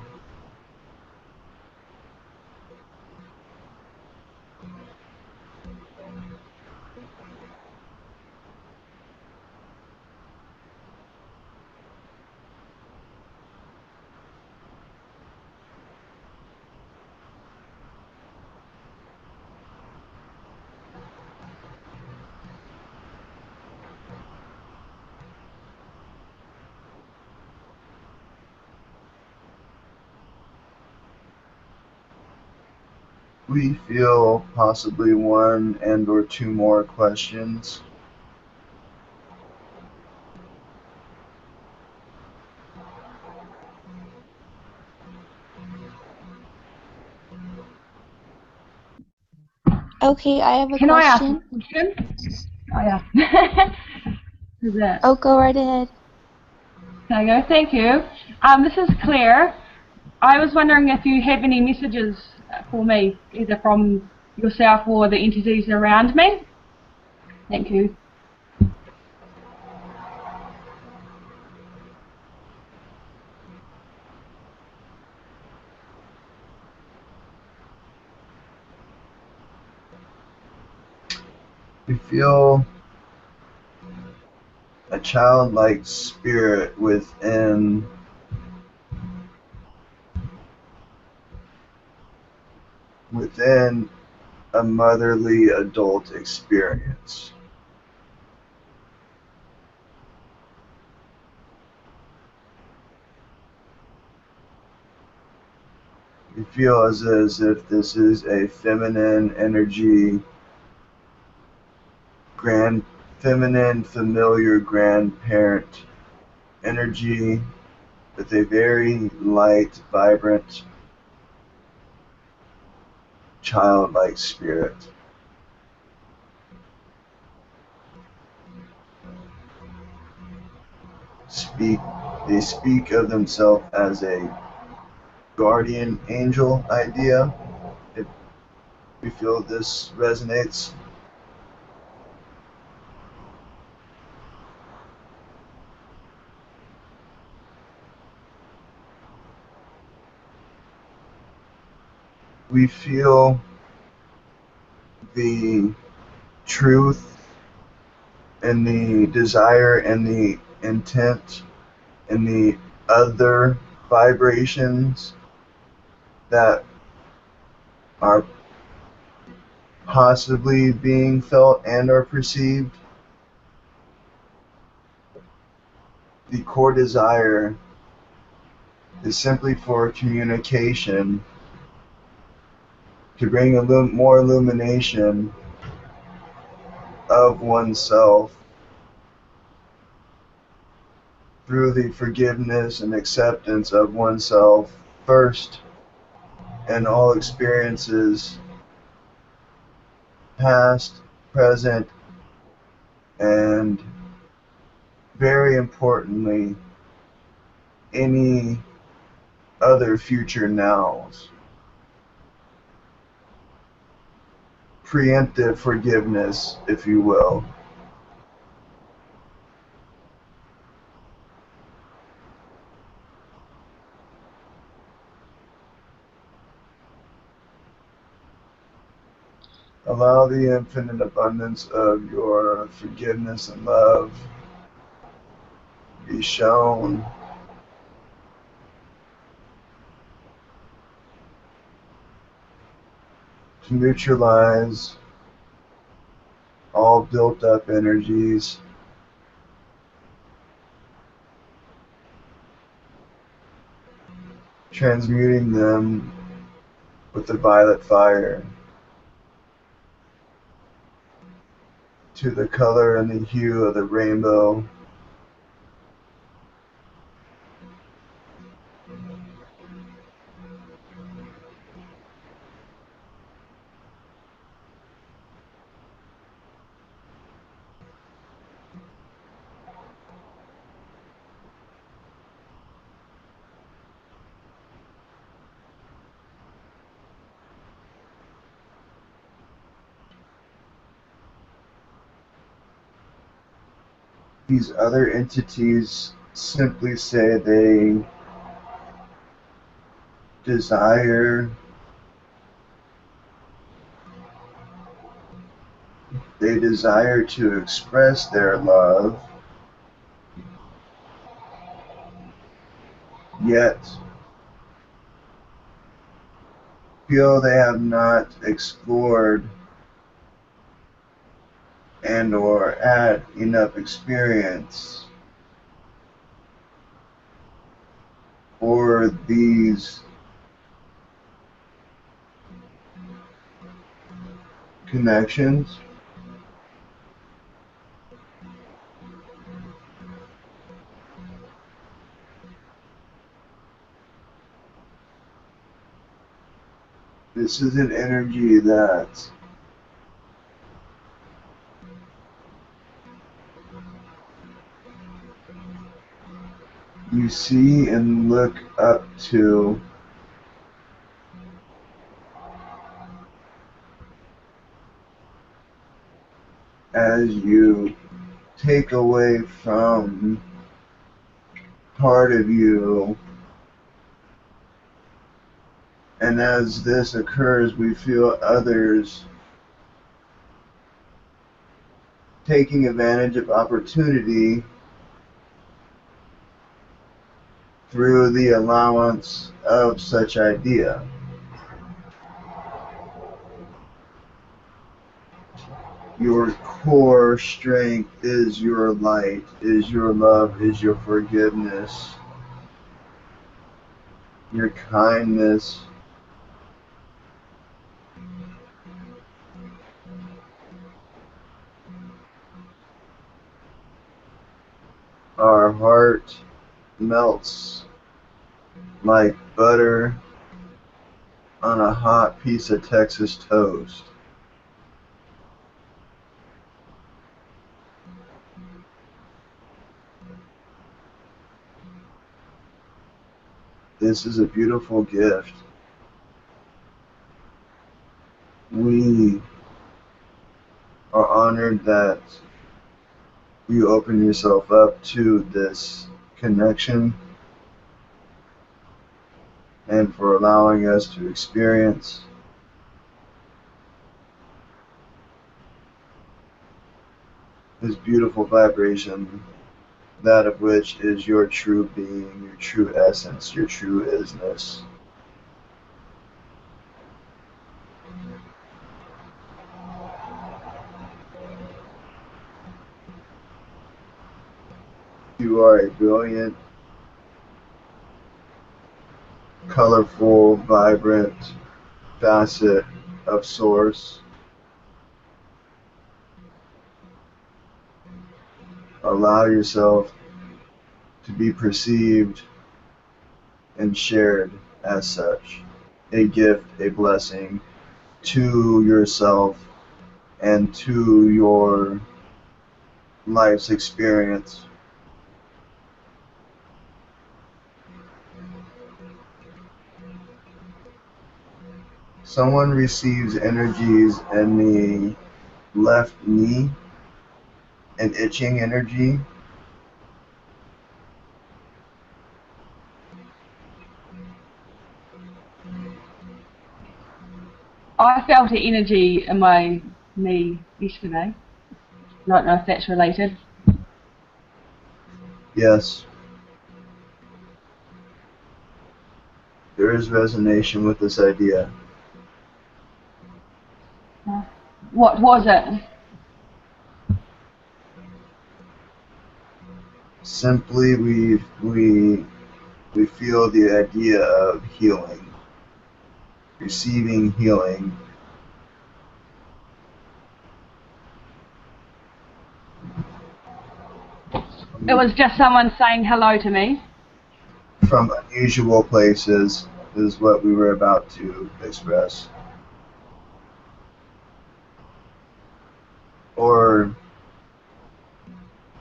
We feel possibly one and or two more questions. Okay, I have a Can I ask a question. question? Oh, yeah. Is it? Oh, go right ahead. Can I go? Thank you. This is Claire. I was wondering if you have any messages for me, either from yourself or the entities around me. Thank you. We feel a childlike spirit within a motherly adult experience. We feel as if this is a feminine energy, feminine familiar grandparent energy with a very light, vibrant, childlike spirit. They speak of themselves as a guardian angel idea. If you feel this resonates, we feel the truth and the desire and the intent and the other vibrations that are possibly being felt and are perceived. The core desire is simply for communication, to bring more illumination of oneself through the forgiveness and acceptance of oneself first, and all experiences past, present, and very importantly, any other future nows. Preemptive forgiveness, if you will. Allow the infinite abundance of your forgiveness and love be shown to neutralize all built up energies, transmuting them with the violet fire to the color and the hue of the rainbow. these other entities simply say they desire to express their love, yet feel they have not explored and or had enough experience for these connections. This is an energy that you see and look up to as you take away from part of you. And as this occurs, we feel others taking advantage of opportunity through the allowance of such idea. Your core strength is your light, is your love, is your forgiveness, your kindness. Our heart melts like butter on a hot piece of Texas toast. This is a beautiful gift. We are honored that you open yourself up to this connection and for allowing us to experience this beautiful vibration, that of which is your true being, your true essence, your true isness. You are a brilliant, colorful, vibrant facet of Source. Allow yourself to be perceived and shared as such. A gift, a blessing to yourself and to your life's experience. Someone receives energies in the left knee, an itching energy. I felt the energy in my knee yesterday. I don't know if that's related. Yes. There is resonation with this idea. What was it? Simply, we feel the idea of healing, receiving healing. It was just someone saying hello to me. From unusual places is what we were about to express. Or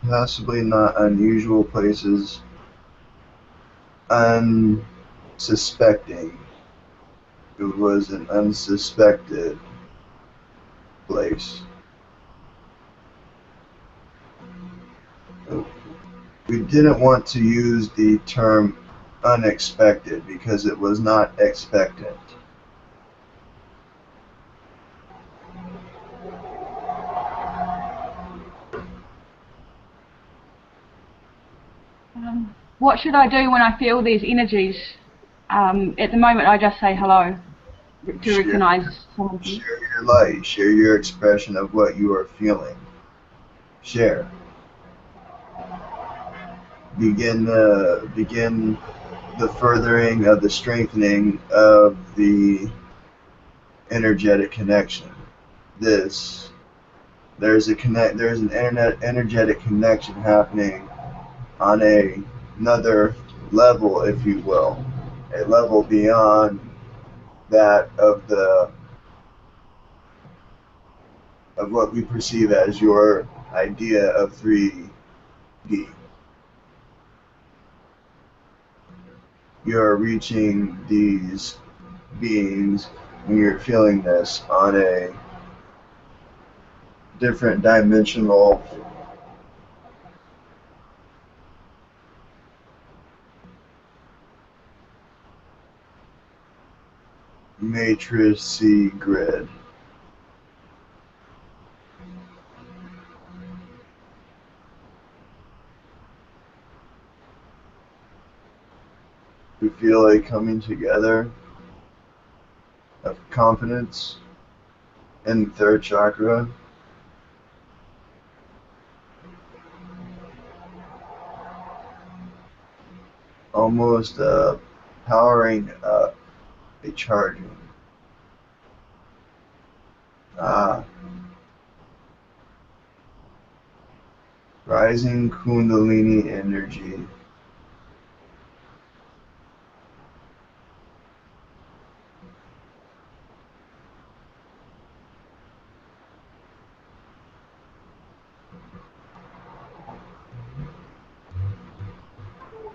possibly not unusual places, unsuspecting. It was an unsuspected place. It we didn't want to use the term unexpected because it was not expectant. What should I do when I feel these energies? At the moment, I just say hello to recognize someone. Share your light. Share your expression of what you are feeling. Share. Begin the furthering of the strengthening of the energetic connection. There's an energetic connection happening on another level, if you will, a level beyond that of what we perceive as your idea of 3D. You're reaching these beings when you're feeling this on a different dimensional matrixy grid. We feel a coming together of confidence in the third chakra. Almost powering up, a charging. Rising Kundalini energy.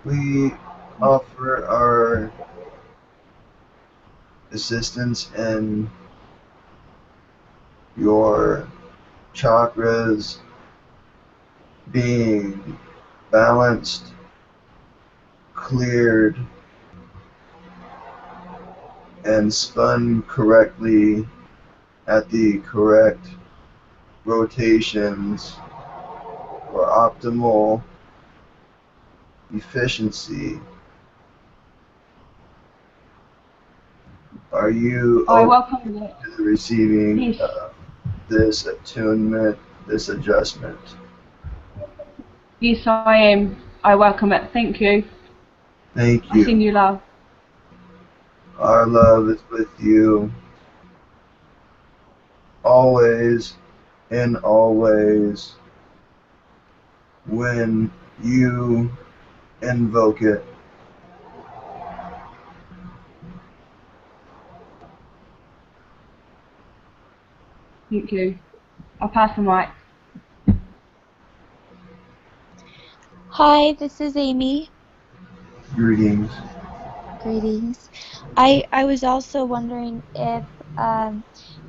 We offer our assistance in your chakras being balanced, cleared, and spun correctly at the correct rotations for optimal efficiency. Are you welcome to receiving yes. This attunement, this adjustment? Yes, I am. I welcome it. Thank you. Thank I send you. you love. Our love is with you always and always when you invoke it. Thank you. I'll pass the mic. Hi, this is Amy. Greetings. Greetings. I was also wondering if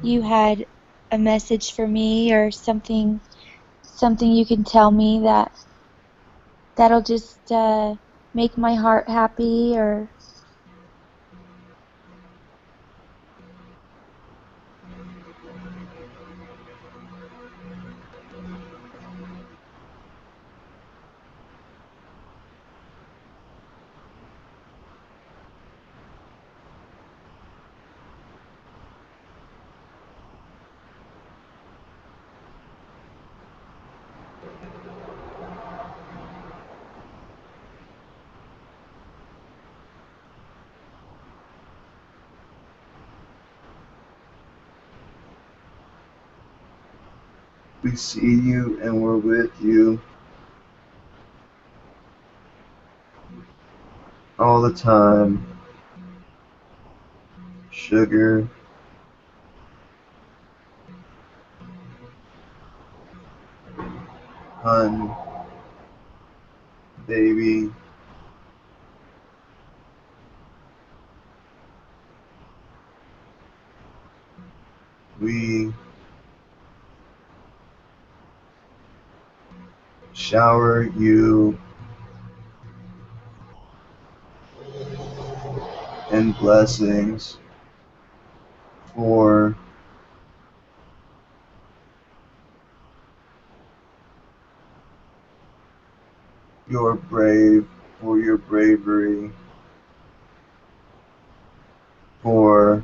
you had a message for me or something you can tell me that'll just make my heart happy or We see you and we're with you all the time. Sugar, hun, baby. We shower you and blessings for your bravery, for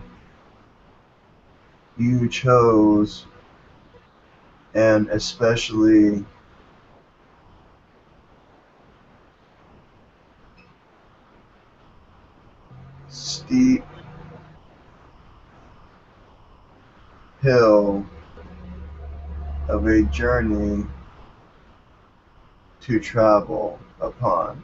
you chose and especially steep hill of a journey to travel upon.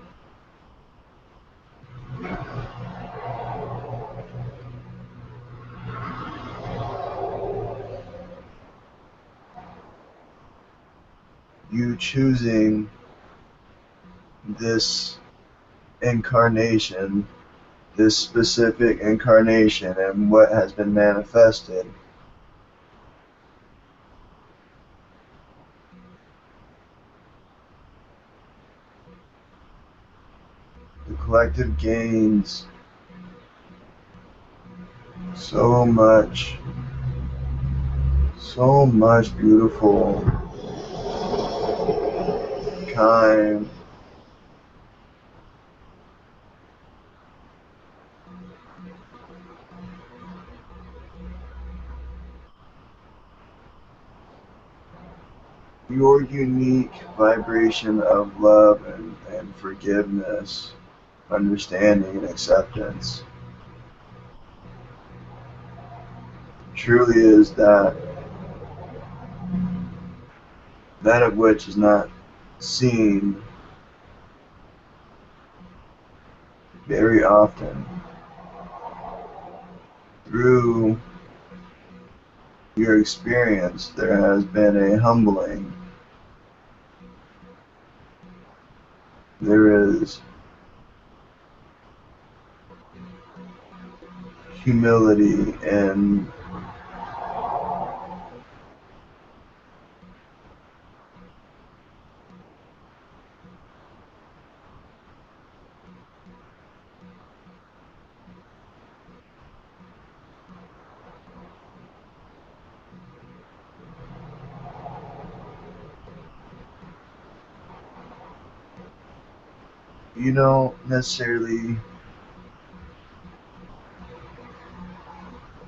You choosing this incarnation, this specific incarnation, and what has been manifested. The collective gains so much beautiful, kind, your unique vibration of love and forgiveness, understanding and acceptance truly is that of which is not seen very often. Through your experience, there has been a humbling. There is humility and you don't necessarily,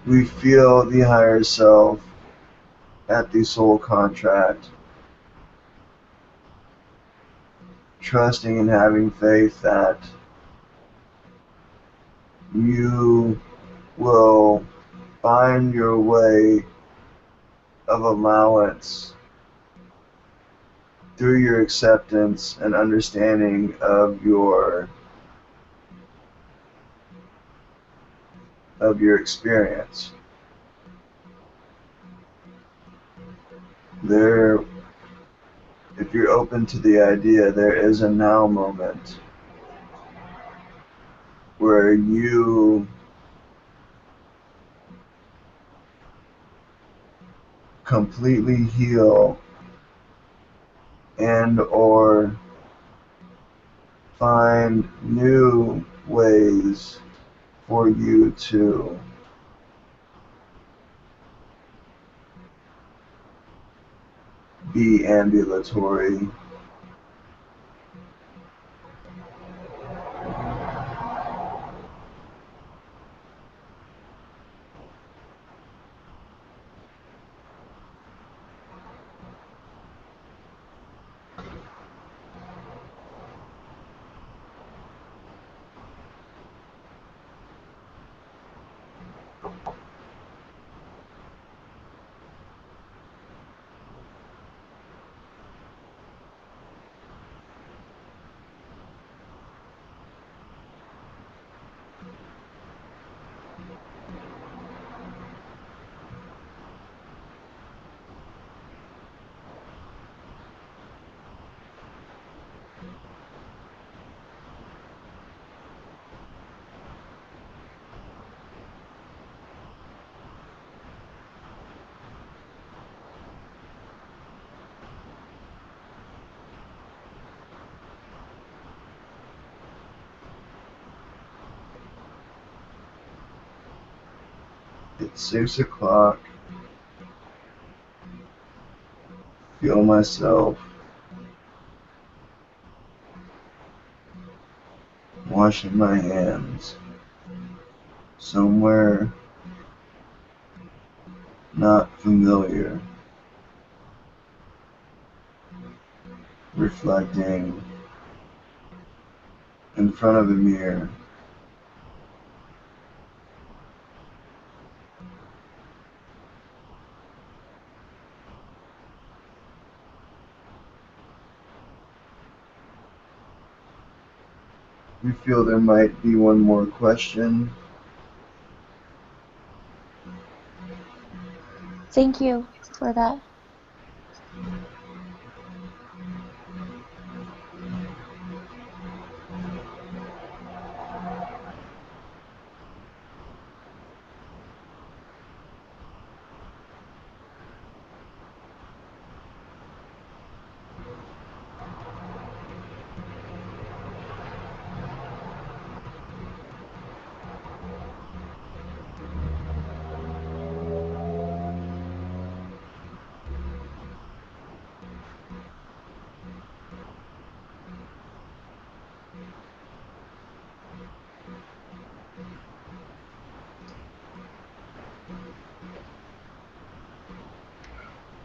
we feel the higher self at the soul contract, trusting and having faith that you will find your way of allowance through your acceptance and understanding of your experience. There, if you're open to the idea, there is a now moment where you completely heal and or find new ways for you to be ambulatory. It's 6 o'clock. Feel myself washing my hands somewhere not familiar, reflecting in front of a mirror. We feel there might be one more question. Thank you for that.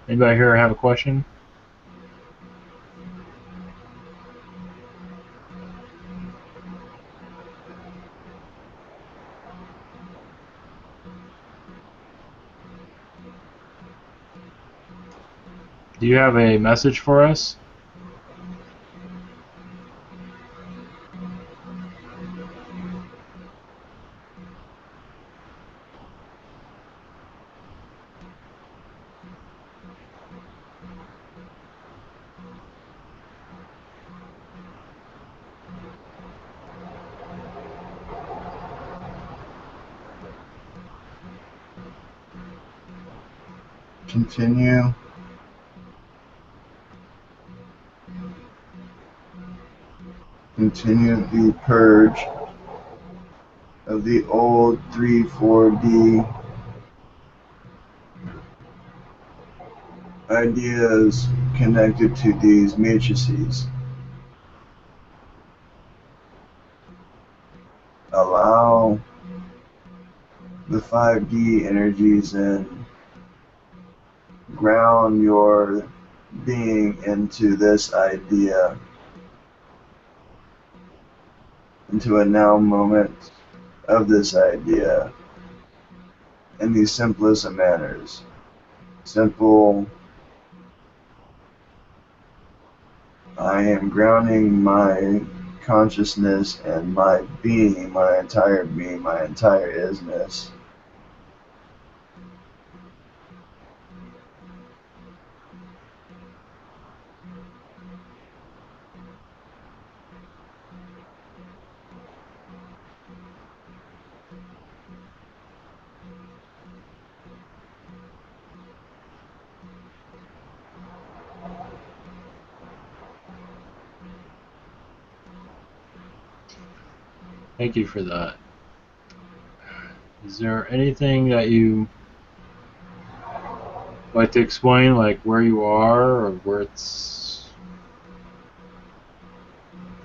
Anybody here have a question? Do you have a message for us? Continue the purge of the old 3-4D ideas connected to these matrices. Allow the 5D energies in. Ground your being into this idea, into a now moment of this idea in the simplest of manners. Simple, I am grounding my consciousness and my being, my entire isness. Thank you for that. Is there anything that you like to explain, like where you are or where it's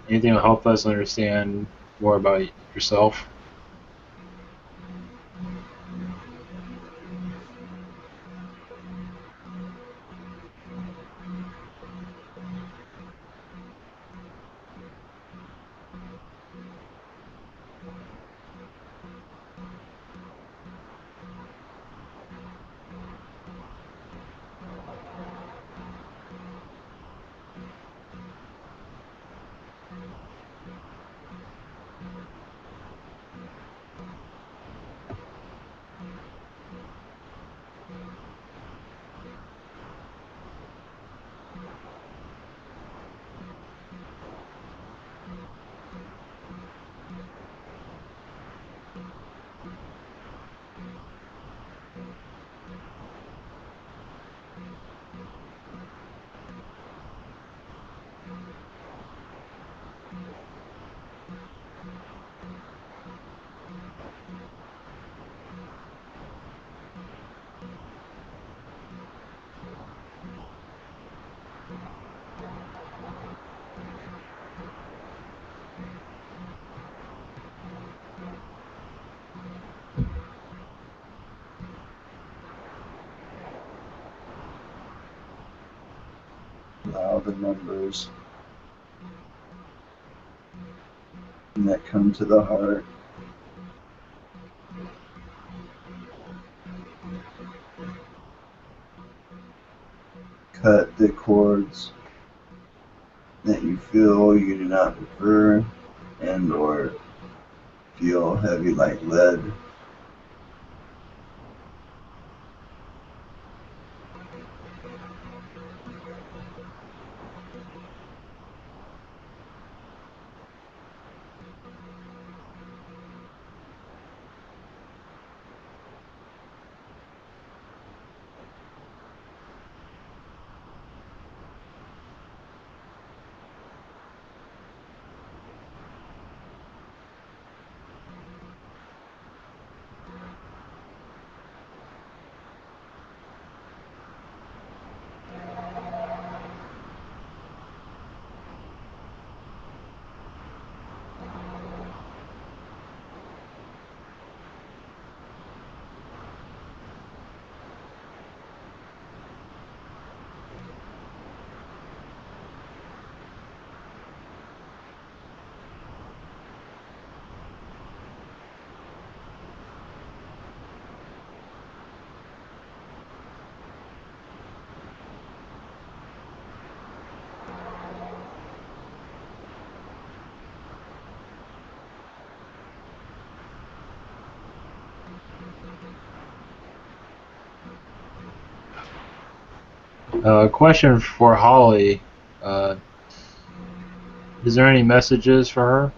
anything to help us understand more about yourself? beloved members that come to the heart. Cut the cords that you feel you do not prefer and or feel heavy like lead. Question for Holly. Is there any messages for her?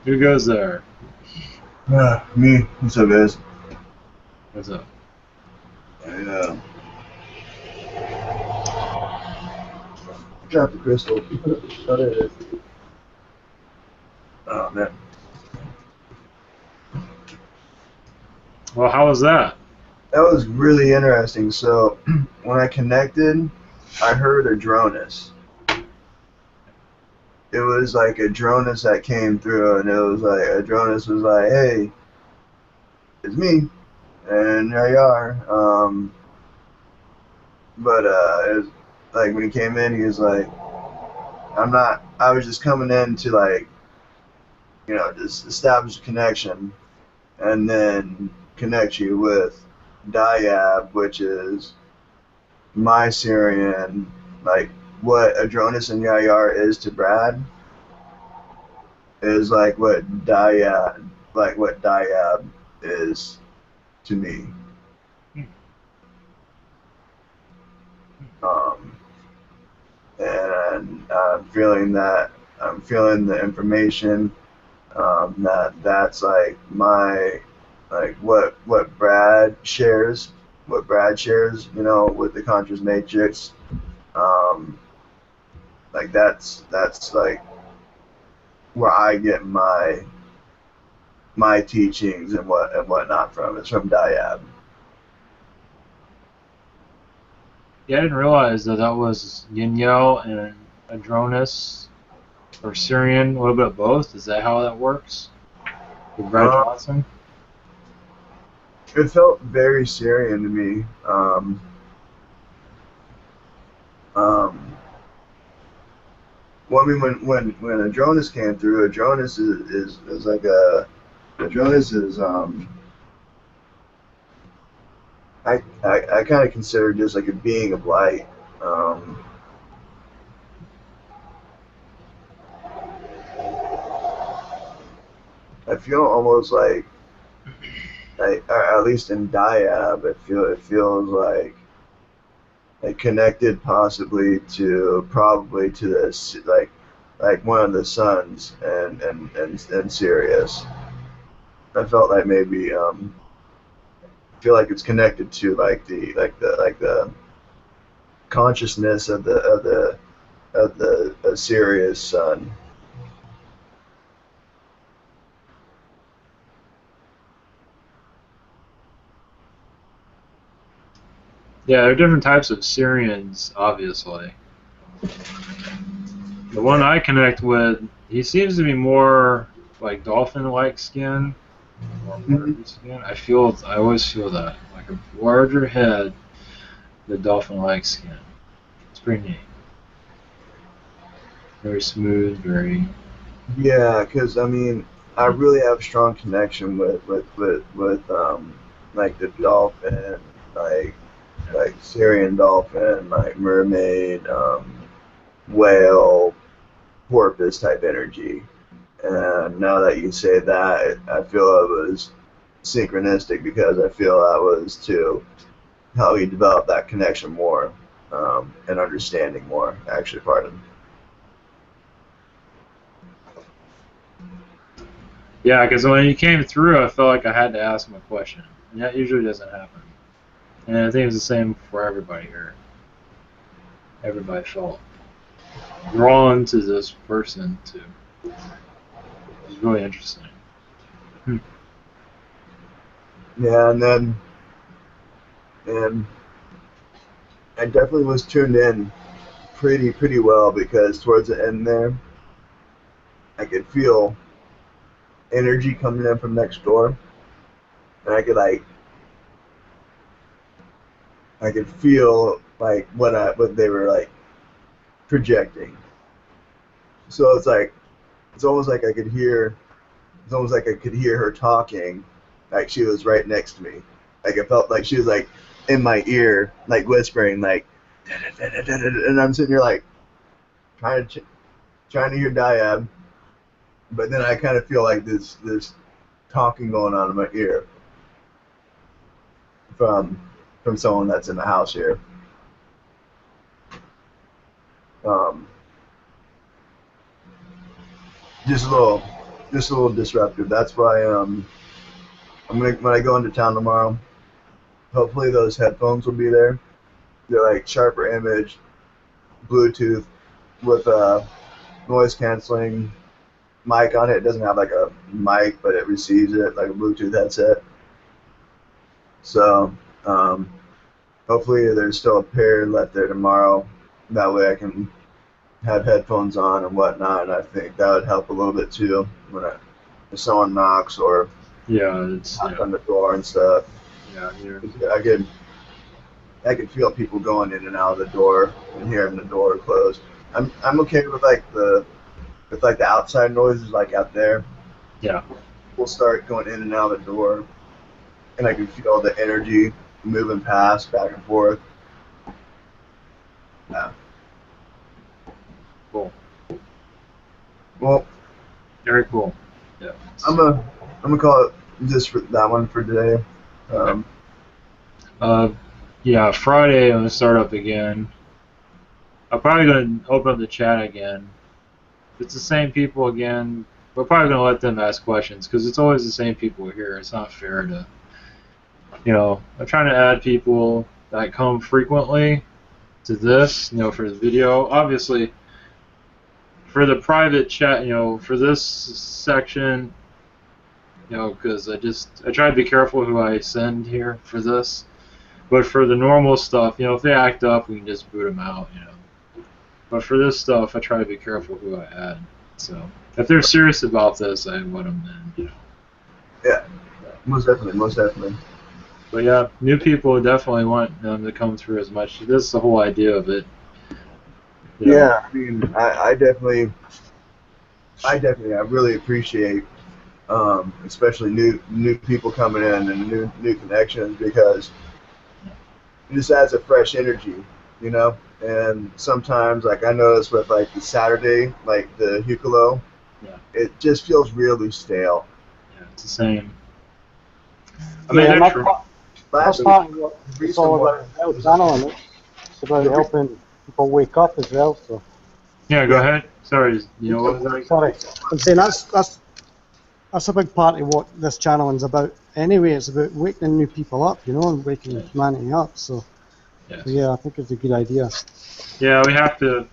Who goes there? Me. What's up, guys? What's up? I dropped the crystal. What it is? Oh man. Well, how was that? That was really interesting. So when I connected, I heard a Dronus. It was like a Dronus that came through, and it was like a Dronus was like, "Hey, it's me," and there you are. But it was like when he came in, he was like, "I'm not. I was just coming in to like, just establish a connection, and then connect you with Diab, which is my Syrian, like what Adronis and Yayar is to Brad is like what Diab is to me. And I'm feeling the information that's like my like what Brad shares, with the Contras Matrix. Like that's like where I get my teachings and whatnot from. It's from Diab. Yeah, I didn't realize that was Yinyo and Adronis or Syrian, a little bit of both. Is that how that works? With Brad Johnson? It felt very Syrian to me. Well, I mean, when Adronis came through, Adronis is like Adronis is I kind of consider just like a being of light. I feel almost like at least in Diab, it feels like like connected possibly to probably to this like one of the sons and Sirius. I felt like maybe feel like it's connected to like the consciousness of the Sirius son. Yeah, there are different types of Syrians, obviously. The one I connect with, he seems to be more like dolphin-like skin, or watery skin. I always feel that, like a larger head, the dolphin-like skin. It's pretty neat. Very smooth, very. Yeah, because I mean, I really have strong connection with like the dolphin, like Syrian dolphin, like mermaid, whale, porpoise type energy. And now that you say that, I feel it was synchronistic because I feel that was to help me develop that connection more and understanding more. Actually, pardon. Yeah, because when he came through, I felt like I had to ask him a question, and that usually doesn't happen. And I think it's the same for everybody here. Everybody felt drawn to this person too. It's really interesting. Yeah, and I definitely was tuned in pretty well because towards the end there, I could feel energy coming in from next door, and I could feel like what they were like projecting. So it's almost like I could hear it's almost like I could hear her talking, like she was right next to me. Like I felt like she was like in my ear, like whispering, like, and I'm sitting here like trying to hear Diab, but then I kind of feel like this talking going on in my ear from someone that's in the house here. Um, just a little disruptive. That's why I'm gonna when I go into town tomorrow. Hopefully those headphones will be there. They're like sharper image, Bluetooth with a noise canceling mic on it. It doesn't have like a mic, but it receives it like a Bluetooth headset. So hopefully there's still a pair left there tomorrow. That way I can have headphones on and whatnot. And I think that would help a little bit too if someone knocks or It's knock on the door and stuff. yeah. I could feel people going in and out of the door and hearing the door close. I'm okay with the outside noises like out there. Yeah. We'll start going in and out of the door, and I can feel the energy moving past back and forth. Yeah. Cool. Well, Very cool. Yeah. I'm gonna call it just for that one for today. Yeah. Friday I'm gonna start up again. I'm probably gonna open up the chat again. It's the same people again. We're probably gonna let them ask questions because it's always the same people here. It's not fair to, I'm trying to add people that come frequently to this, for the video. Obviously, for the private chat, for this section, because I try to be careful who I send here for this. But for the normal stuff, if they act up, we can just boot them out, But for this stuff, I try to be careful who I add. So if they're serious about this, I let them in, Yeah, most definitely. But yeah, new people definitely want them to come through as much. This is the whole idea of it. Yeah, I mean, I definitely, I really appreciate, especially new people coming in and new connections because it just adds a fresh energy, And sometimes, like I noticed with like the Saturday, like the Hucolo, it just feels really stale. Yeah, it's the same. Last time, it's all about that was done on it. It's about helping people wake up as well. So Yeah, go ahead. Sorry, you know what was that? sorry, I'm saying that's a big part of what this channel is about. Anyway, it's about waking new people up, you know, and waking humanity up. So Yes. yeah, I think it's a good idea. Yeah, we have to,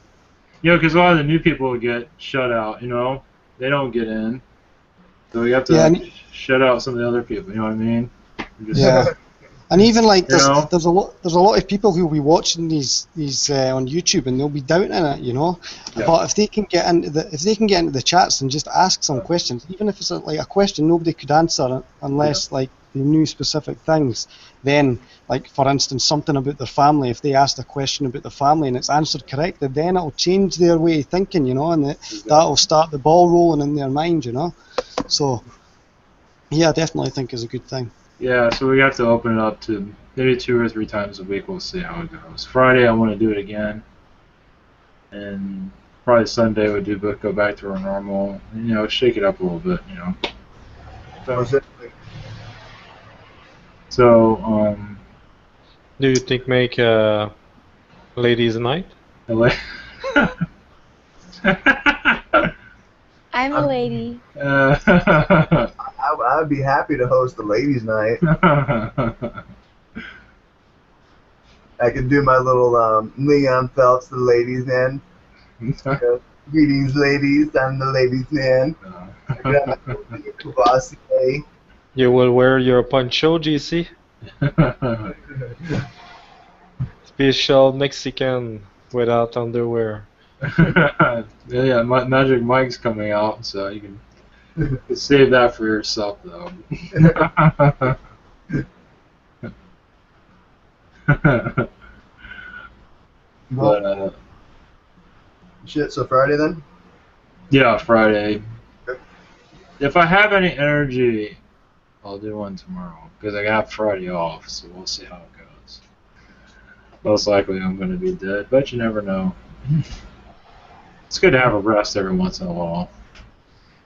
you know, because a lot of the new people get shut out, you know, they don't get in. So we have to Yeah, shut out some of the other people, you know what I mean? Just, yeah. And even like You know? there's a lot of people who'll be watching these on YouTube and they'll be doubting it, you know. Yeah. But if they can get into the chats and just ask some questions, even if it's like a question nobody could answer unless like they knew specific things, then like for instance something about their family, if they asked a question about their family and it's answered correctly, then it'll change their way of thinking, you know, and that'll start the ball rolling in their mind, you know. So yeah, I definitely think it's a good thing. Yeah, so we have to open it up to maybe 2 or 3 times a week. We'll see how it goes. Friday, I want to do it again, and probably Sunday we'll go back to our normal. You know, shake it up a little bit. You know. So Do you think make a ladies' night? I'm a lady. I would be happy to host the ladies' night. I can do my little Leon Phelps, the ladies' man. Greetings, ladies. I'm the ladies' man. You will wear your poncho, GC? Special Mexican without underwear. Yeah, Magic Mike's coming out, so you can save that for yourself, though. But shit. So Friday then? Yeah, Friday. If I have any energy, I'll do one tomorrow because I got Friday off, so we'll see how it goes. Most likely, I'm going to be dead, but you never know. It's good to have a rest every once in a while.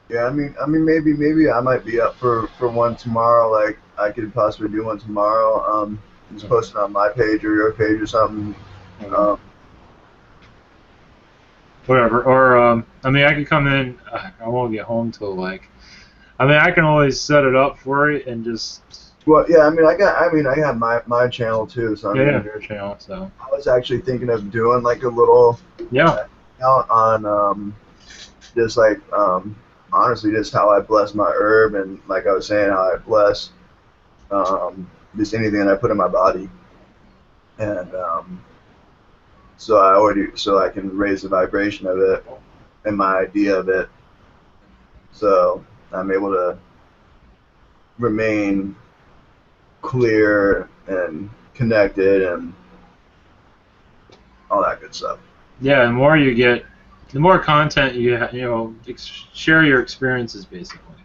Yeah, I mean, maybe I might be up for one tomorrow. Like, I could possibly do one tomorrow. Just post it on my page or your page or something. Whatever. Or I mean, I could come in. I won't get home till like. I mean, I can always set it up for it and just. Well, yeah. I mean, I got my channel too. So I mean, your channel. So I was actually thinking of doing like a little. Out on just like honestly just how I bless my herb and like I was saying how I bless just anything that I put in my body and so I can raise the vibration of it and my idea of it so I'm able to remain clear and connected and all that good stuff. Yeah, the more you get, the more content you share your experiences basically,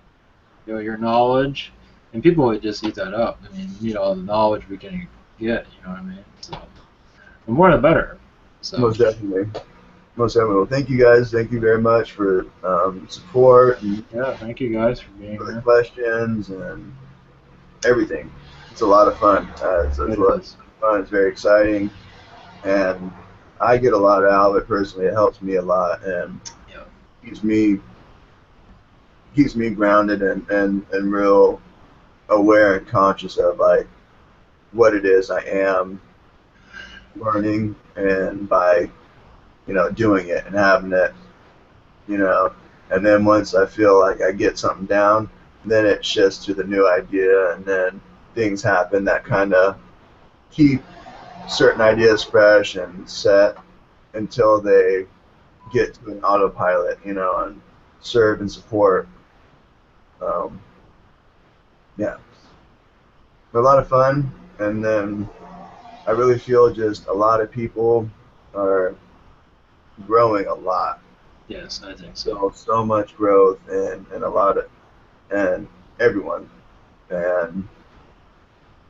your knowledge, and people would just eat that up. I mean, all the knowledge we can get, you know what I mean. So the more the better. So. Most definitely. Well, thank you guys. Thank you very much for support. And yeah, thank you guys for being here. The questions and everything. It's a lot of fun. It's fun. It's very exciting, and I get a lot out of it personally. It helps me a lot and keeps me grounded and real aware and conscious of like what it is I am learning and by doing it and having it and then once I feel like I get something down, then it shifts to the new idea and then things happen that kind of keep certain ideas fresh and set until they get to an autopilot, and serve and support. Yeah, a lot of fun, and then I really feel just a lot of people are growing a lot. Yes, I think so. So much growth and a lot of, and everyone, and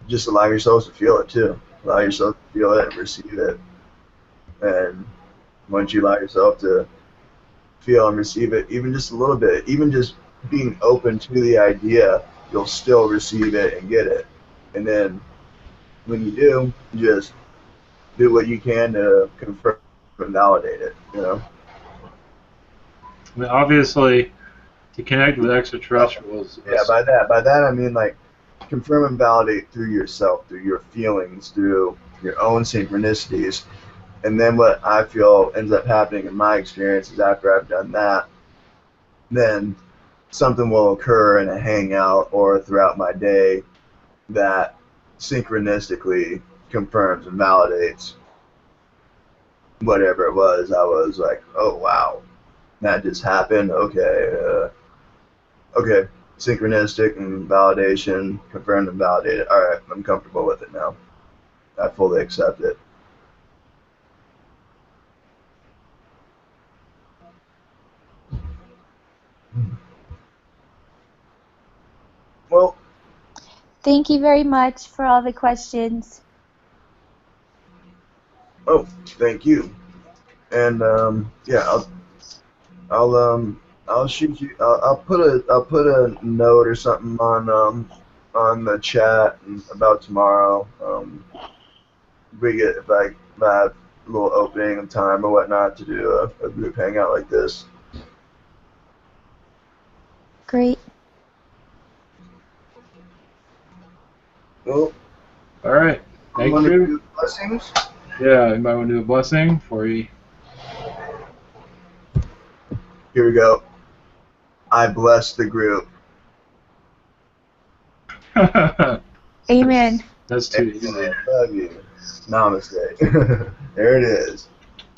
just allow yourselves to feel it too. Allow yourself to feel it and receive it. And once you allow yourself to feel and receive it, even just a little bit, even just being open to the idea, you'll still receive it and get it. And then when you do, just do what you can to confirm and validate it. You know. I mean, obviously, to connect with extraterrestrials. Yeah, by that I mean like confirm and validate through yourself, through your feelings, through your own synchronicities. And then what I feel ends up happening in my experience is after I've done that, then something will occur in a hangout or throughout my day that synchronistically confirms and validates whatever it was. I was like, oh wow, that just happened. Okay, okay, synchronistic and validation, confirmed and validated. All right, I'm comfortable with it now. I fully accept it. Well, Thank you very much for all the questions. oh, thank you. And yeah, I'll shoot you. I'll put a note or something on the chat about tomorrow. We get if I have a little opening of time or whatnot to do a group hangout like this. Great. Well, All right. Thank want to you. do blessings? Yeah, you might want to do a blessing before you. Here we go. I bless the group. Amen. That's too easy. Love you. Namaste. There it is.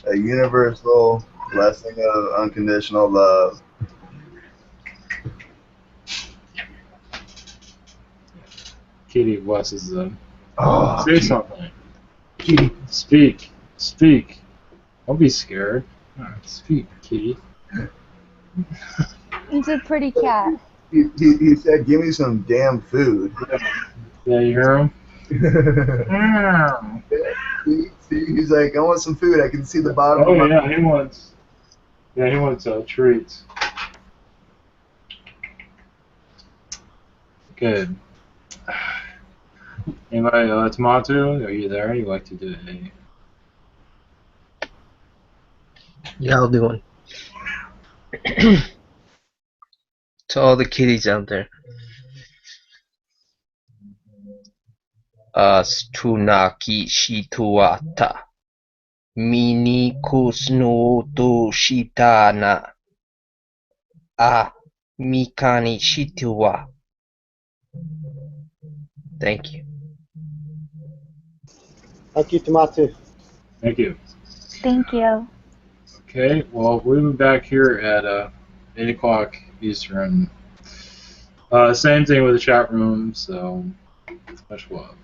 A universal blessing of unconditional love. Kitty blesses them. Oh, Say something. Kitty. Speak. Speak. Don't be scared. All right, speak, Kitty. He's a pretty cat. He said, give me some damn food. Yeah, you hear him? See, he's like, I want some food. I can see the bottom Oh of my yeah, he wants treats. Good. Anybody, Tomato, are you there? You like to do a... Yeah, I'll do one. To all the kitties out there. Stunaki shituata. Mini kusnutu shitana. Mikani shitua. Thank you. Thank you, Tomato. Thank you. Thank you. Okay, well, we'll be back here at 8 o'clock Eastern. Same thing with the chat room, so much love.